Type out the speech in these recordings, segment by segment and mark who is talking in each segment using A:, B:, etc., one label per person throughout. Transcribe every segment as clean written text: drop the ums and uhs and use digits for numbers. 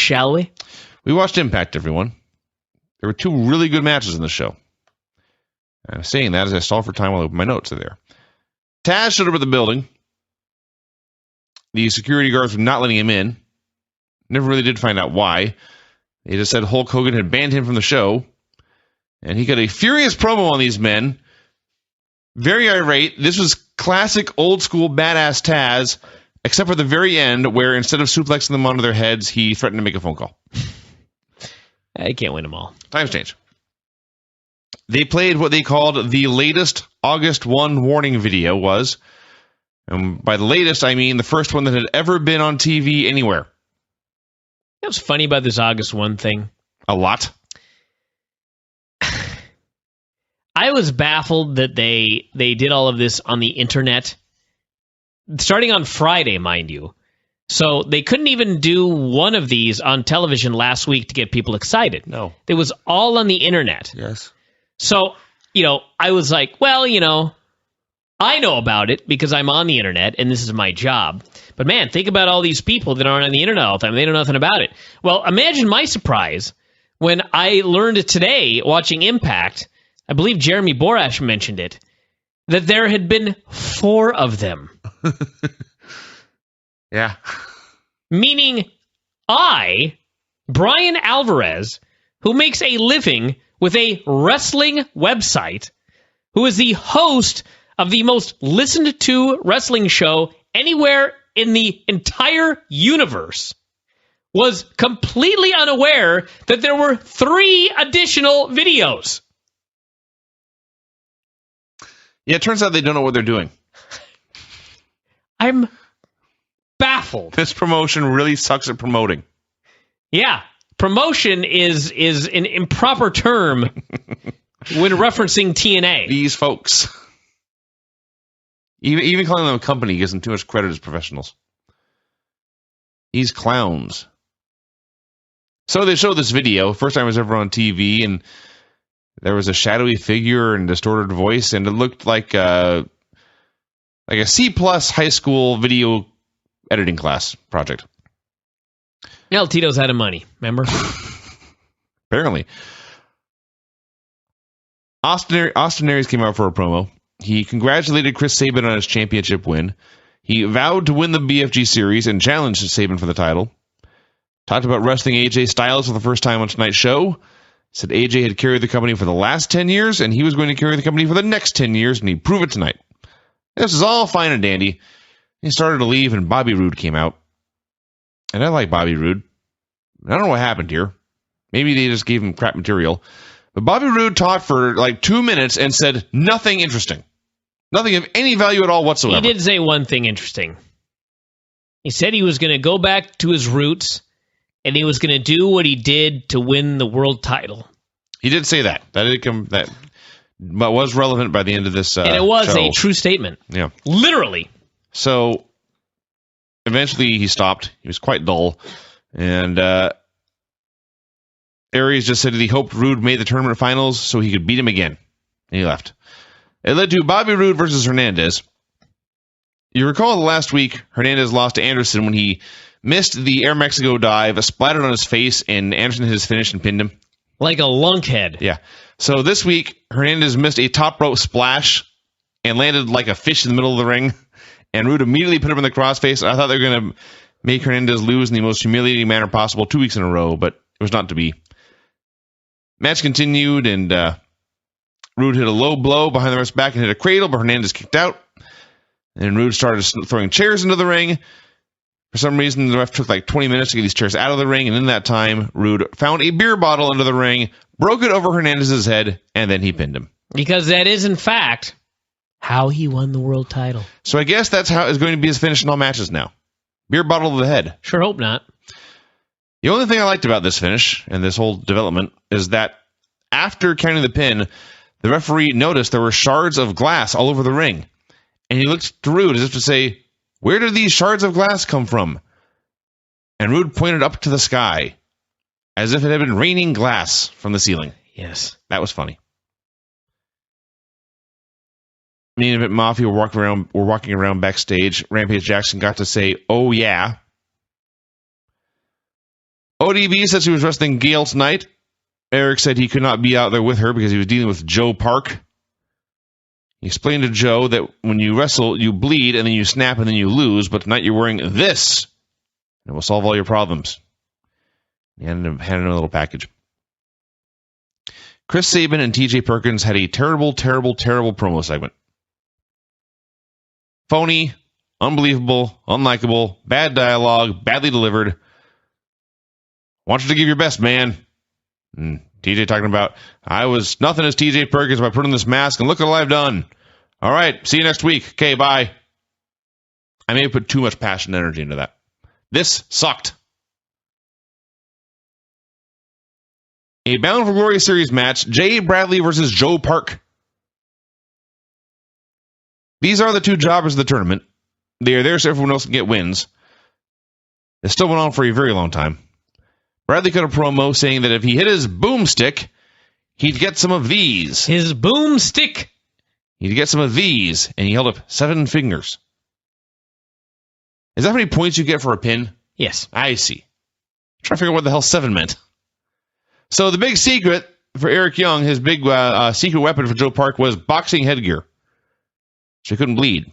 A: shall we?
B: We watched Impact, everyone. There were 2 really good matches in the show. I'm saying that as I stall for time while I open my notes there. Taz showed up at the building. The security guards were not letting him in. Never really did find out why. They just said Hulk Hogan had banned him from the show. And he got a furious promo on these men. Very irate. This was classic old school badass Taz, except for the very end where instead of suplexing them onto their heads, he threatened to make a phone call.
A: I can't win them all.
B: Times change. They played what they called the latest August 1 warning video was. And by the latest, I mean the first one that had ever been on TV anywhere.
A: What's funny about this August 1 thing?
B: A lot.
A: I was baffled that they did all of this on the internet, starting on Friday, mind you. So they couldn't even do one of these on television last week to get people excited.
B: No.
A: It was all on the internet.
B: Yes.
A: So, I was like, well, I know about it because I'm on the internet and this is my job. But man, think about all these people that aren't on the internet all the time. They know nothing about it. Well, imagine my surprise when I learned today watching Impact, I believe Jeremy Borash mentioned it, that there had been 4 of them.
B: Yeah.
A: Meaning I, Brian Alvarez, who makes a living with a wrestling website, who is the host of the most listened to wrestling show anywhere in the entire universe, was completely unaware that there were 3 additional videos.
B: Yeah, it turns out they don't know what they're doing.
A: I'm baffled.
B: This promotion really sucks at promoting.
A: Yeah, promotion is an improper term when referencing TNA.
B: These folks. Even calling them a company gives them too much credit as professionals. These clowns. So they showed this video, first time it was ever on TV, and there was a shadowy figure and distorted voice, and it looked like a C+ high school video editing class project.
A: El Tito's out of money, remember?
B: Apparently. Austin Aries came out for a promo. He congratulated Chris Sabin on his championship win. He vowed to win the BFG series and challenged Sabin for the title. Talked about wrestling AJ Styles for the first time on tonight's show. Said AJ had carried the company for the last 10 years, and he was going to carry the company for the next 10 years, and he'd prove it tonight. This is all fine and dandy. He started to leave, and Bobby Roode came out. And I like Bobby Roode. I don't know what happened here. Maybe they just gave him crap material. But Bobby Roode talked for like 2 minutes and said nothing interesting. Nothing of any value at all whatsoever.
A: He did say one thing interesting. He said he was going to go back to his roots, and he was going to do what he did to win the world title.
B: He did say that. That was relevant by the end of this
A: and it was
B: show.
A: A true statement.
B: Yeah.
A: Literally.
B: So, eventually he stopped. He was quite dull. And Aries just said that he hoped Roode made the tournament finals so he could beat him again. And he left. It led to Bobby Roode versus Hernandez. You recall last week, Hernandez lost to Anderson when he missed the Air Mexico dive, splattered on his face, and Anderson hit his finish and pinned him.
A: Like a lunkhead.
B: Yeah. So this week, Hernandez missed a top rope splash and landed like a fish in the middle of the ring. And Roode immediately put him in the crossface. I thought they were going to make Hernandez lose in the most humiliating manner possible 2 weeks in a row, but it was not to be. Match continued, and Roode hit a low blow behind the ref's back and hit a cradle, but Hernandez kicked out. And Roode started throwing chairs into the ring. For some reason, the ref took like 20 minutes to get these chairs out of the ring, and in that time, Roode found a beer bottle under the ring, broke it over Hernandez's head, and then he pinned him.
A: Because that is, in fact, how he won the world title.
B: So I guess that's how it's going to be his finish in all matches now. Beer bottle to the head.
A: Sure hope not.
B: The only thing I liked about this finish and this whole development is that after counting the pin, the referee noticed there were shards of glass all over the ring. And he looked to Roode as if to say, where did these shards of glass come from? And Roode pointed up to the sky, as if it had been raining glass from the ceiling.
A: Yes.
B: That was funny. Main Event Mafia were walking around backstage. Rampage Jackson got to say, oh yeah. ODB said she was wrestling Gail tonight. Eric said he could not be out there with her because he was dealing with Joe Park. He explained to Joe that when you wrestle, you bleed, and then you snap, and then you lose, but tonight you're wearing this. It will solve all your problems. He handed him a little package. Chris Sabin and TJ Perkins had a terrible, terrible, terrible promo segment. Phony, unbelievable, unlikable, bad dialogue, badly delivered. I want you to give your best, man. And TJ talking about, I was nothing as TJ Perkins by putting this mask, and look at all I've done. All right, see you next week. Okay, bye. I may have put too much passion and energy into that. This sucked. A Bound for Glory series match, Jay Bradley versus Joe Park. These are the two jobbers of the tournament. They are there so everyone else can get wins. It still went on for a very long time. Bradley cut a promo saying that if he hit his boomstick, he'd get some of these.
A: His boomstick.
B: He'd get some of these, and he held up 7 fingers. Is that how many points you get for a pin?
A: Yes.
B: I see. I'm trying to figure out what the hell 7 meant. So the big secret for Eric Young, his big secret weapon for Joe Park was boxing headgear. So he couldn't bleed.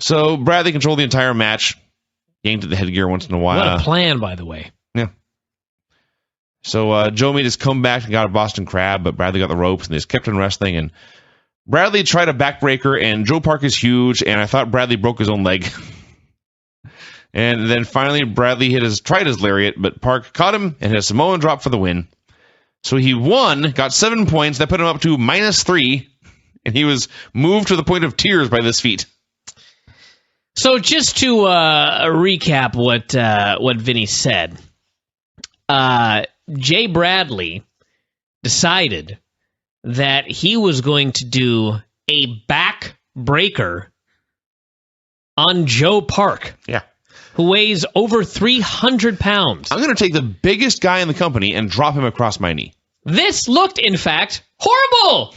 B: So Bradley controlled the entire match. Yanked at the headgear once in a while.
A: What a plan, by the way.
B: Yeah. So Joe made his comeback and got a Boston Crab, but Bradley got the ropes, and they just kept on wrestling. And Bradley tried a backbreaker, and Joe Park is huge, and I thought Bradley broke his own leg. And then finally, Bradley tried his lariat, but Park caught him and hit a Samoan drop for the win. So he won, got 7 points. That put him up to -3, and he was moved to the point of tears by this feat.
A: So just to recap what Vinny said, Jay Bradley decided that he was going to do a backbreaker on Joe Park.
B: Yeah.
A: Who weighs over 300 pounds.
B: I'm going to take the biggest guy in the company and drop him across my knee.
A: This looked, in fact, horrible.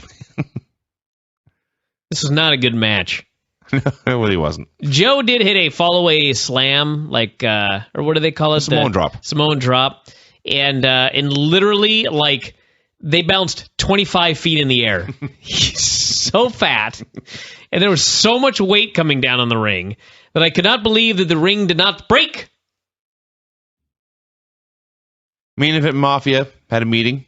A: This was not a good match.
B: No, it really wasn't.
A: Joe did hit a fall-away slam, or what do they call it?
B: Samoan drop.
A: Samoan drop. And literally, they bounced 25 feet in the air. He's so fat. And there was so much weight coming down on the ring that I could not believe that the ring did not break.
B: Main Event Mafia had a meeting.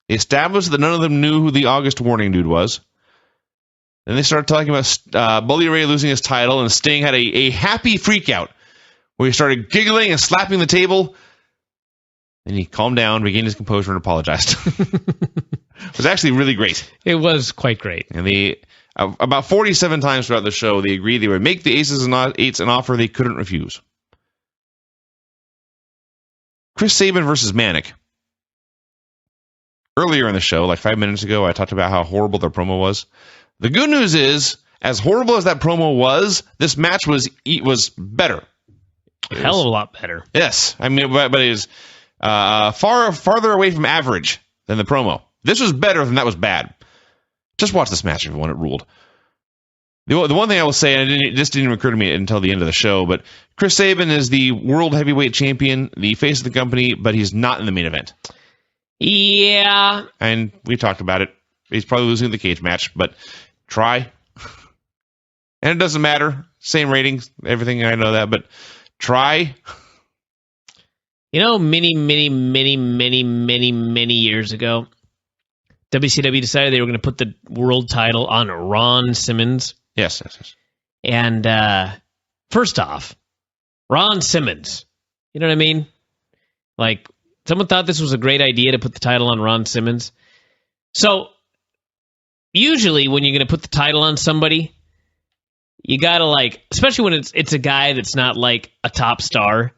B: They established that none of them knew who the August Warning dude was. Then they started talking about Bully Ray losing his title, and Sting had a happy freakout where he started giggling and slapping the table. And he calmed down, regained his composure, and apologized. It was actually really great.
A: It was quite great.
B: And they, about 47 times throughout the show, they agreed they would make the Aces and Eights an offer they couldn't refuse. Chris Sabin versus Manic. Earlier in the show, 5 minutes ago, I talked about how horrible their promo was. The good news is, as horrible as that promo was, this match was better.
A: A hell of a lot better.
B: Yes. I mean, but it was farther away from average than the promo. This was better than that was bad. Just watch this match, everyone. It ruled. The one thing I will say, and it just didn't occur to me until the end of the show, but Chris Sabin is the World Heavyweight Champion, the face of the company, but he's not in the main event.
A: Yeah.
B: And we talked about it. He's probably losing the cage match, but try. And it doesn't matter. Same ratings, everything, I know that, but try.
A: You know, many years ago, WCW decided they were going to put the world title on Ron Simmons.
B: Yes.
A: And first off, Ron Simmons. You know what I mean? Someone thought this was a great idea to put the title on Ron Simmons. So, usually when you're going to put the title on somebody, you got to especially when it's a guy that's not a top star,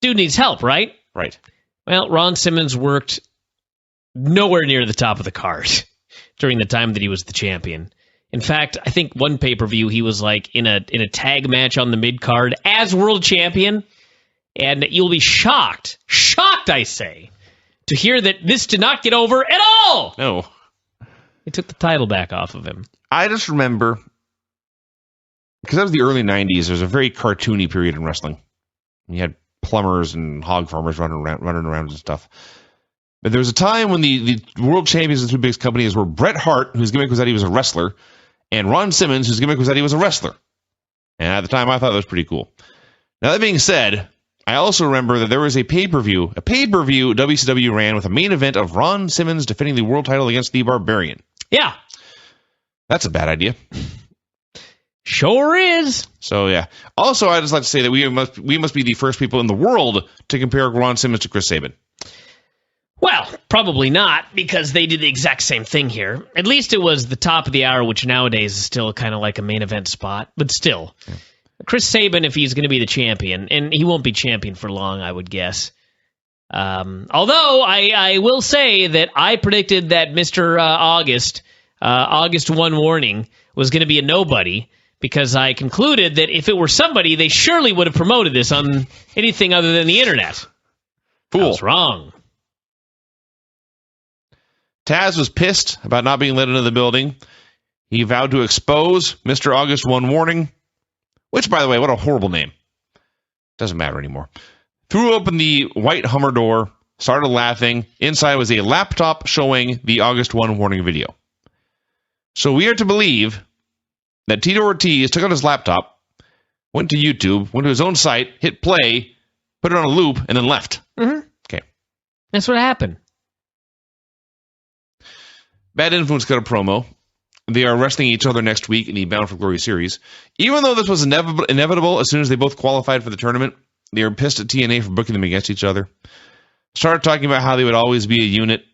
A: dude needs help, right?
B: Right.
A: Well, Ron Simmons worked nowhere near the top of the card during the time that he was the champion. In fact, I think one pay-per-view he was in a tag match on the mid-card as world champion, and you'll be shocked, I say, to hear that this did not get over at all.
B: No.
A: They took the title back off of him.
B: I just remember, because that was the early 90s, there was a very cartoony period in wrestling. You had plumbers and hog farmers running around and stuff. But there was a time when the world champions of the two biggest companies were Bret Hart, whose gimmick was that he was a wrestler, and Ron Simmons, whose gimmick was that he was a wrestler. And at the time, I thought that was pretty cool. Now, that being said, I also remember that there was a pay-per-view WCW ran with a main event of Ron Simmons defending the world title against the Barbarian.
A: Yeah.
B: That's a bad idea.
A: Sure is.
B: So, yeah. Also, I'd just like to say that we must be the first people in the world to compare Ron Simmons to Chris Sabin.
A: Well, probably not, because they did the exact same thing here. At least it was the top of the hour, which nowadays is still kind of like a main event spot. But still, yeah. Chris Sabin, if he's going to be the champion, and he won't be champion for long, I would guess. Although, I will say that I predicted that Mr. August 1 Warning, was going to be a nobody, because I concluded that if it were somebody, they surely would have promoted this on anything other than the internet.
B: Fool.
A: I was wrong.
B: Taz was pissed about not being let into the building. He vowed to expose Mr. August 1 Warning, which, by the way, what a horrible name. Doesn't matter anymore. Threw open the white Hummer door, started laughing. Inside was a laptop showing the August 1 Warning video. So we are to believe that Tito Ortiz took out his laptop, went to YouTube, went to his own site, hit play, put it on a loop, and then left.
A: Mm-hmm.
B: Okay.
A: That's what happened.
B: Bad Influence got a promo. They are wrestling each other next week in the Bound for Glory series. Even though this was inevitable as soon as they both qualified for the tournament, they were pissed at TNA for booking them against each other. Started talking about how they would always be a unit,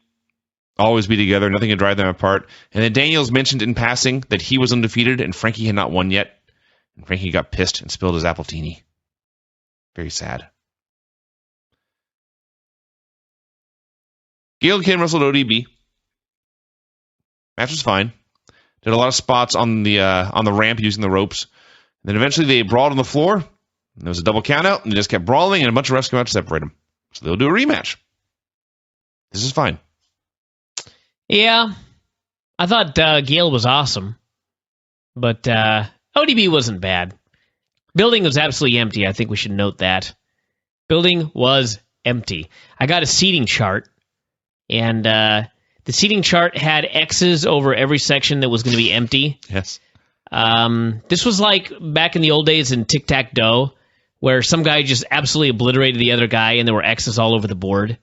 B: always be together, nothing could drive them apart. And then Daniels mentioned in passing that he was undefeated and Frankie had not won yet. And Frankie got pissed and spilled his appletini. Very sad. Gail Kim wrestled ODB. Match was fine. Did a lot of spots on the ramp using the ropes. And then eventually they brawled on the floor. And there was a double count out, and they just kept brawling, and a bunch of refs came out to separate them. So they'll do a rematch. This is fine.
A: Yeah. I thought Gail was awesome. But ODB wasn't bad. Building was absolutely empty. I think we should note that. Building was empty. I got a seating chart, and the seating chart had X's over every section that was going to be empty.
B: Yes.
A: This was like back in the old days in Tic-Tac-Doe, where some guy just absolutely obliterated the other guy and there were X's all over the board.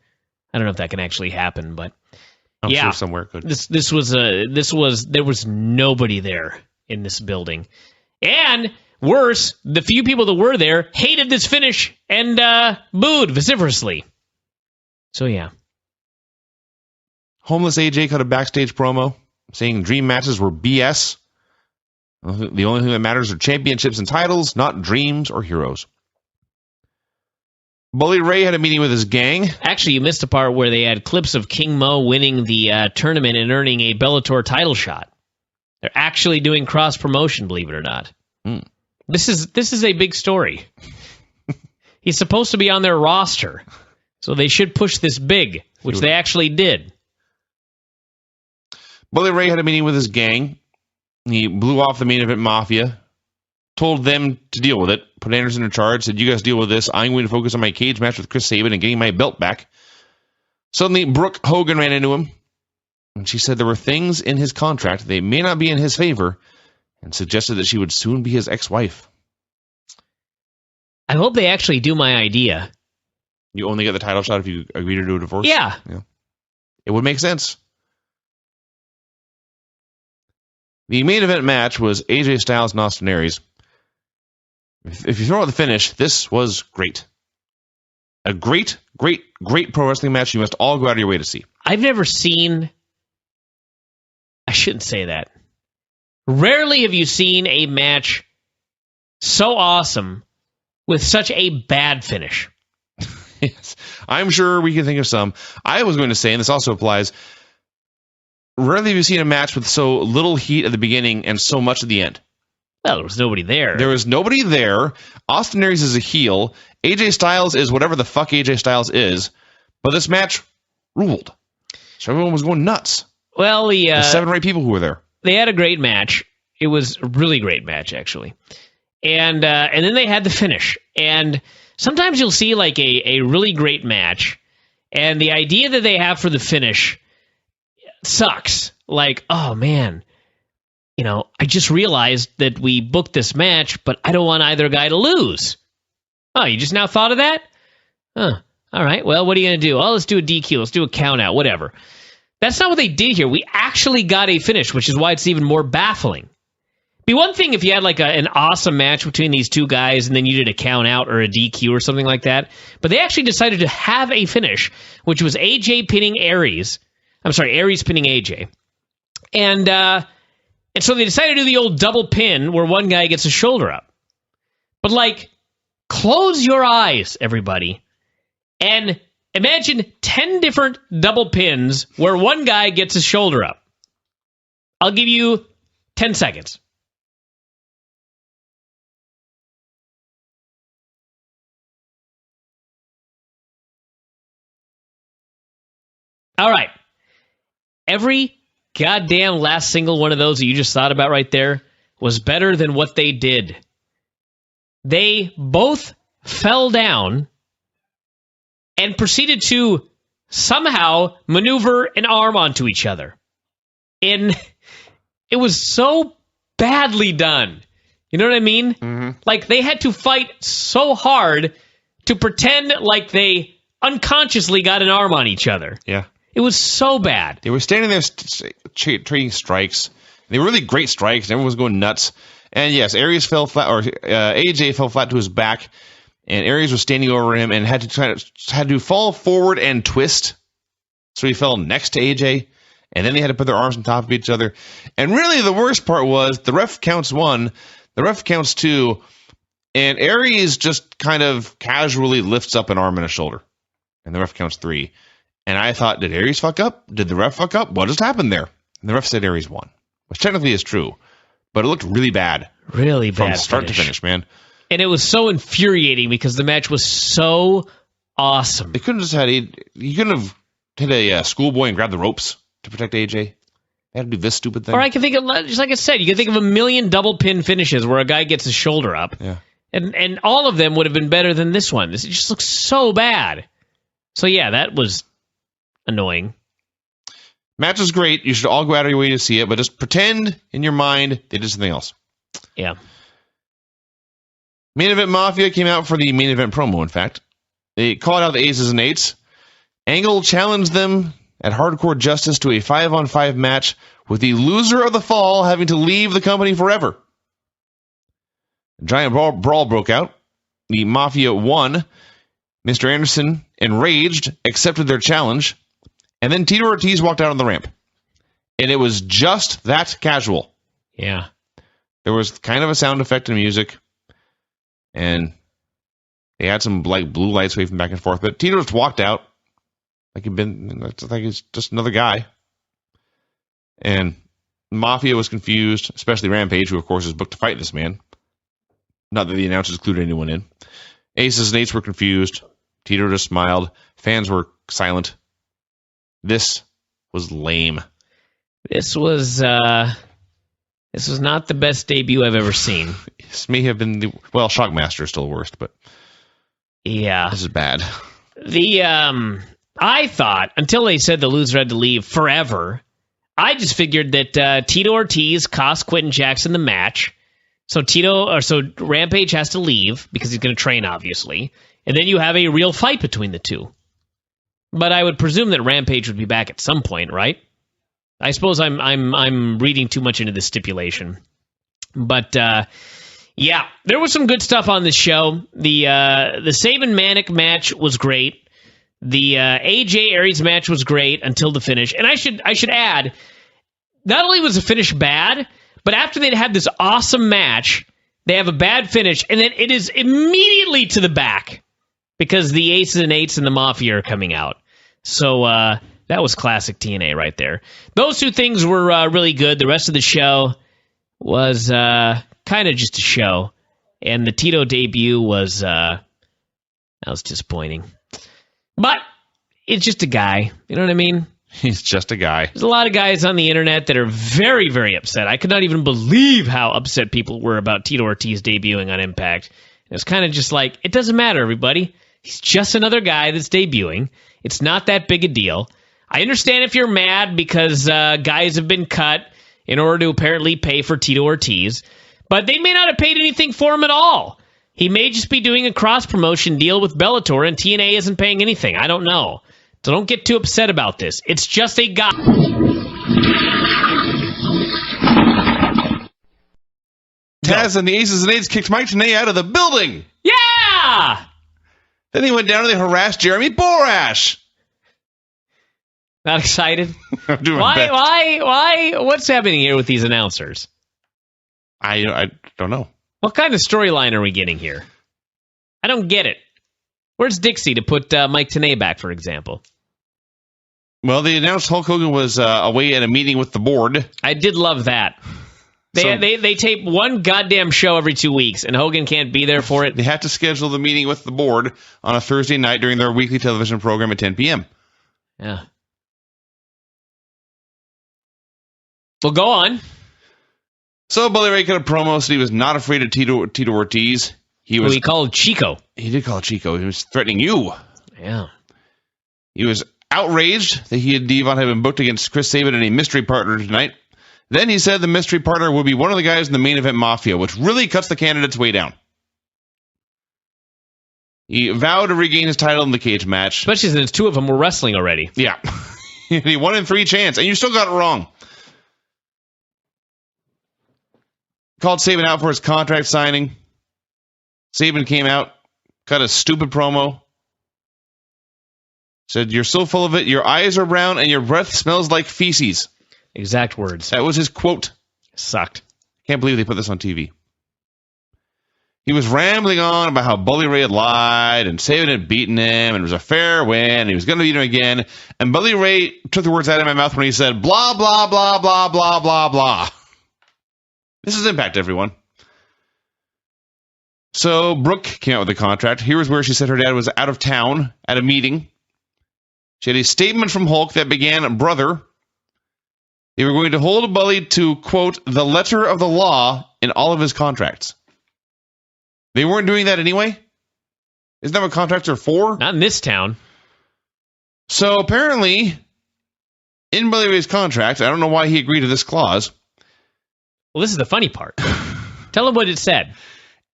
A: I don't know if that can actually happen, but
B: I'm sure somewhere it could.
A: There was nobody there in this building. And worse, the few people that were there hated this finish and booed vociferously. So yeah.
B: Homeless AJ cut a backstage promo saying dream matches were BS. The only thing that matters are championships and titles, not dreams or heroes. Bully Ray had a meeting with his gang.
A: Actually, you missed a part where they had clips of King Mo winning the tournament and earning a Bellator title shot. They're actually doing cross-promotion, believe it or not.
B: Mm.
A: This is a big story. He's supposed to be on their roster, so they should push this big, which they actually did.
B: Bully Ray had a meeting with his gang. He blew off the main event Mafia, told them to deal with it, put Anderson in charge, said, you guys deal with this. I'm going to focus on my cage match with Chris Sabin and getting my belt back. Suddenly, Brooke Hogan ran into him, and she said there were things in his contract that may not be in his favor, and suggested that she would soon be his ex-wife.
A: I hope they actually do my idea.
B: You only get the title shot if you agree to do a divorce?
A: Yeah.
B: It would make sense. The main event match was AJ Styles and Austin Aries. If you throw out the finish, this was great. A great, great, great pro wrestling match you must all go out of your way to see.
A: I've never seen... I shouldn't say that. Rarely have you seen a match so awesome with such a bad finish.
B: Yes, I'm sure we can think of some. I was going to say, and this also applies, rarely have you seen a match with so little heat at the beginning and so much at the end.
A: Well, there was nobody there.
B: There was nobody there. Austin Aries is a heel. AJ Styles is whatever the fuck AJ Styles is. But this match ruled. So everyone was going nuts.
A: Well,
B: the 7 or 8 people who were there.
A: They had a great match. It was a really great match, actually. And then they had the finish. And sometimes you'll see like a really great match, and the idea that they have for the finish sucks. Like, oh man, I just realized that we booked this match, but I don't want either guy to lose. Oh, you just now thought of that? Huh. All right, well, what are you going to do? Oh, let's do a DQ. Let's do a count out, whatever. That's not what they did here. We actually got a finish, which is why it's even more baffling. Be one thing if you had like an awesome match between these two guys and then you did a count out or a DQ or something like that. But they actually decided to have a finish, which was AJ pinning Aries. I'm sorry, Aries pinning AJ. And so they decided to do the old double pin where one guy gets a shoulder up. But like, close your eyes, everybody, and imagine 10 different double pins where one guy gets his shoulder up. I'll give you 10 seconds. All right. Every goddamn last single one of those that you just thought about right there was better than what they did. They both fell down and proceeded to somehow maneuver an arm onto each other. And it was so badly done. You know what I mean? Mm-hmm. Like, they had to fight so hard to pretend like they unconsciously got an arm on each other.
B: Yeah.
A: It was so bad.
B: They were standing there trading strikes. They were really great strikes. And everyone was going nuts. And yes, Aries fell flat, or AJ fell flat to his back, and Aries was standing over him and had to fall forward and twist. So he fell next to AJ, and then they had to put their arms on top of each other. And really, the worst part was the ref counts 1, the ref counts 2, and Aries just kind of casually lifts up an arm and a shoulder, and the ref counts 3. And I thought, did Aries fuck up? Did the ref fuck up? What just happened there? And the ref said Aries won, which technically is true, but it looked really bad.
A: Really bad.
B: From start to finish, man.
A: And it was so infuriating because the match was so awesome.
B: They couldn't you couldn't have hit a schoolboy and grabbed the ropes to protect AJ. They had to do this stupid thing.
A: Or I can think of, just like I said, you can think of a million double pin finishes where a guy gets his shoulder up.
B: Yeah.
A: And all of them would have been better than this one. This just looks so bad. So yeah, that was annoying.
B: Match is great. You should all go out of your way to see it, but just pretend in your mind they did something else.
A: Yeah.
B: Main Event Mafia came out for the main event promo, in fact. They called out the Aces and Eights. Angle challenged them at Hardcore Justice to a 5-on-5 match, with the loser of the fall having to leave the company forever. A giant brawl broke out. The Mafia won. Mr. Anderson, enraged, accepted their challenge. And then Tito Ortiz walked out on the ramp. And it was just that casual.
A: Yeah.
B: There was kind of a sound effect and music. And they had some like blue lights waving back and forth. But Tito just walked out. Like he's just another guy. And Mafia was confused, especially Rampage, who of course is booked to fight this man. Not that the announcers included anyone in. Aces and Eights were confused. Tito just smiled. Fans were silent. This was lame.
A: This was not the best debut I've ever seen.
B: This may have been Shockmaster is still worst, but
A: yeah,
B: this is bad.
A: I thought until they said the loser had to leave forever, I just figured that Tito Ortiz cost Quentin Jackson the match, so Rampage has to leave because he's going to train, obviously, and then you have a real fight between the two. But I would presume that Rampage would be back at some point, right? I suppose I'm reading too much into this stipulation. But yeah, there was some good stuff on this show. The Saban Manic match was great. The AJ Aries match was great until the finish. And I should add, not only was the finish bad, but after they'd had this awesome match, they have a bad finish, and then it is immediately to the back because the Aces and Eights and the Mafia are coming out. So that was classic TNA right there. Those two things were really good. The rest of the show was kind of just a show. And the Tito debut was disappointing. But it's just a guy. You know what I mean?
B: He's just a guy.
A: There's a lot of guys on the internet that are very, very upset. I could not even believe how upset people were about Tito Ortiz debuting on Impact. It's kind of just like, it doesn't matter, everybody. He's just another guy that's debuting. It's not that big a deal. I understand if you're mad because guys have been cut in order to apparently pay for Tito Ortiz, but they may not have paid anything for him at all. He may just be doing a cross-promotion deal with Bellator, and TNA isn't paying anything. I don't know. So don't get too upset about this. It's just a guy.
B: Taz and the Aces and Eights kicked Mike Tenay out of the building.
A: Yeah!
B: Then he went down and they harassed Jeremy Borash.
A: Not excited?
B: I'm doing my best.
A: Why? What's happening here with these announcers?
B: I don't know.
A: What kind of storyline are we getting here? I don't get it. Where's Dixie to put Mike Tenay back, for example?
B: Well, they announced Hulk Hogan was away at a meeting with the board.
A: I did love that. They tape one goddamn show every 2 weeks, and Hogan can't be there for it.
B: They had to schedule the meeting with the board on a Thursday night during their weekly television program at 10 p.m.
A: Yeah. Well, go on.
B: So Bully Ray cut a promo, said he was not afraid of Tito Ortiz.
A: He called Chico.
B: He did call Chico. He was threatening you.
A: Yeah.
B: He was outraged that he and Devon had been booked against Chris Sabin and a mystery partner tonight. Then he said the mystery partner would be one of the guys in the main event Mafia, which really cuts the candidates way down. He vowed to regain his title in the cage match.
A: Especially since two of them were wrestling already.
B: Yeah. He won in 3 chance, and you still got it wrong. Called Sabin out for his contract signing. Sabin came out, cut a stupid promo. Said, "You're so full of it, your eyes are brown, and your breath smells like feces."
A: Exact words.
B: That was his quote.
A: Sucked.
B: Can't believe they put this on TV. He was rambling on about how Bully Ray had lied, and Sabin had beaten him, and it was a fair win, and he was going to beat him again. And Bully Ray took the words out of my mouth when he said, blah, blah, blah, blah, blah, blah, blah. This is Impact, everyone. So Brooke came out with the contract. Here was where she said her dad was out of town at a meeting. She had a statement from Hulk that began, "Brother, they were going to hold Bully to, quote, the letter of the law in all of his contracts." They weren't doing that anyway? Isn't that what contracts are for?
A: Not in this town.
B: So apparently, in Bully Ray's contract, I don't know why he agreed to this clause.
A: Well, this is the funny part. Tell him what it said.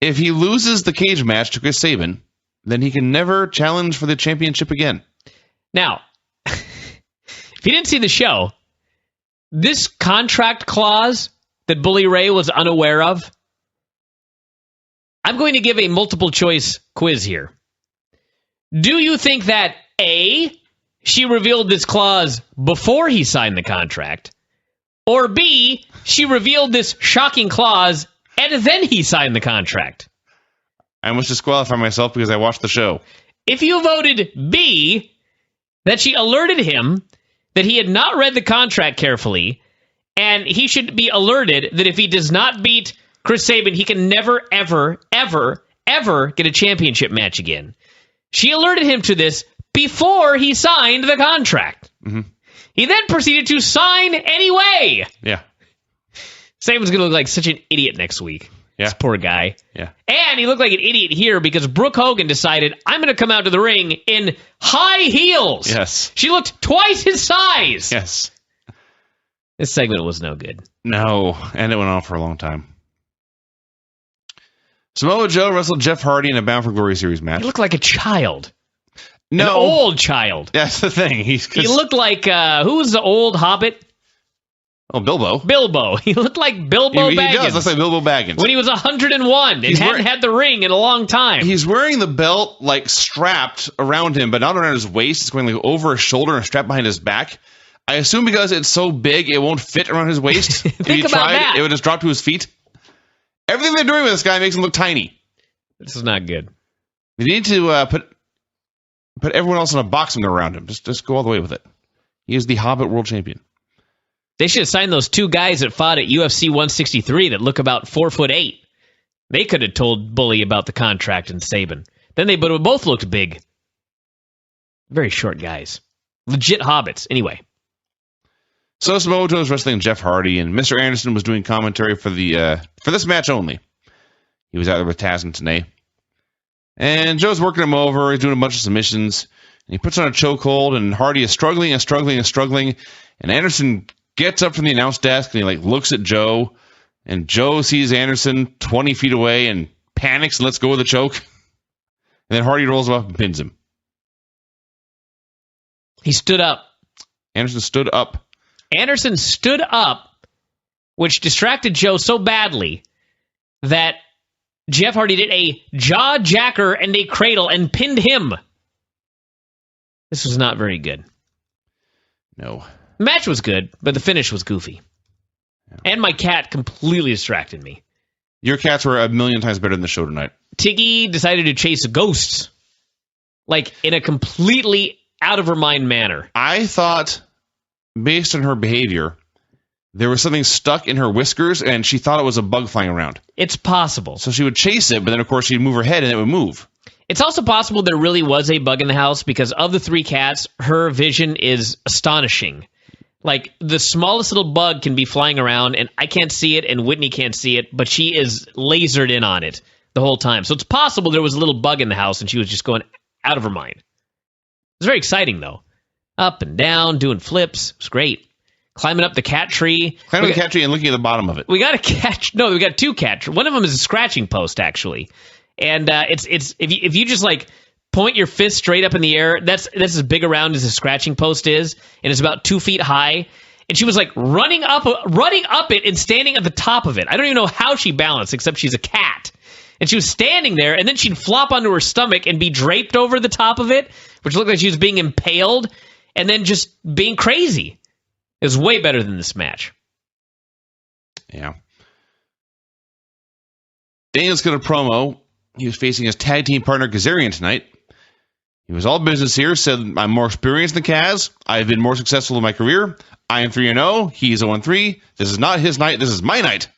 B: If he loses the cage match to Chris Sabin, then he can never challenge for the championship again.
A: Now, if you didn't see the show, this contract clause that Bully Ray was unaware of, I'm going to give a multiple choice quiz here. Do you think that A, she revealed this clause before he signed the contract, or B, she revealed this shocking clause and then he signed the contract?
B: I must disqualify myself because I watched the show.
A: If you voted B, that she alerted him that he had not read the contract carefully, and he should be alerted that if he does not beat Chris Sabin, he can never, ever, ever, ever get a championship match again. She alerted him to this before he signed the contract.
B: Mm-hmm.
A: He then proceeded to sign anyway.
B: Yeah.
A: Sabin's going to look like such an idiot next week.
B: Yeah.
A: This poor guy.
B: Yeah.
A: And he looked like an idiot here because Brooke Hogan decided, I'm going to come out to the ring in high heels.
B: Yes.
A: She looked twice his size.
B: Yes.
A: This segment was no good.
B: No, and it went on for a long time. Samoa Joe wrestled Jeff Hardy in a Bound for Glory series match.
A: He looked like a child.
B: No.
A: An old child.
B: That's the thing.
A: He looked like, who was the old hobbit?
B: Oh, Bilbo.
A: Bilbo. He looked like Bilbo Baggins.
B: He does look like Bilbo Baggins.
A: When he was 101 and hadn't had the ring in a long time.
B: He's wearing the belt, like, strapped around him, but not around his waist. It's going, like, over his shoulder and strapped behind his back. I assume because it's so big, it won't fit around his waist.
A: Think if he about that.
B: It would just drop to his feet. Everything they're doing with this guy makes him look tiny.
A: This is not good.
B: They need to put everyone else in a box when they're around him. Just go all the way with it. He is the Hobbit World Champion.
A: They should have signed those two guys that fought at UFC 163 that look about 4'8". They could have told Bully about the contract and Sabin. Then they would have both looked big. Very short guys. Legit hobbits. Anyway.
B: So Samoa Joe was wrestling Jeff Hardy, and Mr. Anderson was doing commentary for this match only. He was out there with Taz and Tenay. And Joe's working him over. He's doing a bunch of submissions. And he puts on a chokehold, and Hardy is struggling. And Anderson gets up from the announce desk, and he looks at Joe. And Joe sees Anderson 20 feet away and panics and lets go of the choke. And then Hardy rolls him up and pins him.
A: He stood up.
B: Anderson stood up, which distracted Joe so badly that Jeff Hardy did a jaw jacker and a cradle and pinned him. This was not very good. No.
A: The match was good, but the finish was goofy. Yeah. And my cat completely distracted me.
B: Your cats were a million times better than the show tonight.
A: Tiggy decided to chase ghosts. In a completely out of her mind manner.
B: I thought, based on her behavior, there was something stuck in her whiskers, and she thought it was a bug flying around.
A: It's possible.
B: So she would chase it, but then, of course, she'd move her head, and it would move.
A: It's also possible there really was a bug in the house, because of the three cats, her vision is astonishing. The smallest little bug can be flying around, and I can't see it, and Whitney can't see it, but she is lasered in on it the whole time. So it's possible there was a little bug in the house, and she was just going out of her mind. It was very exciting, though. Up and down, doing flips. It was great. Climbing up the cat tree.
B: Climbing the cat tree and looking at the bottom of it.
A: We got we got two cat trees. One of them is a scratching post, actually. And it's if you just point your fist straight up in the air, that's as big around as a scratching post is, and it's about 2 feet high. And she was running up it and standing at the top of it. I don't even know how she balanced, except she's a cat. And she was standing there, and then she'd flop onto her stomach and be draped over the top of it, which looked like she was being impaled, and then just being crazy. It was way better than this match.
B: Yeah. Daniel's got a promo. He was facing his tag team partner, Kazarian, tonight. He was all business here, said, I'm more experienced than Kaz. I've been more successful in my career. I am 3-0. He's 0-3. This is not his night. This is my night.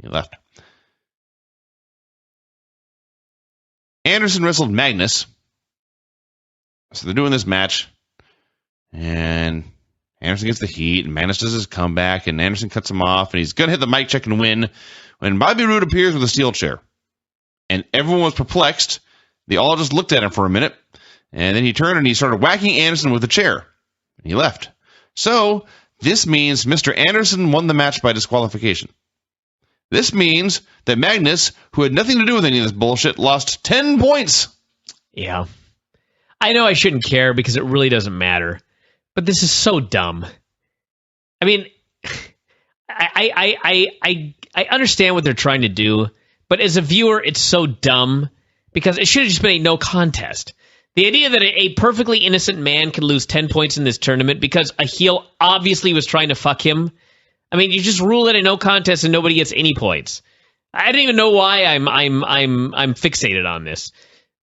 B: He left. Anderson wrestled Magnus. So they're doing this match. And Anderson gets the heat, and Magnus does his comeback, and Anderson cuts him off, and he's going to hit the mic check and win when Bobby Roode appears with a steel chair. And everyone was perplexed. They all just looked at him for a minute, and then he turned and he started whacking Anderson with the chair. And he left. So this means Mr. Anderson won the match by disqualification. This means that Magnus, who had nothing to do with any of this bullshit, lost 10 points.
A: Yeah. I know I shouldn't care because it really doesn't matter. But this is so dumb. I mean, I understand what they're trying to do, but as a viewer, it's so dumb because it should have just been a no contest. The idea that a perfectly innocent man can lose 10 points in this tournament because a heel obviously was trying to fuck him. I mean, you just rule it a no contest and nobody gets any points. I don't even know why I'm fixated on this,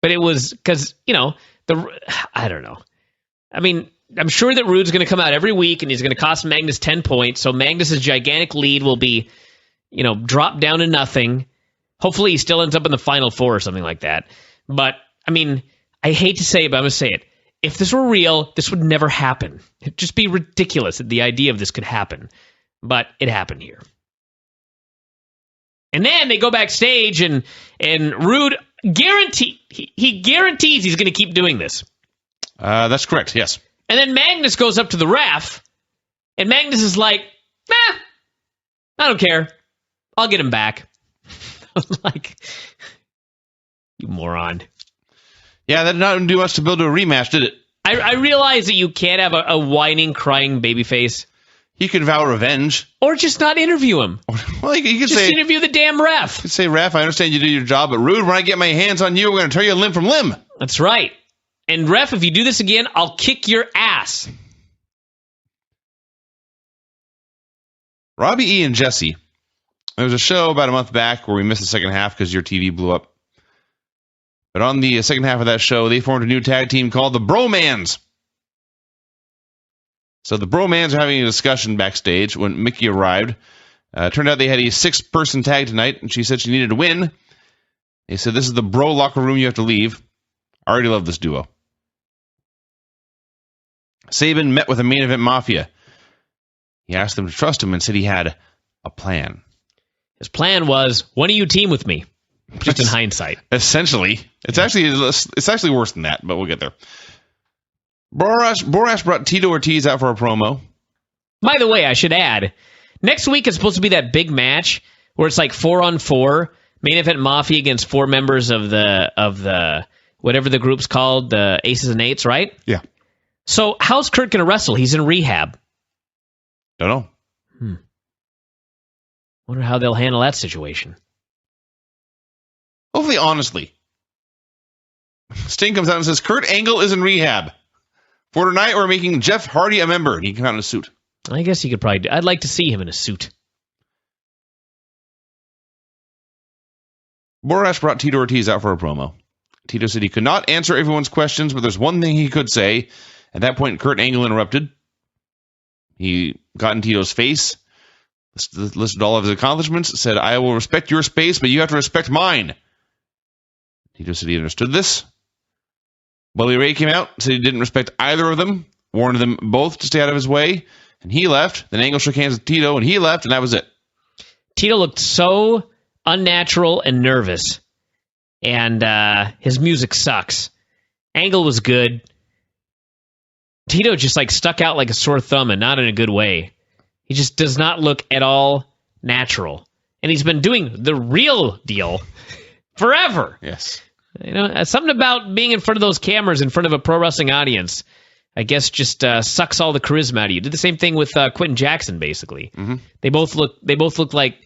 A: but it was because I don't know. I mean, I'm sure that Rude's going to come out every week and he's going to cost Magnus 10 points. So Magnus's gigantic lead will be, dropped down to nothing. Hopefully he still ends up in the Final Four or something like that. But, I mean, I hate to say it, but I'm going to say it. If this were real, this would never happen. It'd just be ridiculous that the idea of this could happen. But it happened here. And then they go backstage and Rude guarantees he's going to keep doing this.
B: That's correct, yes.
A: And then Magnus goes up to the ref, and Magnus is like, I don't care. I'll get him back. You moron.
B: Yeah, that did not do much to build to a rematch, did it?
A: I realize that you can't have a whining, crying babyface.
B: He could vow revenge.
A: Or just not interview him.
B: Well, you could
A: just interview the damn ref.
B: You could say, ref, I understand you do your job, but Rude, when I get my hands on you, we're going to tear you limb from limb.
A: That's right. And ref, if you do this again, I'll kick your ass.
B: Robbie E. and Jesse. There was a show about a month back where we missed the second half because your TV blew up. But on the second half of that show, they formed a new tag team called the Bromans. So the Bromans are having a discussion backstage when Mickey arrived. Turned out they had a 6-person tag tonight, and she said she needed to win. They said, this is the bro locker room, you have to leave. I already love this duo. Sabin met with the Main Event Mafia. He asked them to trust him and said he had a plan.
A: His plan was, why don't you team with me? Just in hindsight.
B: Essentially. It's actually worse than that, but we'll get there. Borash brought Tito Ortiz out for a promo.
A: By the way, I should add, next week is supposed to be that big match where it's like 4-on-4, main event Mafia against 4 members of the whatever the group's called, the Aces and Eights, right?
B: Yeah.
A: So how's Kurt going to wrestle? He's in rehab.
B: Don't know.
A: Wonder how they'll handle that situation.
B: Hopefully, honestly. Sting comes out and says, Kurt Angle is in rehab. For tonight, we're making Jeff Hardy a member. And he can come out in a suit.
A: I guess he could probably do. I'd like to see him in a suit.
B: Borash brought Tito Ortiz out for a promo. Tito said he could not answer everyone's questions, but there's one thing he could say. At that point, Kurt Angle interrupted. He got in Tito's face, listed all of his accomplishments, said, I will respect your space, but you have to respect mine. Tito said he understood this. Bully Ray came out, said he didn't respect either of them, warned them both to stay out of his way, and he left. Then Angle shook hands with Tito, and he left, and that was it.
A: Tito looked so unnatural and nervous, and his music sucks. Angle was good. Tito just stuck out like a sore thumb, and not in a good way. He just does not look at all natural. And he's been doing the real deal forever.
B: Yes.
A: Something about being in front of those cameras, in front of a pro wrestling audience, I guess just sucks all the charisma out of you. Did the same thing with Quentin Jackson, basically.
B: Mm-hmm.
A: They both look like,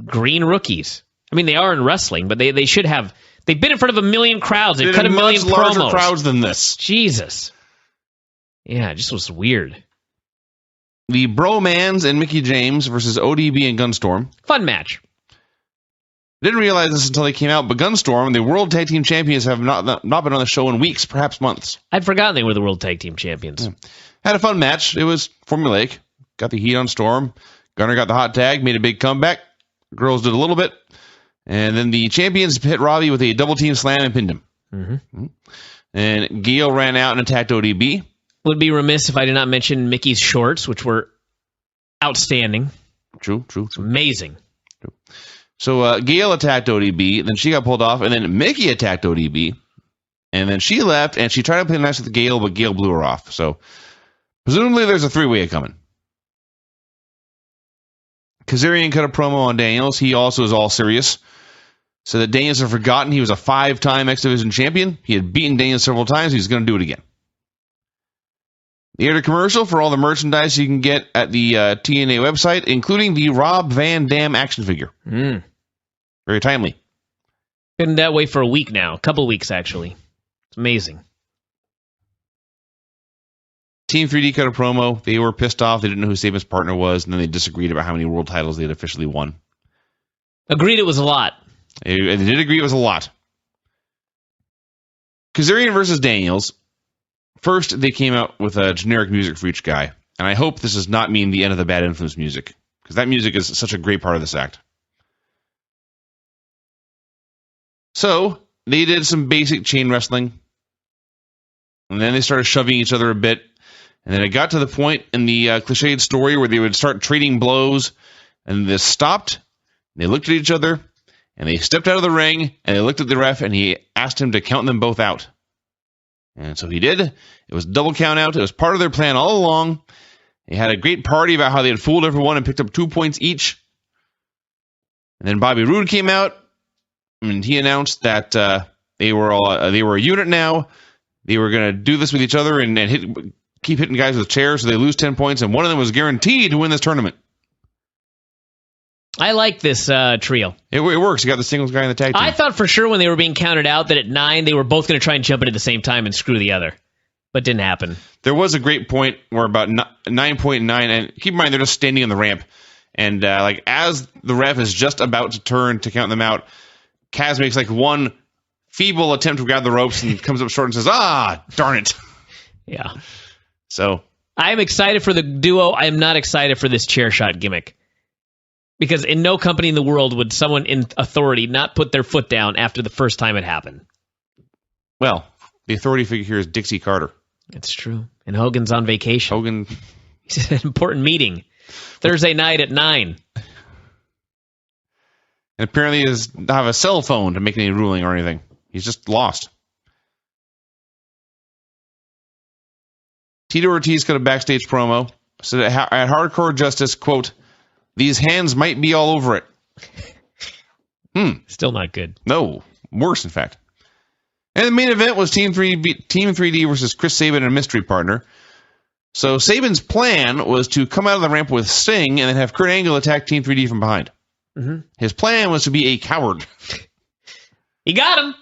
A: green rookies. I mean, they are in wrestling, but they should have. They've been in front of a million crowds. They've cut a million
B: much larger
A: promos.
B: Crowds than this.
A: Jesus. Yeah, it just was weird.
B: The Bromans and Mickey James versus ODB and Gunstorm.
A: Fun match.
B: Didn't realize this until they came out, but Gunstorm, the World Tag Team Champions, have not been on the show in weeks, perhaps months.
A: I'd forgotten they were the World Tag Team Champions.
B: Yeah. Had a fun match. It was formulaic. Got the heat on Storm. Gunner got the hot tag, made a big comeback. Girls did a little bit. And then the champions hit Robbie with a double team slam and pinned him. Mm-hmm. And Gail ran out and attacked ODB.
A: Would be remiss if I did not mention Mickey's shorts, which were outstanding.
B: True.
A: Amazing.
B: True. So Gail attacked ODB, then she got pulled off, and then Mickey attacked ODB. And then she left, and she tried to play nice with Gail, but Gail blew her off. So presumably there's a 3-way coming. Kazarian cut a promo on Daniels. He also is all serious. So that Daniels had forgotten he was a 5-time X Division champion. He had beaten Daniels several times. He was going to do it again. They aired a commercial for all the merchandise you can get at the TNA website, including the Rob Van Dam action figure. Very timely.
A: Been that way for a week now. A couple weeks, actually. It's amazing.
B: Team 3D cut a promo. They were pissed off. They didn't know who Saban's partner was, and then they disagreed about how many world titles they had officially won.
A: Agreed it was a lot.
B: They did agree it was a lot. Kazarian versus Daniels. First, they came out with a generic music for each guy, and I hope this does not mean the end of the Bad Influence music, because that music is such a great part of this act. So, they did some basic chain wrestling, and then they started shoving each other a bit, and then it got to the point in the cliched story where they would start trading blows, and this stopped, and they looked at each other, and they stepped out of the ring, and they looked at the ref, and he asked him to count them both out. And so he did. It was double count out. It was part of their plan all along. They had a great party about how they had fooled everyone and picked up 2 points each. And then Bobby Roode came out, and he announced that they were a unit now. They were going to do this with each other and keep hitting guys with chairs so they lose 10 points, and one of them was guaranteed to win this tournament.
A: I like this trio.
B: It works. You got the singles guy and the tag team.
A: I thought for sure when they were being counted out that at 9 they were both going to try and jump in at the same time and screw the other. But didn't happen.
B: There was a great point where about 9.9, and keep in mind they're just standing on the ramp, and as the ref is just about to turn to count them out, Kaz makes one feeble attempt to grab the ropes and comes up short and says, darn it.
A: Yeah.
B: So
A: I'm excited for the duo. I am not excited for this chair shot gimmick. Because in no company in the world would someone in authority not put their foot down after the first time it happened.
B: Well, the authority figure here is Dixie Carter.
A: It's true. And Hogan's on vacation.
B: Hogan.
A: He's at an important meeting. Thursday night at 9.
B: And apparently he doesn't have a cell phone to make any ruling or anything. He's just lost. Tito Ortiz got a backstage promo. Said at Hardcore Justice, quote, "These hands might be all over it."
A: Still not good.
B: No, worse, in fact. And the main event was Team 3D versus Chris Sabin and a mystery partner. So Sabin's plan was to come out of the ramp with Sting and then have Kurt Angle attack Team 3D from behind. Mm-hmm. His plan was to be a coward.
A: He got him.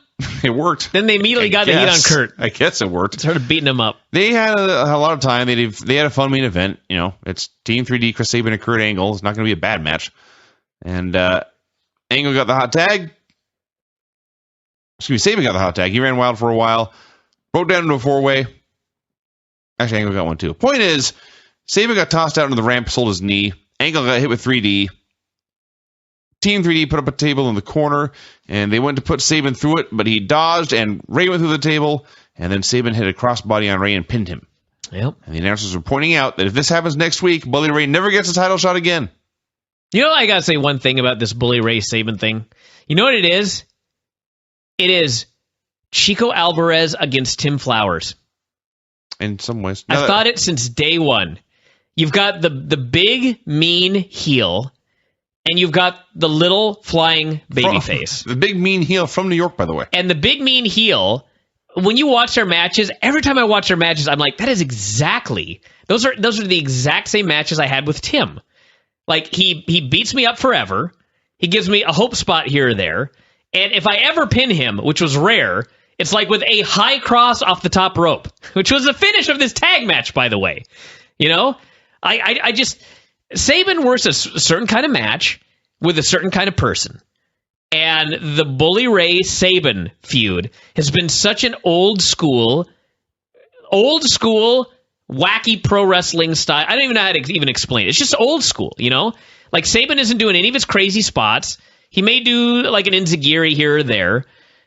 B: It worked.
A: Then they immediately got the heat on Kurt.
B: I guess it worked.
A: Started beating him up.
B: They had a lot of time. They had a fun main event. You know, it's Team 3D, Chris Sabin, and Kurt Angle. It's not going to be a bad match. And Angle got the hot tag. Excuse me, Sabin got the hot tag. He ran wild for a while. Broke down into a four-way. Actually, Angle got one too. Point is, Sabin got tossed out into the ramp, sold his knee. Angle got hit with 3D. Team 3D put up a table in the corner, and they went to put Sabin through it, but he dodged, and Ray went through the table, and then Sabin hit a crossbody on Ray and pinned him.
A: Yep.
B: And the announcers were pointing out that if this happens next week, Bully Ray never gets a title shot again.
A: You know, I got to say one thing about this Bully Ray Sabin thing. You know what it is? It is Chico Alvarez against Tim Flowers.
B: In some ways.
A: I've thought it since day one. You've got the big, mean heel, and you've got the little flying baby face.
B: The big mean heel from New York, by the way.
A: And the big mean heel, when you watch their matches, every time I watch their matches, I'm like, that is exactly, those are the exact same matches I had with Tim. Like, he beats me up forever. He gives me a hope spot here or there. And if I ever pin him, which was rare, it's like with a high cross off the top rope, which was the finish of this tag match, by the way. You know, I just, Sabin works a certain kind of match with a certain kind of person. And the Bully Ray Sabin feud has been such an old school, wacky pro wrestling style. I don't even know how to even explain it. It's just old school, you know? Like, Sabin isn't doing any of his crazy spots. He may do like an enziguri here or there.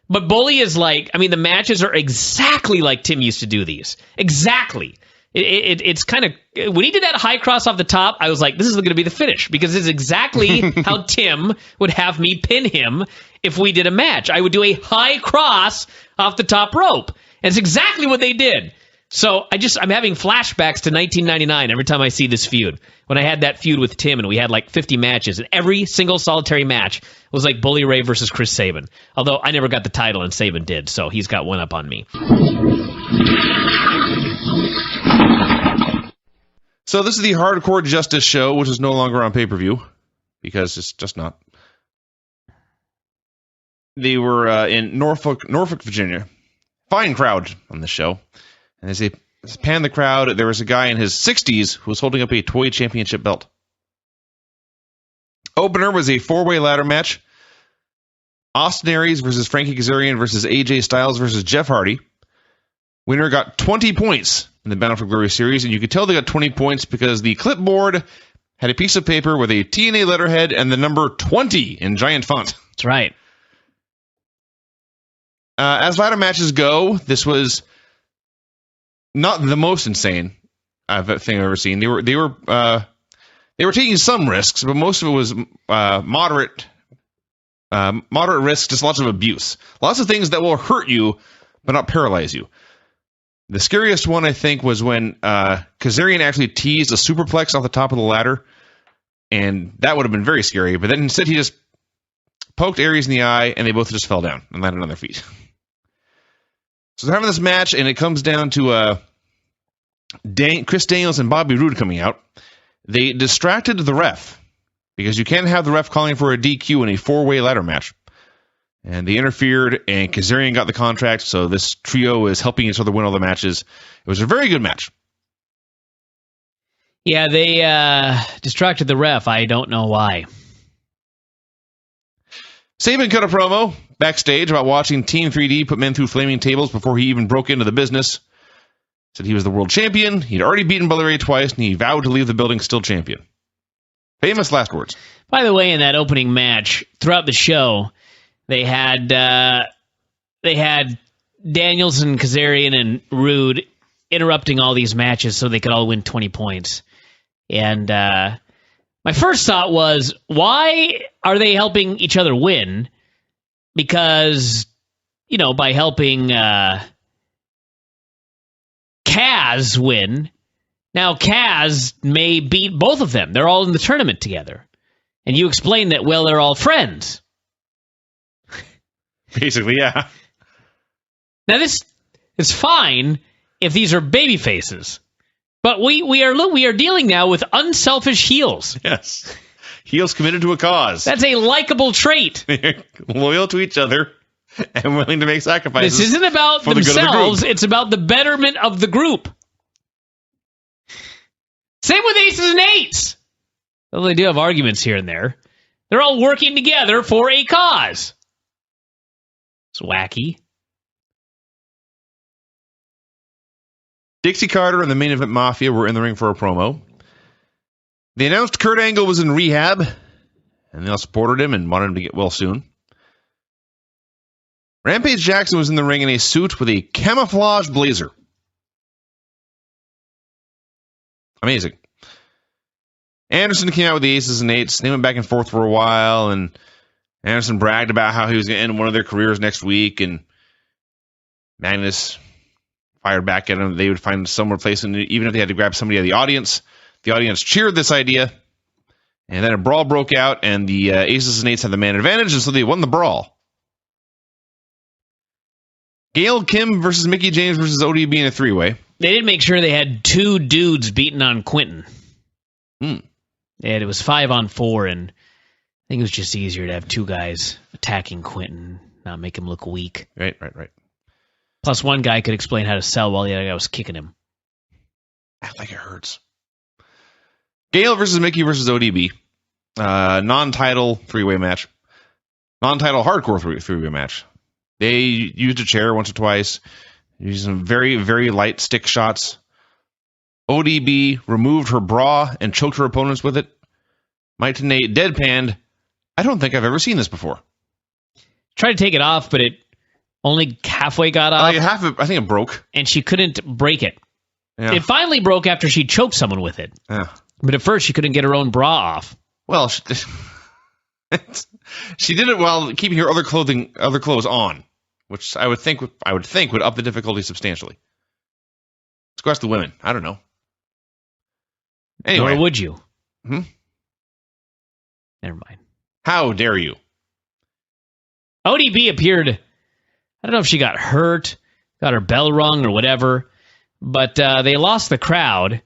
A: But Bully is like, I mean, the matches are exactly like Tim used to do these. Exactly. It's kind of, when he did that high cross off the top, I was like, this is going to be the finish, because it's exactly how Tim would have me pin him if we did a match. I would do a high cross off the top rope. And it's exactly what they did. So I'm having flashbacks to 1999 every time I see this feud. When I had that feud with Tim and we had like 50 matches, and every single solitary match was like Bully Ray versus Chris Sabin. Although I never got the title and Sabin did, so he's got one up on me.
B: So this is the Hardcore Justice show, which is no longer on pay-per-view, because it's just not. They were in Norfolk, Virginia. Fine crowd on the show. And as they panned the crowd, there was a guy in his 60s who was holding up a toy championship belt. Opener was a four-way ladder match. Austin Aries versus Frankie Kazarian versus AJ Styles versus Jeff Hardy. Winner got 20 points in the Bound for Glory series, and you could tell they got 20 points because the clipboard had a piece of paper with a TNA letterhead and the number 20 in giant font.
A: That's right.
B: As ladder matches go, this was not the most insane thing I've ever seen. They were taking some risks, but most of it was moderate risks, just lots of abuse, lots of things that will hurt you but not paralyze you. The scariest one, I think, was when Kazarian actually teased a superplex off the top of the ladder, and that would have been very scary. But then instead, he just poked Aries in the eye, and they both just fell down and landed on their feet. So they're having this match, and it comes down to Chris Daniels and Bobby Roode coming out. They distracted the ref, because you can't have the ref calling for a DQ in a four-way ladder match. And they interfered, and Kazarian got the contract, so this trio is helping each other win all the matches. It was a very good match.
A: Yeah, they distracted the ref. I don't know why.
B: Sabin cut a promo backstage about watching Team 3D put men through flaming tables before he even broke into the business. Said he was the world champion, he'd already beaten Bully Ray twice, and he vowed to leave the building still champion. Famous last words.
A: By the way, in that opening match, throughout the show, they had Daniels and Kazarian and Roode interrupting all these matches so they could all win 20 points. And my first thought was, why are they helping each other win? Because, by helping Kaz win, now Kaz may beat both of them. They're all in the tournament together. And you explain that, well, they're all friends.
B: Basically, yeah.
A: Now, this is fine if these are baby faces. But we are dealing now with unselfish heels.
B: Yes. Heels committed to a cause.
A: That's a likable trait.
B: Loyal to each other and willing to make sacrifices.
A: This isn't about themselves. It's about the betterment of the group. Same with aces and eights. Well, they do have arguments here and there. They're all working together for a cause. It's wacky.
B: Dixie Carter and the Main Event Mafia were in the ring for a promo. They announced Kurt Angle was in rehab, and they all supported him and wanted him to get well soon. Rampage Jackson was in the ring in a suit with a camouflage blazer. Amazing. Anderson came out with the aces and eights. They went back and forth for a while, and Anderson bragged about how he was going to end one of their careers next week, and Magnus fired back at him. They would find some replacement, even if they had to grab somebody out of the audience. The audience cheered this idea, and then a brawl broke out, and the aces and eights had the man advantage, and so they won the brawl. Gail Kim versus Mickie James versus ODB in a three-way.
A: They did make sure they had two dudes beating on Quinton.
B: Hmm.
A: And it was 5-on-4, and I think it was just easier to have two guys attacking Quinton, not make him look weak.
B: Right.
A: Plus, one guy could explain how to sell while the other guy was kicking him.
B: Act like it hurts. Gail versus Mickie versus ODB. Non-title three-way match. Non-title hardcore three-way match. They used a chair once or twice. Used some very, very light stick shots. ODB removed her bra and choked her opponents with it. Mike Tenay deadpanned. I don't think I've ever seen this before.
A: Tried to take it off, but it only halfway got off.
B: I think it broke.
A: And she couldn't break it.
B: Yeah.
A: It finally broke after she choked someone with it.
B: Yeah.
A: But at first, she couldn't get her own bra off.
B: Well, she did it while keeping her other clothes on, which I would think would up the difficulty substantially. Let's go ask the women. I don't know. Anyway,
A: nor would you?
B: Hmm?
A: Never mind.
B: How dare you?
A: ODB appeared. I don't know if she got hurt, got her bell rung, or whatever, but they lost the crowd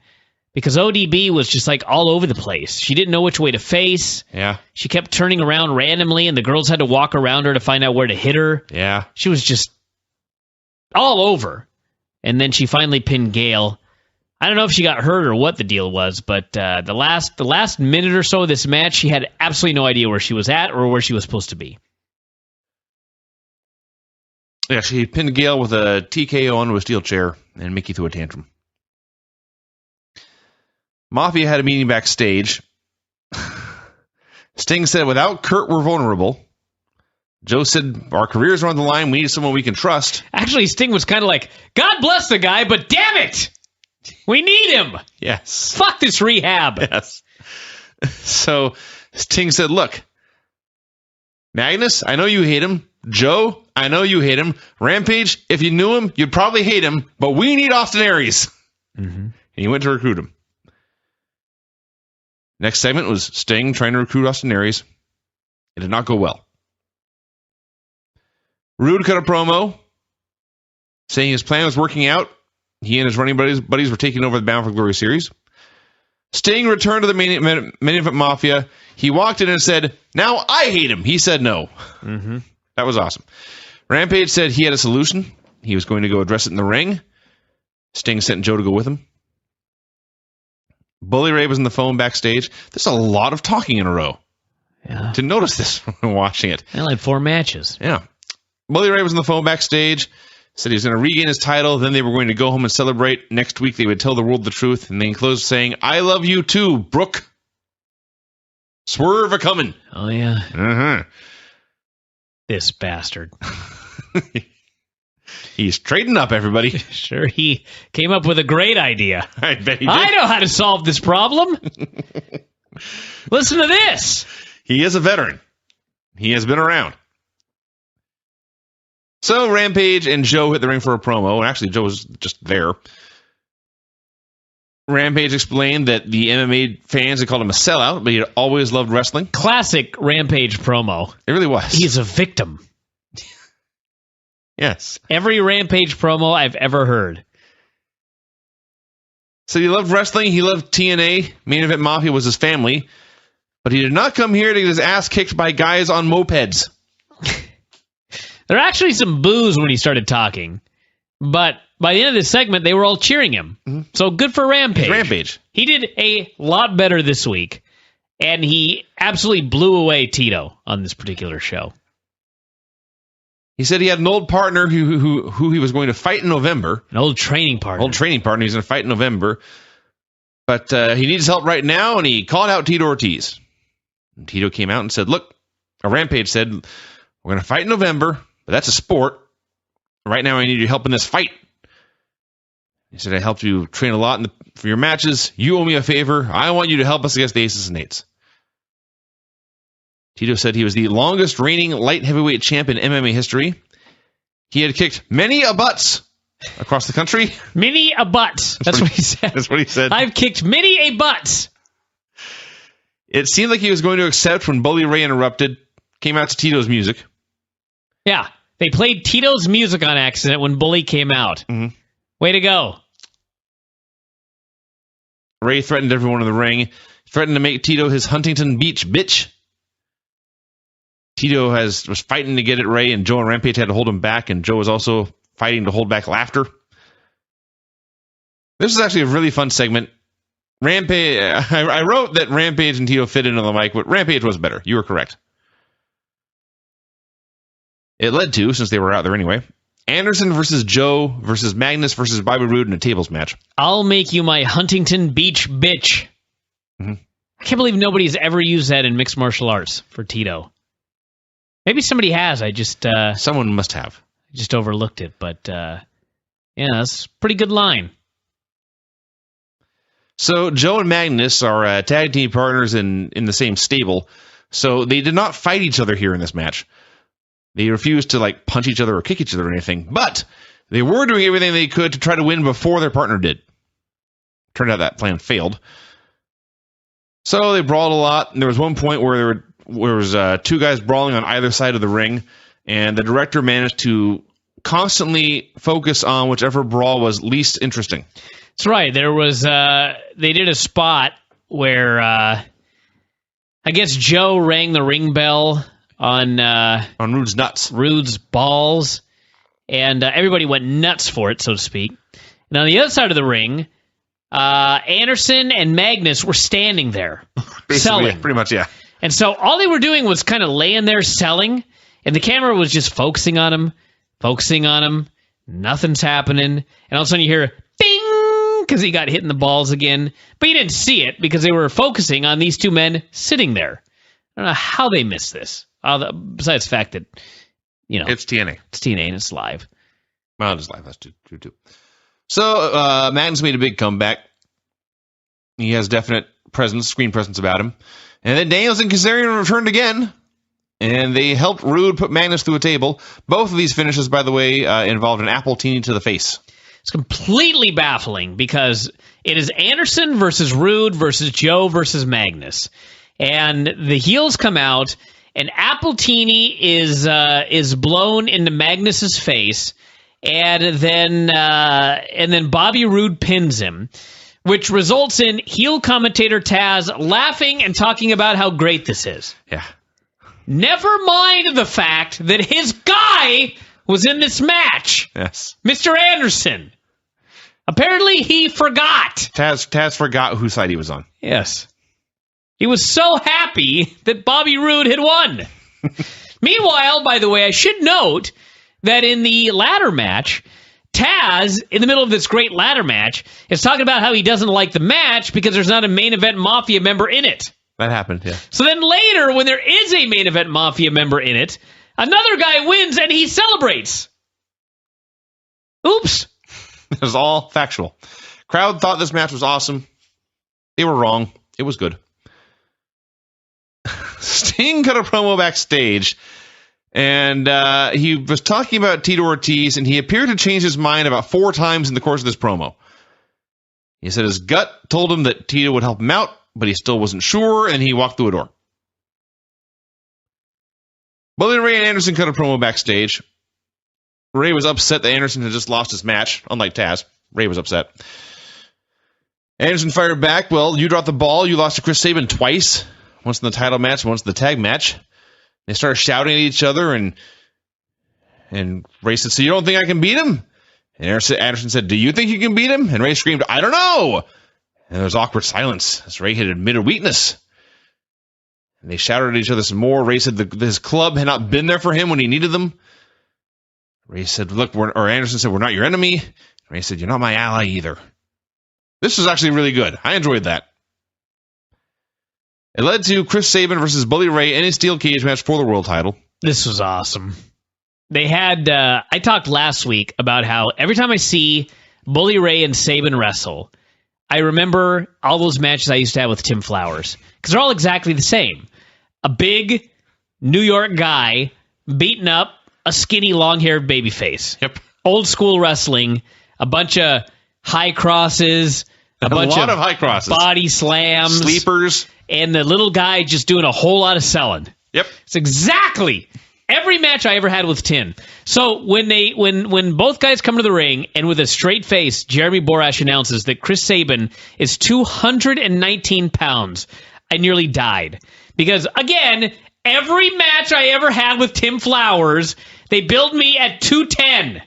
A: because ODB was just like all over the place. She didn't know which way to face.
B: Yeah.
A: She kept turning around randomly, and the girls had to walk around her to find out where to hit her.
B: Yeah.
A: She was just all over. And then she finally pinned Gail. I don't know if she got hurt or what the deal was, but the last minute or so of this match, she had absolutely no idea where she was at or where she was supposed to be.
B: Yeah, she pinned Gail with a TKO onto a steel chair, and Mickie threw a tantrum. Mafia had a meeting backstage. Sting said, without Kurt, we're vulnerable. Joe said, our careers are on the line. We need someone we can trust.
A: Actually, Sting was kind of like, God bless the guy, but damn it! We need him!
B: Yes.
A: Fuck this rehab!
B: Yes. So Sting said, look, Magnus, I know you hate him. Joe, I know you hate him. Rampage, if you knew him, you'd probably hate him, but we need Austin Aries.
A: Mm-hmm.
B: And he went to recruit him. Next segment was Sting trying to recruit Austin Aries. It did not go well. Rude cut a promo saying his plan was working out. He and his running buddies were taking over the Bound for Glory series. Sting returned to the main event Mafia. He walked in and said, now I hate him. He said no.
A: Mm-hmm.
B: That was awesome. Rampage said he had a solution. He was going to go address it in the ring. Sting sent Joe to go with him. Bully Ray was on the phone backstage. There's a lot of talking in a row.
A: Yeah.
B: Didn't notice this when watching it.
A: They only had 4 matches.
B: Yeah. Bully Ray was on the phone backstage. Said he was going to regain his title. Then they were going to go home and celebrate. Next week they would tell the world the truth. And they closed saying, I love you too, Brooke. Swerve a-coming.
A: Oh, yeah.
B: Uh-huh.
A: This bastard.
B: He's trading up, everybody.
A: Sure, he came up with a great idea.
B: I bet he did.
A: I know how to solve this problem. Listen to this.
B: He is a veteran. He has been around. So Rampage and Joe hit the ring for a promo. And actually, Joe was just there. Rampage explained that the MMA fans had called him a sellout, but he had always loved wrestling.
A: Classic Rampage promo.
B: It really was.
A: He's a victim.
B: Yes.
A: Every Rampage promo I've ever heard.
B: So he loved wrestling. He loved TNA. Main Event Mafia was his family. But he did not come here to get his ass kicked by guys on mopeds.
A: There are actually some boos when he started talking. But by the end of this segment, they were all cheering him. Mm-hmm. So good for Rampage.
B: Rampage.
A: He did a lot better this week. And he absolutely blew away Tito on this particular show.
B: He said he had an old partner who he was going to fight in November.
A: An old training partner.
B: He's going to fight in November. But he needs help right now, and he called out Tito Ortiz. And Tito came out and said, look, Rampage said, we're going to fight in November, but that's a sport. Right now I need your help in this fight. He said, I helped you train a lot for your matches. You owe me a favor. I want you to help us against the Aces and Eights. Tito said he was the longest reigning light heavyweight champ in MMA history. He had kicked many a butts across the country.
A: Many a butt. That's what he said.
B: That's what he said.
A: I've kicked many a butts.
B: It seemed like he was going to accept when Bully Ray interrupted, came out to Tito's music.
A: Yeah, they played Tito's music on accident when Bully came out.
B: Mm-hmm.
A: Way to go.
B: Ray threatened everyone in the ring, threatened to make Tito his Huntington Beach bitch. Tito was fighting to get at Ray, and Joe and Rampage had to hold him back, and Joe was also fighting to hold back laughter. This is actually a really fun segment. Rampage. I wrote that Rampage and Tito fit into the mic, but Rampage was better. You were correct. It led to, since they were out there anyway, Anderson versus Joe versus Magnus versus Bobby Roode in a tables match.
A: I'll make you my Huntington Beach bitch. Mm-hmm. I can't believe nobody's ever used that in mixed martial arts for Tito. Maybe somebody has. I just
B: someone must have.
A: Just overlooked it, but yeah, that's a pretty good line.
B: So Joe and Magnus are tag team partners in the same stable, so they did not fight each other here in this match. They refused to punch each other or kick each other or anything, but they were doing everything they could to try to win before their partner did. Turned out that plan failed. So they brawled a lot, and there was one point where there was two guys brawling on either side of the ring, and the director managed to constantly focus on whichever brawl was least interesting.
A: That's right. There was they did a spot where I guess Joe rang the ring bell on
B: Rude's nuts,
A: Rude's balls, and everybody went nuts for it, so to speak. And on the other side of the ring, Anderson and Magnus were standing there selling.
B: Yeah, pretty much, yeah.
A: And so all they were doing was kind of laying there selling, and the camera was just focusing on him. Nothing's happening. And all of a sudden you hear, ding, because he got hit in the balls again. But you didn't see it because they were focusing on these two men sitting there. I don't know how they missed this. Besides the fact that,
B: it's TNA.
A: It's TNA and it's live.
B: Well, it is live. That's true, too. So Magnus made a big comeback. He has definite screen presence about him. And then Daniels and Kazarian returned again, and they helped Rude put Magnus through a table. Both of these finishes, by the way, involved an Appletini to the face.
A: It's completely baffling because it is Anderson versus Rude versus Joe versus Magnus. And the heels come out, and Appletini is blown into Magnus's face, and then Bobby Roode pins him, which results in heel commentator Taz laughing and talking about how great this is.
B: Yeah.
A: Never mind the fact that his guy was in this match.
B: Yes.
A: Mr. Anderson. Apparently he forgot.
B: Taz forgot whose side he was on.
A: Yes. He was so happy that Bobby Roode had won. Meanwhile, by the way, I should note that in the ladder match, Taz, in the middle of this great ladder match, is talking about how he doesn't like the match because there's not a main event Mafia member in it.
B: That happened, yeah.
A: So then later, when there is a main event Mafia member in it, another guy wins and he celebrates. Oops.
B: It was all factual. Crowd thought this match was awesome. They were wrong. It was good. Sting cut a promo backstage, and he was talking about Tito Ortiz, and he appeared to change his mind about 4 times in the course of this promo. He said his gut told him that Tito would help him out, but he still wasn't sure, and he walked through a door. Bully Ray and Anderson cut a promo backstage. Ray was upset that Anderson had just lost his match, unlike Taz. Ray was upset. Anderson fired back, well, you dropped the ball, you lost to Chris Sabin twice, once in the title match, once in the tag match. They started shouting at each other, and Ray said, so you don't think I can beat him? And Anderson said, do you think you can beat him? And Ray screamed, I don't know! And there was awkward silence as Ray had admitted weakness. And they shouted at each other some more. Ray said his club had not been there for him when he needed them. Ray said, Anderson said, we're not your enemy. Ray said, you're not my ally either. This was actually really good. I enjoyed that. It led to Chris Sabin versus Bully Ray in a steel cage match for the world title.
A: This was awesome. They had, I talked last week about how every time I see Bully Ray and Sabin wrestle, I remember all those matches I used to have with Tim Flowers. Because they're all exactly the same. A big New York guy beating up a skinny, long-haired babyface.
B: Yep.
A: Old school wrestling, a bunch of high crosses, a lot of
B: high crosses,
A: body slams,
B: sleepers,
A: and the little guy just doing a whole lot of selling.
B: Yep.
A: It's exactly every match I ever had with Tin. So when both guys come to the ring, and with a straight face, Jeremy Borash announces that Chris Sabin is 219 pounds, I nearly died. Because, again, every match I ever had with Tim Flowers, they billed me at 210.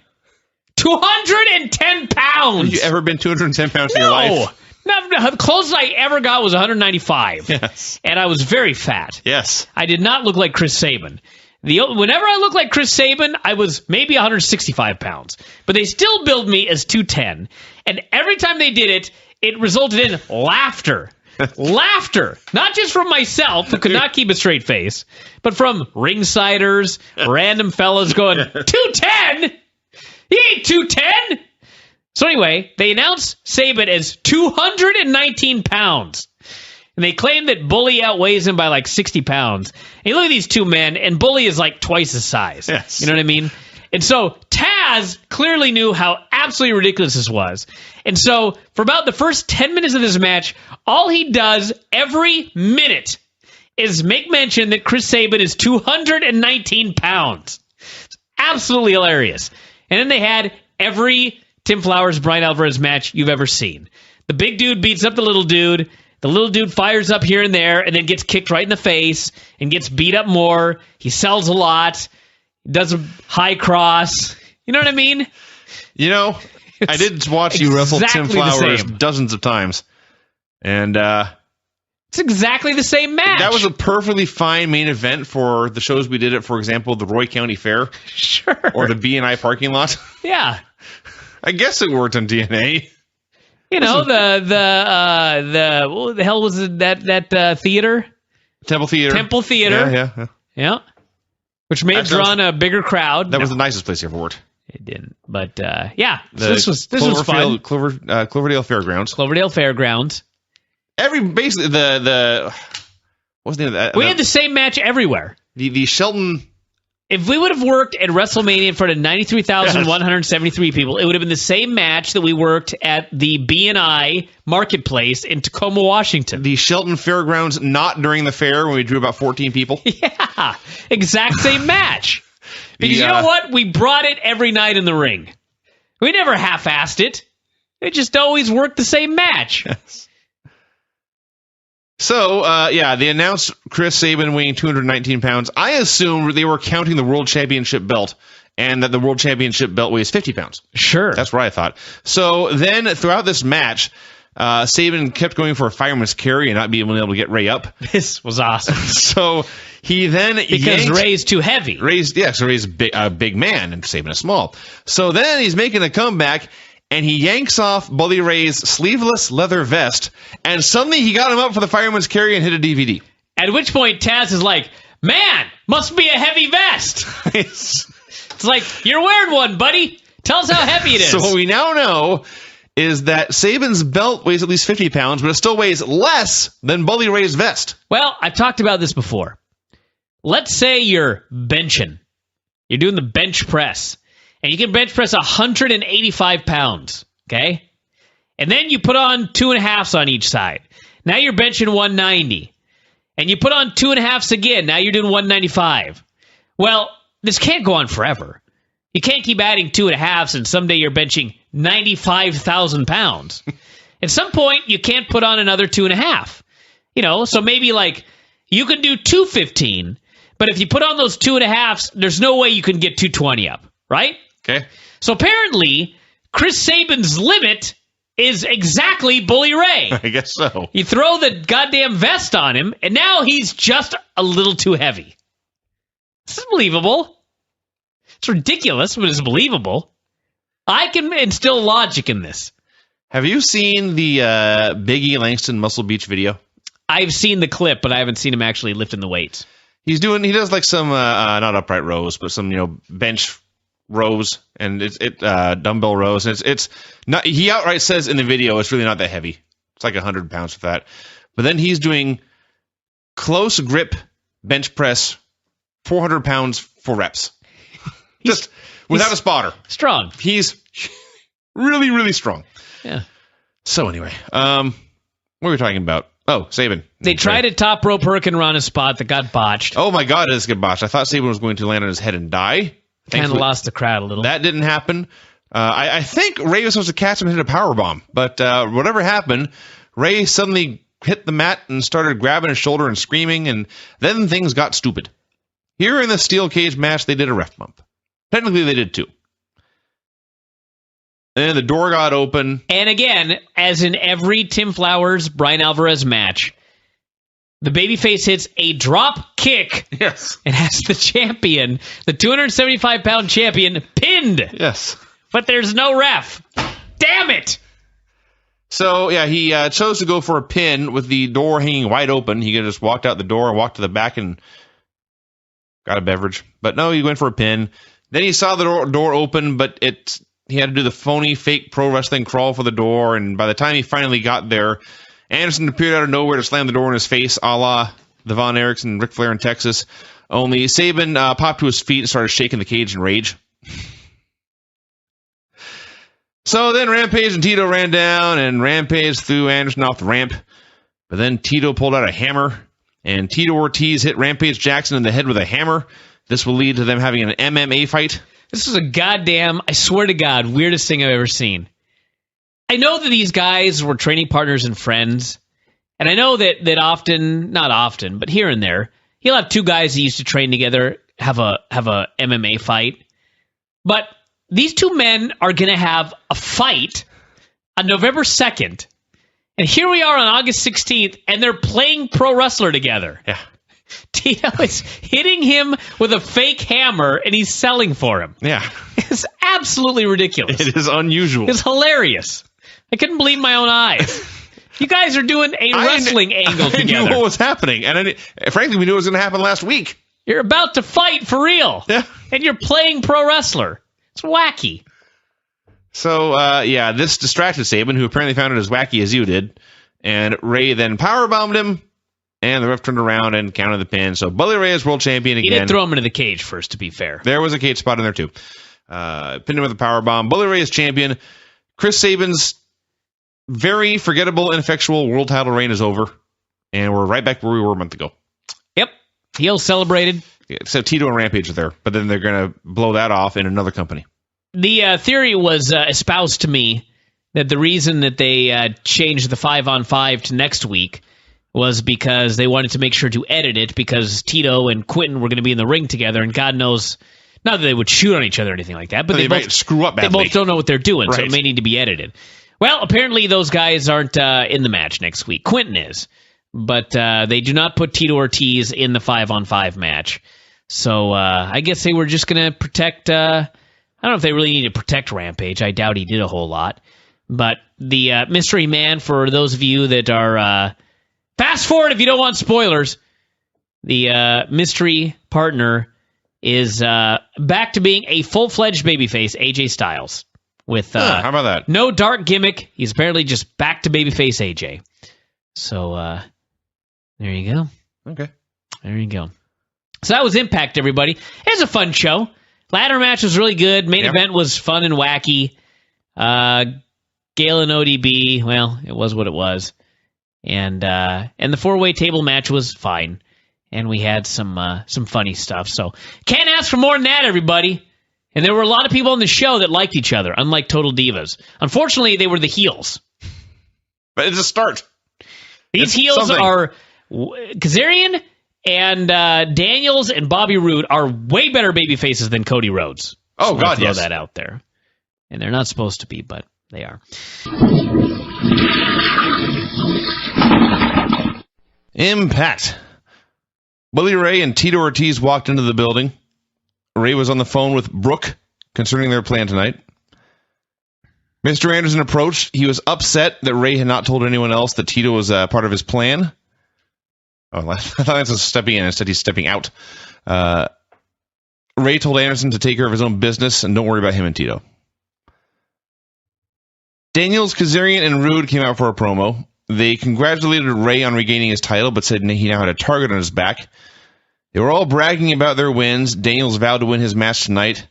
A: 210 pounds!
B: Have you ever been 210 pounds in your life?
A: No, the closest I ever got was 195.
B: Yes.
A: And I was very fat.
B: Yes.
A: I did not look like Chris Sabin. Whenever I looked like Chris Sabin, I was maybe 165 pounds. But they still billed me as 210. And every time they did it, it resulted in laughter. Laughter. Not just from myself, who could not keep a straight face, but from ringsiders, random fellas going, 210? He ain't 210! So anyway, they announced Sabin as 219 pounds. And they claim that Bully outweighs him by like 60 pounds. And you look at these two men, and Bully is like twice his size.
B: Yes.
A: You know what I mean? And so Taz clearly knew how absolutely ridiculous this was. And so for about the first 10 minutes of this match, all he does every minute is make mention that Chris Sabin is 219 pounds. It's absolutely hilarious. And then they had every Tim Flowers, Bryan Alvarez match you've ever seen. The big dude beats up the little dude. The little dude fires up here and there and then gets kicked right in the face and gets beat up more. He sells a lot. Does a high cross. You know what I mean?
B: You know, I did watch you wrestle Tim Flowers dozens of times. And
A: it's exactly the same match.
B: That was a perfectly fine main event for the shows we did at, for example, the Roy County Fair.
A: Sure.
B: Or the B&I parking lot.
A: Yeah.
B: I guess it worked on TNA.
A: You know, what the hell was it, that theater?
B: Temple Theater.
A: Temple Theater. Yeah. Which may have drawn a bigger crowd.
B: That was the nicest place you ever worked.
A: It didn't. But, yeah. So this was fun.
B: Cloverdale Fairgrounds.
A: Cloverdale Fairgrounds.
B: Basically, what was the name of that?
A: We had the same match everywhere.
B: The Shelton...
A: If we would have worked at WrestleMania in front of 93,173 people, it would have been the same match that we worked at the B&I Marketplace in Tacoma, Washington.
B: The Shelton Fairgrounds, not during the fair when we drew about 14 people.
A: Yeah, exact same match. Because you know what? We brought it every night in the ring. We never half-assed it. It just always worked the same match.
B: Yes. So, they announced Chris Sabin weighing 219 pounds. I assumed they were counting the World Championship belt and that the World Championship belt weighs 50 pounds.
A: Sure.
B: That's what I thought. So then throughout this match, Sabin kept going for a fireman's carry and not being able to get Ray up.
A: This was awesome.
B: So he then
A: because Ray's too heavy.
B: So Ray's a big man and Sabin is small. So then he's making a comeback. And he yanks off Bully Ray's sleeveless leather vest, and suddenly he got him up for the fireman's carry and hit a DVD.
A: At which point Taz is like, man, must be a heavy vest. It's like, you're wearing one, buddy. Tell us how heavy it is.
B: So what we now know is that Sabin's belt weighs at least 50 pounds, but it still weighs less than Bully Ray's vest.
A: Well, I've talked about this before. let's say you're benching. You're doing the bench press. And you can bench press 185 pounds. Okay? And then you put on 2.5s on each side. Now you're benching 190. And you put on 2.5s again. Now you're doing 195. Well, this can't go on forever. You can't keep adding 2.5s and someday you're benching 95,000 pounds. At some point, you can't put on another 2.5. So maybe like you can do 215, but if you put on those 2.5s, there's no way you can get 220 up, right?
B: Okay.
A: So apparently, Chris Sabin's limit is exactly Bully Ray.
B: I guess so.
A: You throw the goddamn vest on him, and now he's just a little too heavy. This is believable. It's ridiculous, but it's believable. I can instill logic in this.
B: Have you seen the Biggie Langston Muscle Beach video?
A: I've seen the clip, but I haven't seen him actually lifting the weights.
B: He does like some, not upright rows, but some, bench rows and dumbbell rows. And it's not, he outright says in the video, it's really not that heavy. It's like 100 pounds for that. But then he's doing close grip bench press, 400 pounds for reps. Just without a spotter.
A: Strong.
B: He's really, really strong.
A: Yeah.
B: So anyway, what were we talking about? Oh, Sabin.
A: They tried a top rope hurricane run a spot that got botched.
B: Oh my God, this got botched. I thought Sabin was going to land on his head and die.
A: Kind of lost the crowd a little.
B: That didn't happen. I think Ray was supposed to catch him and hit a powerbomb, but whatever happened, Ray suddenly hit the mat and started grabbing his shoulder and screaming, and then things got stupid. Here in the steel cage match, they did a ref bump. Technically, they did too. And the door got open.
A: And again, as in every Tim Flowers, Bryan Alvarez match, the babyface hits a drop kick.
B: Yes.
A: And has the champion, the 275-pound champion, pinned.
B: Yes.
A: But there's no ref. Damn it!
B: So, yeah, he chose to go for a pin with the door hanging wide open. He could have just walked out the door and walked to the back and got a beverage. But no, he went for a pin. Then he saw the door open, but he had to do the phony, fake pro wrestling crawl for the door, and by the time he finally got there, Anderson appeared out of nowhere to slam the door in his face, a la the Von Erichs and Ric Flair in Texas. Only Sabin popped to his feet and started shaking the cage in rage. So then Rampage and Tito ran down, and Rampage threw Anderson off the ramp. But then Tito pulled out a hammer, and Tito Ortiz hit Rampage Jackson in the head with a hammer. This will lead to them having an MMA fight.
A: This is a goddamn, I swear to God, weirdest thing I've ever seen. I know that these guys were training partners and friends, and I know that often, not often, but here and there, he'll have two guys that used to train together have a MMA fight. But these two men are going to have a fight on November 2nd, and here we are on August 16th, and they're playing pro wrestler together.
B: Yeah.
A: Tito is hitting him with a fake hammer, and he's selling for him.
B: Yeah.
A: It's absolutely ridiculous.
B: It is unusual.
A: It's hilarious. I couldn't believe my own eyes. You guys are doing a wrestling angle together.
B: I knew what was happening, and frankly, we knew it was going to happen last week.
A: You're about to fight for real.
B: Yeah.
A: And you're playing pro wrestler. It's wacky.
B: So, this distracted Sabin, who apparently found it as wacky as you did, and Ray then powerbombed him. And the ref turned around and counted the pin. So Bully Ray is world champion again.
A: He did throw him into the cage first, to be fair.
B: There was a cage spot in there, too. Pinned him with a powerbomb. Bully Ray is champion. Chris Sabin's very forgettable, ineffectual world title reign is over. And we're right back where we were a month ago.
A: Yep. Heel celebrated.
B: So Tito and Rampage are there. But then they're going to blow that off in another company.
A: The theory was espoused to me that the reason that they changed the 5-on-5 to next week was because they wanted to make sure to edit it because Tito and Quentin were going to be in the ring together, and God knows, not that they would shoot on each other or anything like that, but they both
B: might screw up badly.
A: They both don't know what they're doing,
B: right.
A: So it may need to be edited. Well, apparently those guys aren't in the match next week. Quentin is, but they do not put Tito Ortiz in the 5-on-5 match. So I guess they were just going to protect... I don't know if they really need to protect Rampage. I doubt he did a whole lot. But the mystery man, for those of you that are... fast forward if you don't want spoilers. The mystery partner is back to being a full-fledged babyface, AJ Styles. With
B: how about that?
A: No dark gimmick. He's apparently just back to babyface AJ. So there you go.
B: Okay.
A: There you go. So that was Impact, everybody. It was a fun show. Ladder match was really good. Main event was fun and wacky. Gale and ODB, well, it was what it was. And the four-way table match was fine. And we had some funny stuff. So can't ask for more than that, everybody. And there were a lot of people on the show that liked each other, unlike Total Divas. Unfortunately, they were the heels.
B: But it's a start.
A: These heels are Kazarian and Daniels and Bobby Roode are way better baby faces than Cody Rhodes.
B: Oh, God,
A: throw that out there. And they're not supposed to be, but they are.
B: Impact. Bully Ray and Tito Ortiz walked into the building. Ray was on the phone with Brooke concerning their plan tonight. Mr. Anderson approached. He was upset that Ray had not told anyone else that Tito was part of his plan. Oh, I thought Lance was stepping in. Instead, he's stepping out. Ray told Anderson to take care of his own business and don't worry about him and Tito. Daniels, Kazarian, and Roode came out for a promo. They congratulated Ray on regaining his title, but said he now had a target on his back. They were all bragging about their wins. Daniels vowed to win his match tonight.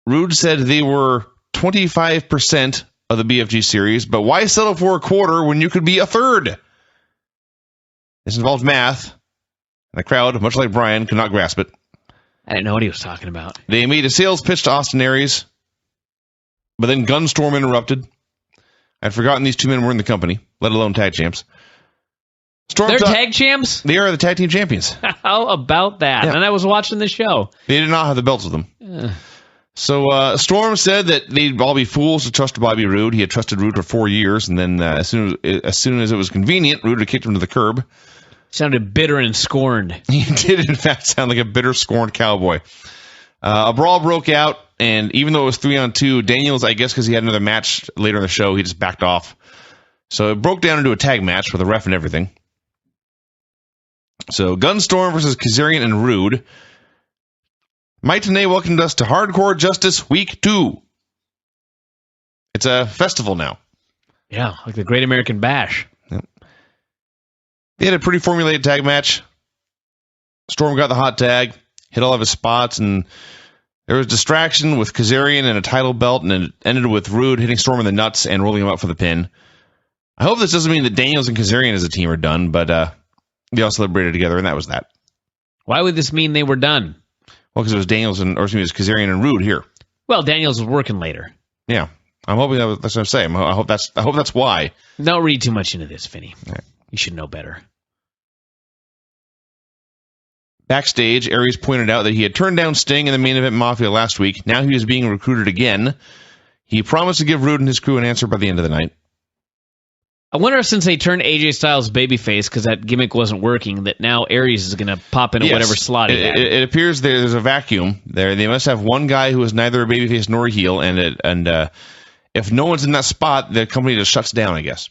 B: Roode said they were 25% of the BFG series, but why settle for a quarter when you could be a third? This involved math, and the crowd, much like Bryan, could not grasp it.
A: I didn't know what he was talking about.
B: They made a sales pitch to Austin Aries, but then Gunstorm interrupted. I'd forgotten these two men were in the company, let alone tag champs.
A: They're tag champs?
B: They are the tag team champions.
A: How about that? Yeah. And I was watching the show.
B: They did not have the belts with them. So Storm said that they'd all be fools to trust Bobby Roode. He had trusted Roode for 4 years, and then as soon as it was convenient, Roode had kicked him to the curb.
A: Sounded bitter and scorned.
B: He did, in fact, sound like a bitter, scorned cowboy. A brawl broke out, and even though it was 3-on-2, Daniels, I guess because he had another match later in the show, he just backed off. So it broke down into a tag match with a ref and everything. So Gunstorm versus Kazarian and Roode. Mike Tenay welcomed us to Hardcore Justice Week 2. It's a festival now.
A: Yeah, like the Great American Bash.
B: Yep. They had a pretty formulated tag match. Storm got the hot tag, hit all of his spots, and there was distraction with Kazarian and a title belt, and it ended with Roode hitting Storm in the nuts and rolling him up for the pin. I hope this doesn't mean that Daniels and Kazarian as a team are done, but they all celebrated together, and that was that.
A: Why would this mean they were done?
B: Well, because it was it was Kazarian and Roode here.
A: Well, Daniels was working later.
B: Yeah, I'm hoping that's what I'm saying. I hope that's why.
A: Don't read too much into this, Vinny. Right. You should know better.
B: Backstage, Aries pointed out that he had turned down Sting in the Main Event Mafia last week. Now he was being recruited again. He promised to give Roode and his crew an answer by the end of the night.
A: I wonder if since they turned AJ Styles babyface because that gimmick wasn't working, that now Aries is going to pop into whatever slot he had.
B: It appears there's a vacuum there. They must have one guy who is neither a babyface nor a heel, and if no one's in that spot, the company just shuts down, I guess.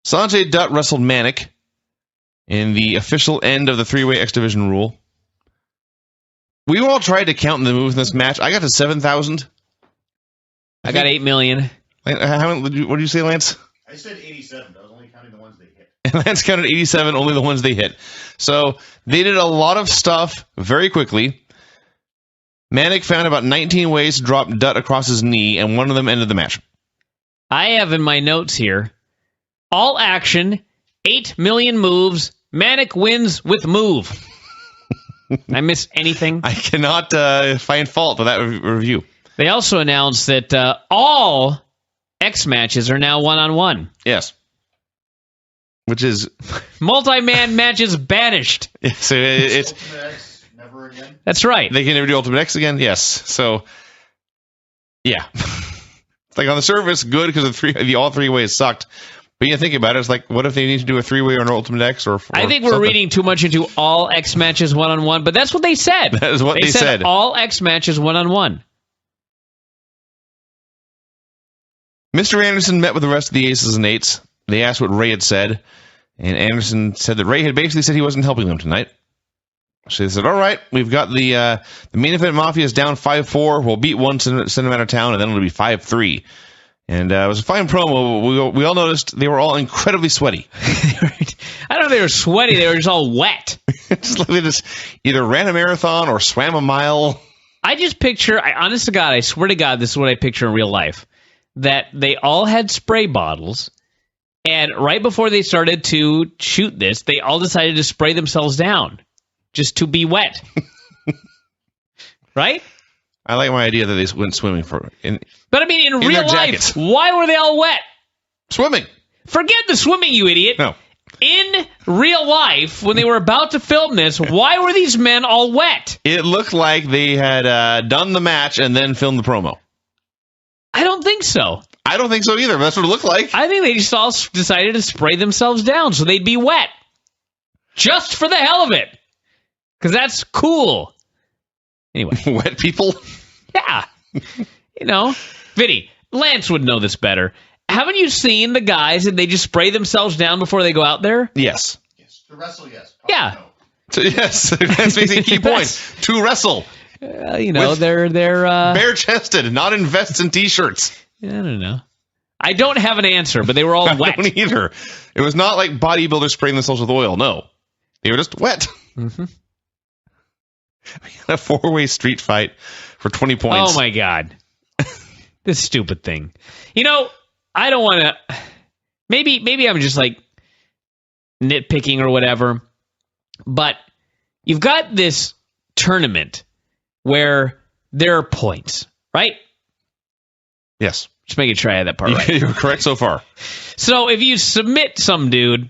B: Sanjay Dutt wrestled Manic in the official end of the three-way X Division rule. We all tried to count the moves in this match. I got to 7,000.
A: I got 8 million.
B: What did you say, Lance?
C: I said 87. I was only counting the ones they hit.
B: And Lance counted 87, only the ones they hit. So they did a lot of stuff very quickly. Manic found about 19 ways to drop Dutt across his knee, and one of them ended the match.
A: I have in my notes here, all action, 8 million moves, Manic wins with move. Did I miss anything?
B: I cannot find fault with that review.
A: They also announced that all X matches are now one-on-one.
B: Yes. Which is...
A: multi-man matches banished.
B: Yeah, so it's...
C: Ultimate X, never again?
A: That's right.
B: They can never do Ultimate X again? Yes. So, yeah. It's like on the surface, good because all three ways sucked. But you think about it, it's like, what if they need to do a three-way or an Ultimate X? Or
A: I think we're reading too much into all X matches one-on-one, but that's what they said.
B: That is what they said.
A: All X matches one-on-one.
B: Mr. Anderson met with the rest of the Aces and Eights. They asked what Ray had said, and Anderson said that Ray had basically said he wasn't helping them tonight. So they said, all right, we've got the Main Event Mafia is down 5-4. We'll beat one, send them out of town, and then it'll be 5-3. And it was a fine promo. We all noticed they were all incredibly sweaty.
A: I I don't know if they were sweaty. They were just all wet.
B: Just like they just either ran a marathon or swam a mile.
A: I just picture, honest to God, I swear to God, this is what I picture in real life, that they all had spray bottles, and right before they started to shoot this, they all decided to spray themselves down just to be wet. Right?
B: I like my idea that they went swimming
A: But I mean, in real
B: their
A: life,
B: jackets.
A: why were they all wet?
B: Swimming.
A: Forget the swimming, you idiot.
B: No.
A: In real life, when they were about to film this, why were these men all wet?
B: It looked like they had done the match and then filmed the promo.
A: I don't think so.
B: I don't think so either. But that's what it looked like.
A: I think they just all decided to spray themselves down so they'd be wet. Just for the hell of it. Because that's cool. Anyway.
B: Wet people?
A: Yeah. Vinny, Lance would know this better. Haven't you seen the guys that they just spray themselves down before they go out there?
B: Yes.
C: Yes. To wrestle, yes.
A: Yeah.
C: No.
B: So, yes. That's a key point. To wrestle.
A: They're
B: bare-chested, not in vests and T-shirts.
A: I don't know. I don't have an answer, but they were all wet.
B: I don't either. It was not like bodybuilders spraying themselves with oil. No. They were just wet.
A: Mm-hmm.
B: A 4-way street fight for 20 points.
A: Oh, my God. This stupid thing. I don't want to... Maybe I'm just, nitpicking or whatever, but you've got this tournament where there are points, right?
B: Yes.
A: Just making sure I had that part right.
B: You're correct so far.
A: So if you submit some dude,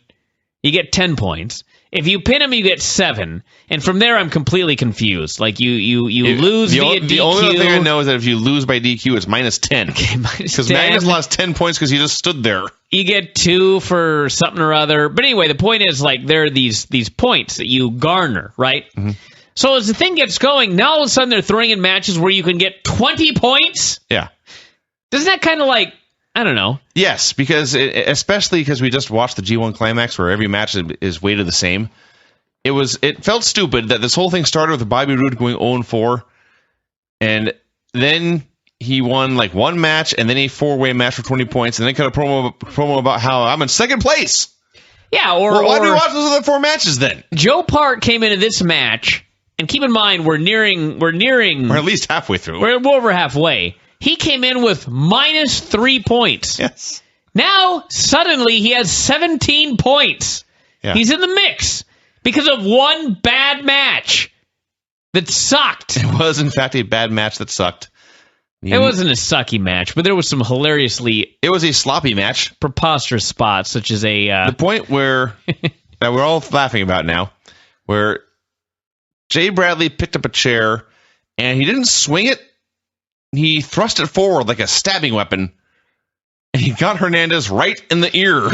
A: you get 10 points. If you pin him, you get 7. And from there, I'm completely confused. Like, you lose via DQ.
B: The only thing I know is that if you lose by DQ, it's minus 10.
A: Okay, minus 10.
B: Because Magnus lost 10 points because he just stood there.
A: You get 2 for something or other. But anyway, the point is, there are these points that you garner, right? Mm-hmm. So as the thing gets going, now all of a sudden they're throwing in matches where you can get 20 points?
B: Yeah.
A: Doesn't that kind of I don't know.
B: Yes, especially because we just watched the G1 Climax where every match is weighted the same. It felt stupid that this whole thing started with Bobby Roode going 0-4, and then he won one match and then a 4-way match for 20 points, and then cut a promo about how I'm in second place.
A: Yeah,
B: why do we watch those other 4 matches then?
A: Joe Park came into this match, and keep in mind we're nearing,
B: or at least halfway through.
A: We're over halfway. He came in with minus 3 points.
B: Yes.
A: Now, suddenly, he has 17 points. Yeah. He's in the mix because of one bad match that sucked.
B: It was, in fact, a bad match that sucked.
A: It wasn't a sucky match, but there was some hilariously...
B: It was a sloppy match.
A: Preposterous spots, such as a...
B: The point where... that we're all laughing about now, where Jay Bradley picked up a chair, and he didn't swing it. He thrust it forward like a stabbing weapon, and he got Hernandez right in the ear.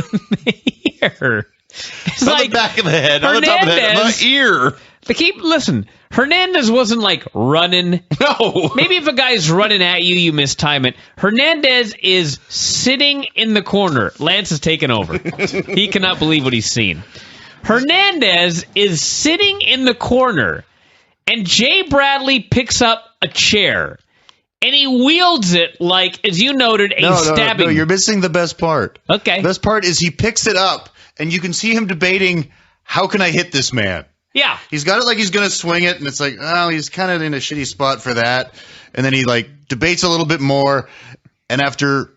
A: Ear. It's
B: not the back of the head, not the top of the head, the ear.
A: Listen, Hernandez wasn't running.
B: No.
A: Maybe if a guy's running at you, you mistime it. Hernandez is sitting in the corner. Lance has taken over. He cannot believe what he's seen. Hernandez is sitting in the corner, and Jay Bradley picks up a chair. And he wields it as you noted, stabbing.
D: No, you're missing the best part.
A: Okay.
D: The best part is he picks it up, and you can see him debating, how can I hit this man?
A: Yeah.
D: He's got it like he's going to swing it, and it's he's kind of in a shitty spot for that. And then he, debates a little bit more, and after,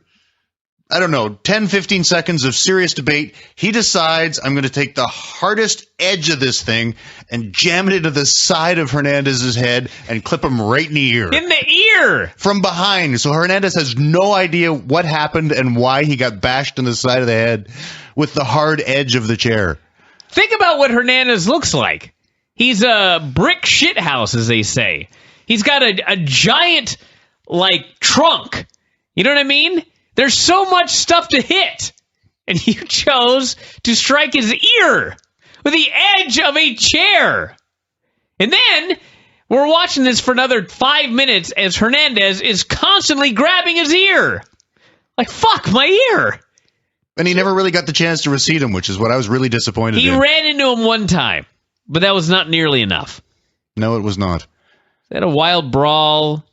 D: 10, 15 seconds of serious debate, he decides, I'm going to take the hardest edge of this thing and jam it into the side of Hernandez's head and clip him right in the ear.
A: In the ear!
D: From behind. So Hernandez has no idea what happened and why he got bashed in the side of the head with the hard edge of the chair.
A: Think about what Hernandez looks like. He's a brick shithouse, as they say. He's got a giant, trunk. You know what I mean? There's so much stuff to hit. And you chose to strike his ear with the edge of a chair. And then we're watching this for another 5 minutes as Hernandez is constantly grabbing his ear. Fuck, my ear.
D: And he never really got the chance to recede him, which is what I was really disappointed in.
A: He ran into him one time, but that was not nearly enough.
D: No, it was not.
A: They had a wild brawl.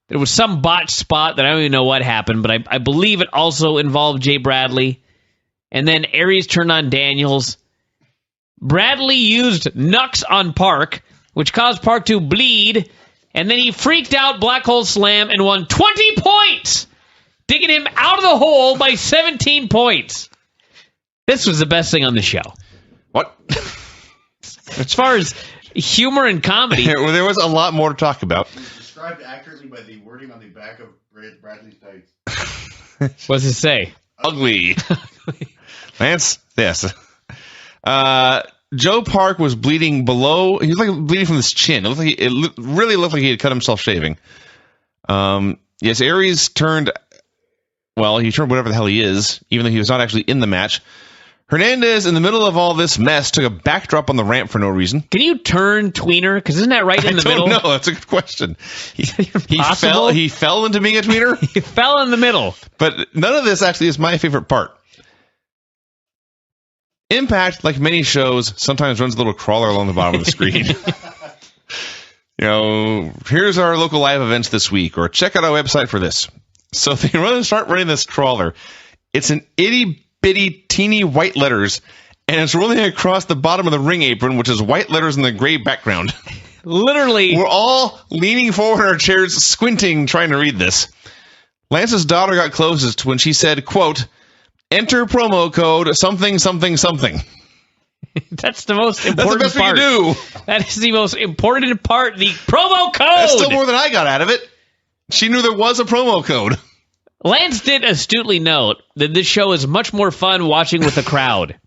A: There was some botched spot that I don't even know what happened, but I believe it also involved Jay Bradley. And then Aries turned on Daniels. Bradley used Nux on Park, which caused Park to bleed, and then he freaked out Black Hole Slam and won 20 points, digging him out of the hole by 17 points. This was the best thing on the show.
B: What?
A: As far as humor and comedy.
B: Well, there was a lot more to talk about.
C: It was described accurately by the wording on the back of Bradley's tights.
A: What does it say?
B: Ugly. Lance, yes. Joe Park was bleeding below. He was like bleeding from his chin. It really looked like he had cut himself shaving. Yes, Aries turned. Well, he turned whatever the hell he is, even though he was not actually in the match. Hernandez, in the middle of all this mess, took a backdrop on the ramp for no reason.
A: Can you turn tweener? Because isn't that right in the middle?
B: No, that's a good question. He
A: Possible?
B: fell into being a tweener.
A: He fell in the middle.
B: But none of this actually is my favorite part. Impact, like many shows, sometimes runs a little crawler along the bottom of the screen. Here's our local live events this week, or check out our website for this. So they start running this crawler. It's an itty-bitty, teeny white letters, and it's rolling across the bottom of the ring apron, which is white letters in the gray background.
A: Literally.
B: We're all leaning forward in our chairs, squinting, trying to read this. Lance's daughter got closest when she said, quote, "Enter promo code something, something, something."
A: That's the most important
B: That's the best
A: part.
B: we can do.
A: That is the most important part, the promo code.
B: That's still more than I got out of it. She knew there was a promo code.
A: Lance did astutely note that this show is much more fun watching with a crowd.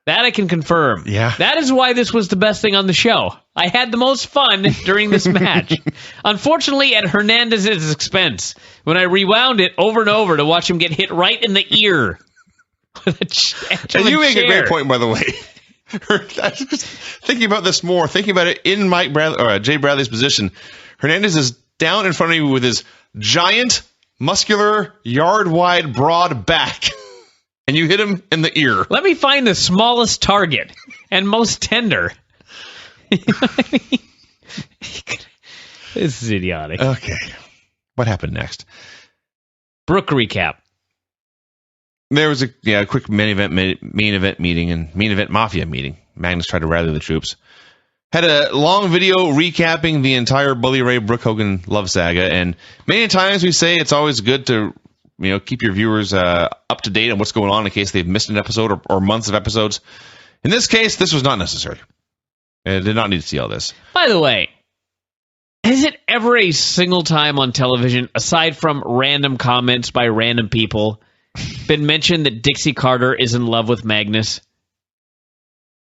A: That I can confirm.
B: Yeah.
A: That is why this was the best thing on the show. I had the most fun during this match. Unfortunately, at Hernandez's expense, when I rewound it over and over to watch him get hit right in the ear.
B: And you make a great point, by the way. I was just thinking about this more, thinking about it in Jay Bradley's position. Hernandez is down in front of you with his giant, muscular, yard-wide, broad back. And you hit him in the ear.
A: Let me find the smallest target and most tender. You know what I mean? This is idiotic.
B: Okay. What happened next?
A: Brooke recap.
B: There was a quick main event meeting and main event mafia meeting. Magnus tried to rally the troops. Had a long video recapping the entire Bully Ray Brooke Hogan love saga, and many times we say it's always good to keep your viewers up to date on what's going on in case they've missed an episode or months of episodes. In this case, this was not necessary. I did not need to see all this.
A: By the way, has it ever a single time on television, aside from random comments by random people, been mentioned that Dixie Carter is in love with Magnus?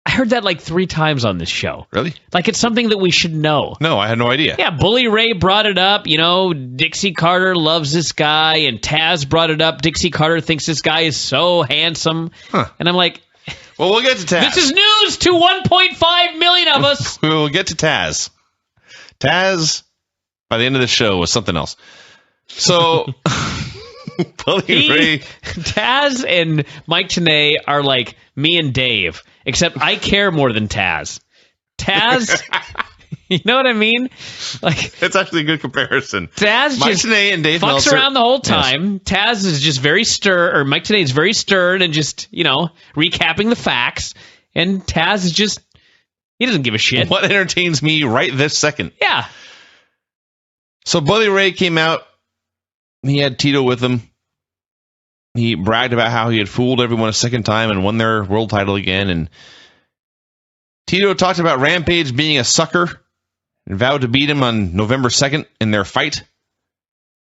A: I heard that like 3 times on this show.
B: Really?
A: Like it's something that we should know.
B: No, I had no idea.
A: Yeah, Bully Ray brought it up. Dixie Carter loves this guy, and Taz brought it up. Dixie Carter thinks this guy is so handsome.
B: Huh.
A: And I'm like,
B: well, we'll get to Taz.
A: this is news to 1.5 million of us.
B: We'll get to Taz. Taz, by the end of the show, was something else. So... Bully Ray.
A: Taz and Mike Tenay are like me and Dave, except I care more than Taz. Taz, you know what I mean? Like
B: that's actually a good comparison.
A: Taz
B: Mike
A: just
B: Tenay and Dave
A: fucks
B: Meltzer
A: around the whole time. Yes. Taz is just very stern, or Mike Tenay is very stern and just recapping the facts. And Taz is just he doesn't give a shit.
B: What entertains me right this second?
A: Yeah.
B: So Bully Ray came out. He had Tito with him. He bragged about how he had fooled everyone a second time and won their world title again. And Tito talked about Rampage being a sucker and vowed to beat him on November 2nd in their fight,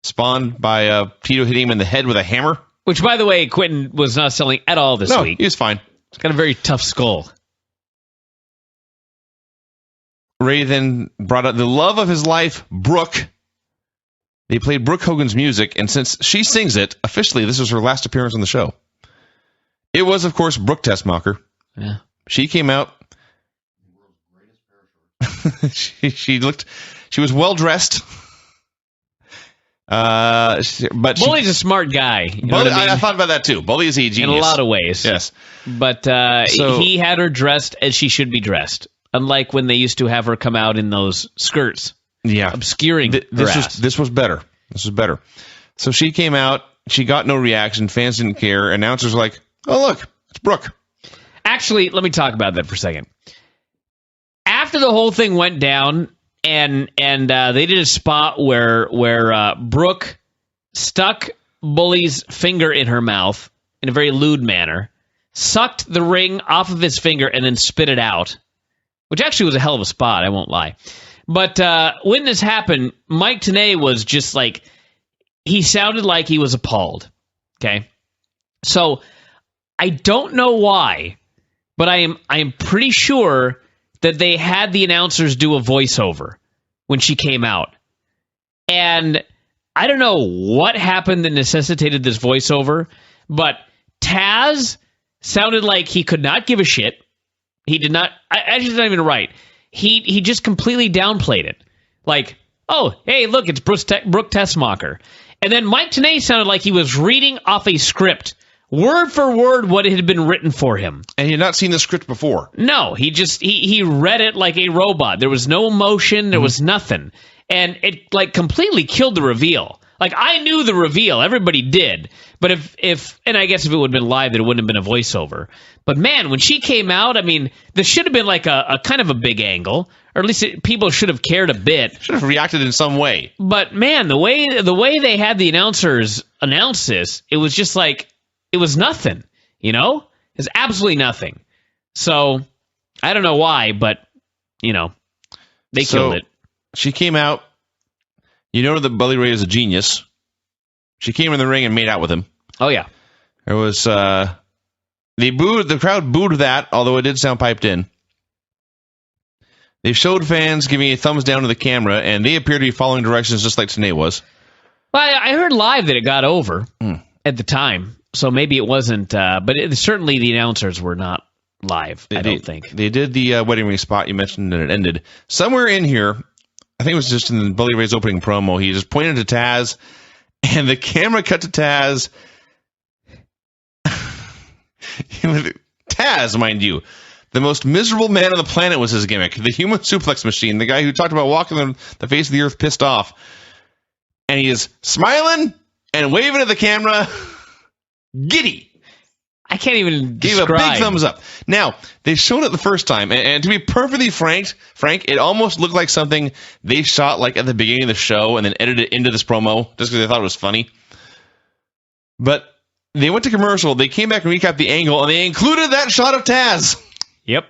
B: spawned by Tito hitting him in the head with a hammer.
A: Which, by the way, Quentin was not selling at all this week.
B: He was fine.
A: He's got a very tough skull.
B: Ray then brought up the love of his life, Brooke. They played Brooke Hogan's music, and since she sings it, officially this was her last appearance on the show. It was, of course, Brooke Tessmacher.
A: Yeah.
B: She came out. she was well dressed. But
A: Bully's a smart guy.
B: I thought about that too. Bully is a genius
A: in a lot of ways.
B: Yes,
A: but he had her dressed as she should be dressed. Unlike when they used to have her come out in those skirts, obscuring her ass.
B: This was better. This was better. So she came out. She got no reaction. Fans didn't care. Announcers were like, "Oh look, it's Brooke."
A: Actually, let me talk about that for a second. After the whole thing went down, and they did a spot where Brooke stuck Bully's finger in her mouth in a very lewd manner, sucked the ring off of his finger, and then spit it out, which actually was a hell of a spot, I won't lie. But when this happened, Mike Tenay was just like, he sounded like he was appalled. Okay? So, I don't know why, but I am pretty sure that they had the announcers do a voiceover when she came out. And I don't know what happened that necessitated this voiceover, but Taz sounded like he could not give a shit. He did not, actually, it's not even right. He just completely downplayed it. Like, oh, hey, look, it's Brooke Tessmacher. And then Mike Tenay sounded like he was reading off a script, word for word what had been written for him.
B: And he had not seen the script before.
A: No, he read it like a robot. There was no emotion, there was nothing. And it like completely killed the reveal. Like, I knew the reveal, everybody did. But if and I guess if it would have been live, it wouldn't have been a voiceover. But man, when she came out, I mean, this should have been like a kind of a big angle, or at least people should have cared a bit.
B: Should have reacted in some way.
A: But man, the way they had the announcers announce this, it was just like, it was nothing, you know? It's absolutely nothing. So, I don't know why, but, you know, they killed it.
B: She came out. You know that Bully Ray is a genius. She came in the ring and made out with him.
A: Oh, yeah.
B: There was, the crowd booed that, although it did sound piped in. They showed fans giving a thumbs down to the camera, and they appear to be following directions just like Tenay was.
A: Well, I heard live that it got over at the time, so maybe it wasn't, but certainly the announcers were not live, I don't think.
B: They did the wedding ring spot you mentioned, and it ended. Somewhere in here, I think it was just in Bully Ray's opening promo, he just pointed to Taz, and the camera cut to Taz. Taz, mind you. The most miserable man on the planet was his gimmick. The human suplex machine. The guy who talked about walking on the face of the earth pissed off. And he is smiling and waving at the camera. Giddy.
A: I can't even
B: Gave
A: describe.
B: a big thumbs up. Now, they showed it the first time. And to be perfectly frank, it almost looked like something they shot like at the beginning of the show and then edited into this promo just because they thought it was funny. But they went to commercial. They came back and recapped the angle, and they included that shot of Taz.
A: Yep.